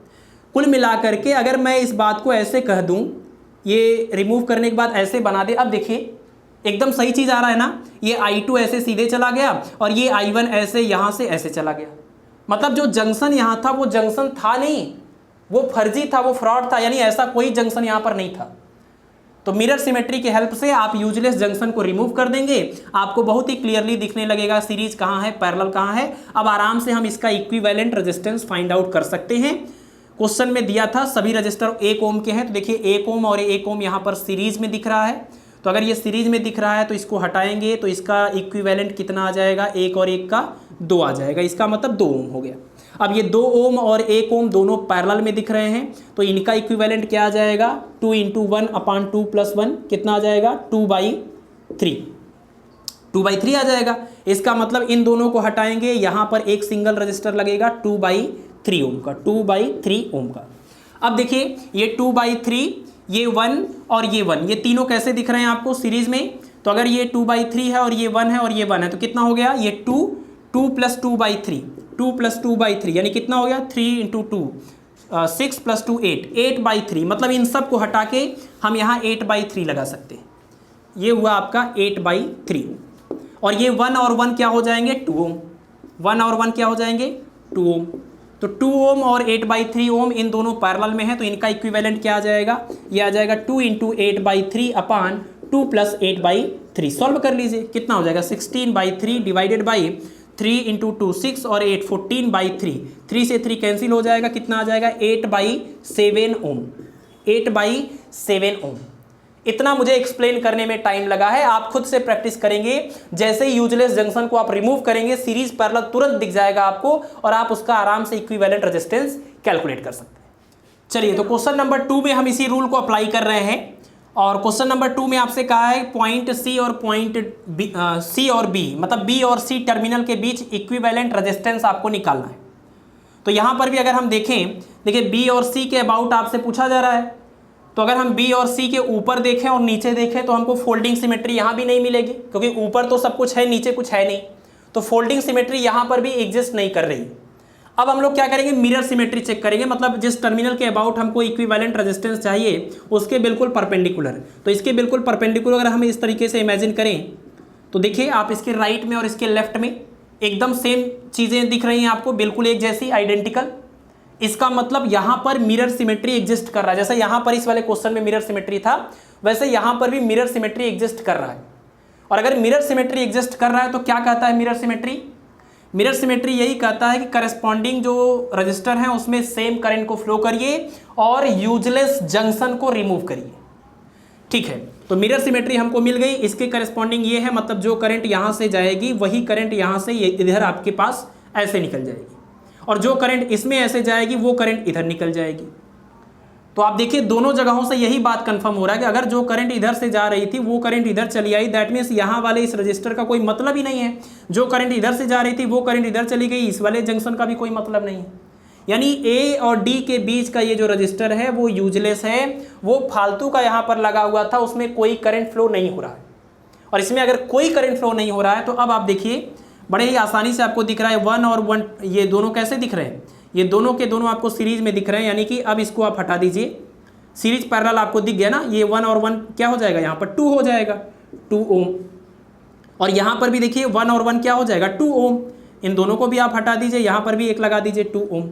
कुल मिलाकर के अगर मैं इस बात को ऐसे कह दूं, ये रिमूव करने के बाद ऐसे बना दे, अब देखिए एकदम सही चीज़ आ रहा है ना। ये I2 ऐसे सीधे चला गया और ये I1 ऐसे यहाँ से ऐसे चला गया। मतलब जो जंक्शन यहाँ था वो जंक्शन था नहीं, वो फर्जी था, वो फ्रॉड था, यानी ऐसा कोई जंक्शन यहाँ पर नहीं था। तो मिरर सिमेट्री की हेल्प से आप यूजलेस जंक्शन को रिमूव कर देंगे, आपको बहुत ही क्लियरली दिखने लगेगा सीरीज कहाँ है, पैरेलल कहाँ है। अब आराम से हम इसका इक्विवेलेंट रेजिस्टेंस फाइंड आउट कर सकते हैं। क्वेश्चन में दिया था सभी रजिस्टर 1 ओम के हैं, तो देखिए 1 ओम और 1 ओम यहाँ पर सीरीज में दिख रहा है। तो अगर ये सीरीज में दिख रहा है तो इसको हटाएंगे तो इसका इक्विवेलेंट कितना आ जाएगा, 1 और 1 का 2 आ जाएगा। इसका मतलब 2 ओम हो गया। अब ये 2 ओम और 1 ओम दोनों पैरेलल में दिख रहे हैं, तो इनका इक्विवेलेंट क्या आ जाएगा, 2 × 1/2 + 1 कितना आ जाएगा, 2/3 आ जाएगा। इसका मतलब इन दोनों को हटाएंगे, यहाँ पर एक सिंगल रजिस्टर लगेगा 2/3 ओम का, 2/3 ओम का। अब देखिए ये 2/3, ये 1 और ये 1, ये तीनों कैसे दिख रहे हैं आपको सीरीज में। तो अगर ये 2/3 है और ये 1 है और ये 1 है, तो कितना हो गया, ये 2 + 2/3, 2 + 2/3 यानी कितना हो गया, 3 × 2 6 + 2 8, 8/3। मतलब इन सब को हटा के हम यहाँ 8/3 लगा सकते हैं। ये हुआ आपका 8/3। और ये 1 और 1 क्या हो जाएंगे, 2 ओम। 1 और 1 क्या हो जाएंगे, 2 ओम। तो 2 ओम और 8/3 ओम इन दोनों पैरेलल में है, तो इनका इक्विवेलेंट क्या आ जाएगा, ये आ जाएगा 2 × 8/3/2 + 8/3। सॉल्व कर लीजिए, कितना हो जाएगा, 16/3 डिवाइडेड बाई 3 × 2 6 और 8 14/3। 3 से 3 कैंसिल हो जाएगा, कितना आ जाएगा, 8/7 ओम। 8/7 ओम। इतना मुझे एक्सप्लेन करने में टाइम लगा है, आप खुद से प्रैक्टिस करेंगे। जैसे ही यूजलेस जंक्शन को आप रिमूव करेंगे, सीरीज पैरेलल तुरंत दिख जाएगा आपको और आप उसका आराम से इक्विवेलेंट रेजिस्टेंस कैलकुलेट कर सकते हैं। चलिए, तो क्वेश्चन नंबर 2 में हम इसी रूल को अप्लाई कर रहे हैं। और क्वेश्चन नंबर 2 में आपसे कहा है पॉइंट सी और पॉइंट सी और बी, मतलब बी और सी टर्मिनल के बीच इक्विवेलेंट रेजिस्टेंस आपको निकालना है। तो यहाँ पर भी अगर हम देखें, देखिए बी और सी के अबाउट आपसे पूछा जा रहा है। तो अगर हम बी और सी के ऊपर देखें और नीचे देखें तो हमको फोल्डिंग सिमेट्री यहाँ भी नहीं मिलेगी, क्योंकि ऊपर तो सब कुछ है, नीचे कुछ है नहीं। तो फोल्डिंग सिमेट्री यहाँ पर भी एग्जिस्ट नहीं कर रही। अब हम लोग क्या करेंगे, मिरर सिमेट्री चेक करेंगे, मतलब जिस टर्मिनल के अबाउट हमको इक्विवेलेंट रेजिस्टेंस चाहिए उसके बिल्कुल परपेंडिकुलर। तो इसके बिल्कुल परपेंडिकुलर अगर हम इस तरीके से इमेजिन करें तो देखिए आप इसके राइट में और इसके लेफ्ट में एकदम सेम चीज़ें दिख रही हैं आपको, बिल्कुल एक जैसी, आइडेंटिकल। इसका मतलब यहाँ पर मिरर सिमेट्री एग्जिस्ट कर रहा है। जैसे यहाँ पर इस वाले क्वेश्चन में मिरर सिमेट्री था, वैसे यहाँ पर भी मिरर सिमेट्री एग्जिस्ट कर रहा है। और अगर मिरर सिमेट्री एग्जिस्ट कर रहा है तो क्या कहता है मिरर सिमेट्री, मिरर सिमेट्री यही कहता है कि करस्पॉन्डिंग जो रजिस्टर हैं उसमें सेम करंट को फ्लो करिए और यूजलेस जंक्शन को रिमूव करिए। ठीक है, तो मिरर सिमेट्री हमको मिल गई। इसके करस्पॉन्डिंग ये है, मतलब जो करंट यहाँ से जाएगी वही करंट यहाँ से इधर आपके पास ऐसे निकल जाएगी, और जो करंट इसमें ऐसे जाएगी वो करंट इधर निकल जाएगी। तो आप देखिए दोनों जगहों से यही बात कंफर्म हो रहा है कि अगर जो करंट इधर से जा रही थी वो करंट इधर चली आई, दैट मीन्स यहाँ वाले इस रजिस्टर का कोई मतलब ही नहीं है। जो करंट इधर से जा रही थी वो करंट इधर चली गई, इस वाले जंक्शन का भी कोई मतलब नहीं है। यानी ए और डी के बीच का ये जो रजिस्टर है वो यूजलेस है, वो फालतू का यहाँ पर लगा हुआ था, उसमें कोई करंट फ्लो नहीं हो रहा है। और इसमें अगर कोई करंट फ्लो नहीं हो रहा है तो अब आप देखिए बड़े ही आसानी से आपको दिख रहा है 1 और 1, ये दोनों कैसे दिख रहे हैं, ये दोनों के दोनों आपको सीरीज में दिख रहे हैं। यानी कि अब इसको आप हटा दीजिए, सीरीज पैरेलल आपको दिख गया ना, ये 1 और 1 क्या हो जाएगा, यहाँ पर 2 हो जाएगा, 2 ओम। और यहाँ पर भी देखिए 1 और 1 क्या हो जाएगा, 2 ओम। इन दोनों को भी आप हटा दीजिए, यहाँ पर भी एक लगा दीजिए, 2 ओम,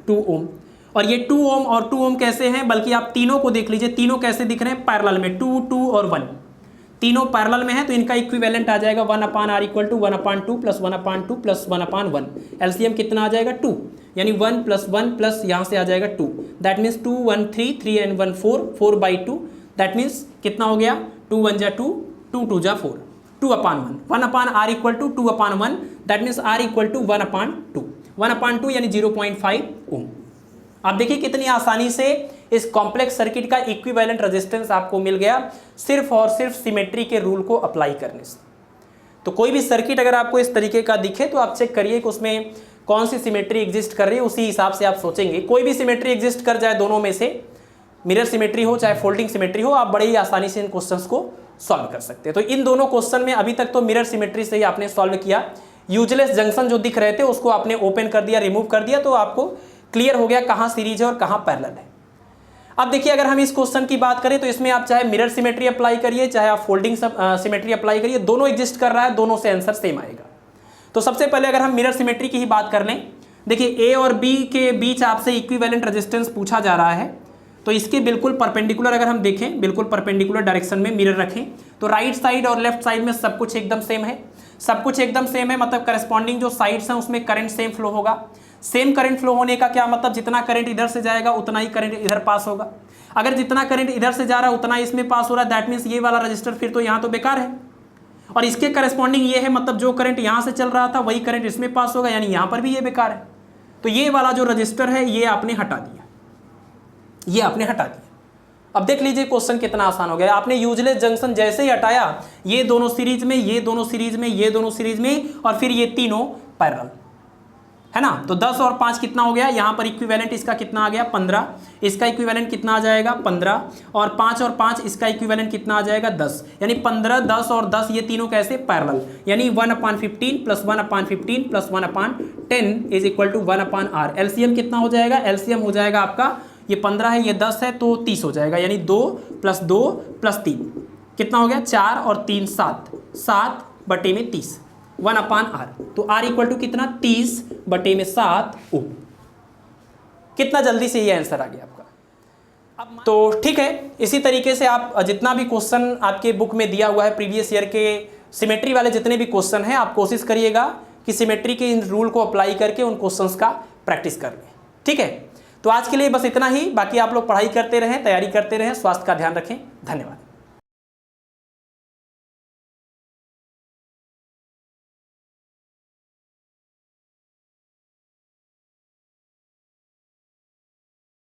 2 ओम। और ये 2 ओम और 2 ओम कैसे हैं, बल्कि आप तीनों को देख लीजिए, तीनों कैसे दिख रहे हैं पैरेलल में, 2, 2 और 1, तीनों पैरेलल में है तो इनका इक्विवेलेंट आ जाएगा 1/r equal to 1/2 plus 1/2 plus 1/1। LCM कितना आ जाएगा 2, यानी 1 प्लस 1 प्लस यहाँ से आ जाएगा 2, that means 2 1 3 3 and 1 4 4/2, that means कितना हो गया 2 1 जा 2 2 2 जा 4 2/1 1/r equal to 2/1, that means r equal to 1/2 1/2 यानी 0.5 ओम। आप देखिए कितनी आसानी से इस कॉम्प्लेक्स सर्किट का इक्विवेलेंट रेजिस्टेंस आपको मिल गया सिर्फ और सिर्फ सिमेट्री के रूल को अप्लाई करने से। तो कोई भी सर्किट अगर आपको इस तरीके का दिखे तो आप चेक करिए कि उसमें कौन सी सिमेट्री एग्जिस्ट कर रही है, उसी हिसाब से आप सोचेंगे। कोई भी सिमेट्री एग्जिस्ट कर जाए दोनों में से, मिरर सिमेट्री हो चाहे फोल्डिंग सिमेट्री हो, आप बड़ी ही आसानी से इन क्वेश्चंस को सॉल्व कर सकते हैं। तो इन दोनों क्वेश्चन में अभी तक तो मिरर सिमेट्री से ही आपने सॉल्व किया। यूजलेस जंक्शन जो दिख रहे थे उसको आपने ओपन कर दिया, रिमूव कर दिया, तो आपको क्लियर हो गया कहाँ सीरीज है और कहाँ पैरेलल है। अब देखिए अगर हम इस क्वेश्चन की बात करें तो इसमें आप चाहे मिरर सिमेट्री अप्लाई करिए चाहे आप फोल्डिंग सिमेट्री अप्लाई करिए, दोनों एग्जिस्ट कर रहा है, दोनों से आंसर सेम आएगा। तो सबसे पहले अगर हम मिरर सिमेट्री की ही बात कर लें, देखिए ए और बी के बीच आपसे इक्विवेलेंट रेजिस्टेंस पूछा जा रहा है, तो इसके बिल्कुल परपेंडिकुलर अगर हम देखें, बिल्कुल परपेंडिकुलर डायरेक्शन में मिरर रखें तो राइट साइड और लेफ्ट साइड में सब कुछ एकदम सेम है। सब कुछ एकदम सेम है मतलब करस्पॉन्डिंग जो साइड्स हैं उसमें करंट सेम फ्लो होगा। सेम करंट फ्लो होने का क्या मतलब, जितना करंट इधर से जाएगा उतना ही करंट इधर पास होगा। अगर जितना करंट इधर से जा रहा है उतना इसमें पास हो रहा है, दैट मीन्स ये वाला रजिस्टर फिर तो यहाँ तो बेकार है। और इसके करस्पॉन्डिंग ये है मतलब जो करंट यहाँ से चल रहा था वही करंट इसमें पास होगा, यानी यहाँ पर भी ये बेकार है। तो ये वाला जो रजिस्टर है ये आपने हटा दिया, ये आपने हटा दिया। अब देख लीजिए क्वेश्चन कितना आसान हो गया। आपने यूजलेस जंक्शन जैसे ही हटाया, ये दोनों सीरीज में, ये दोनों सीरीज में, ये दोनों सीरीज में, और फिर ये तीनों पैरेलल है ना। तो 10 और 5 कितना हो गया, यहाँ पर इक्विवेलेंट इसका कितना आ गया 15, इसका इक्विवेलेंट कितना आ जाएगा 15, और 5 और 5 इसका इक्विवेलेंट कितना आ जाएगा 10, यानी 15 10 और 10 ये तीनों कैसे पैरेलल, यानी 1/15 plus 1/15 plus 1/10 is equal to 1/r। LCM कितना हो जाएगा, एलसीएम हो जाएगा आपका, ये 15 है ये 10 है तो 30 हो जाएगा, यानी 2 प्लस 2 प्लस 3 कितना हो गया 4 और 3 7, 7/30 1/r। तो r इक्वल टू कितना 30/7 ओम। कितना जल्दी से ये आंसर आ गया आपका। अब तो ठीक है, इसी तरीके से आप जितना भी क्वेश्चन आपके बुक में दिया हुआ है प्रीवियस ईयर के सिमेट्री वाले जितने भी क्वेश्चन हैं, आप कोशिश करिएगा कि सिमेट्री के इन रूल को अप्लाई करके उन क्वेश्चंस का प्रैक्टिस कर लें। ठीक है, तो आज के लिए बस इतना ही। बाकी आप लोग पढ़ाई करते रहें, तैयारी करते रहें, स्वास्थ्य का ध्यान रखें। धन्यवाद।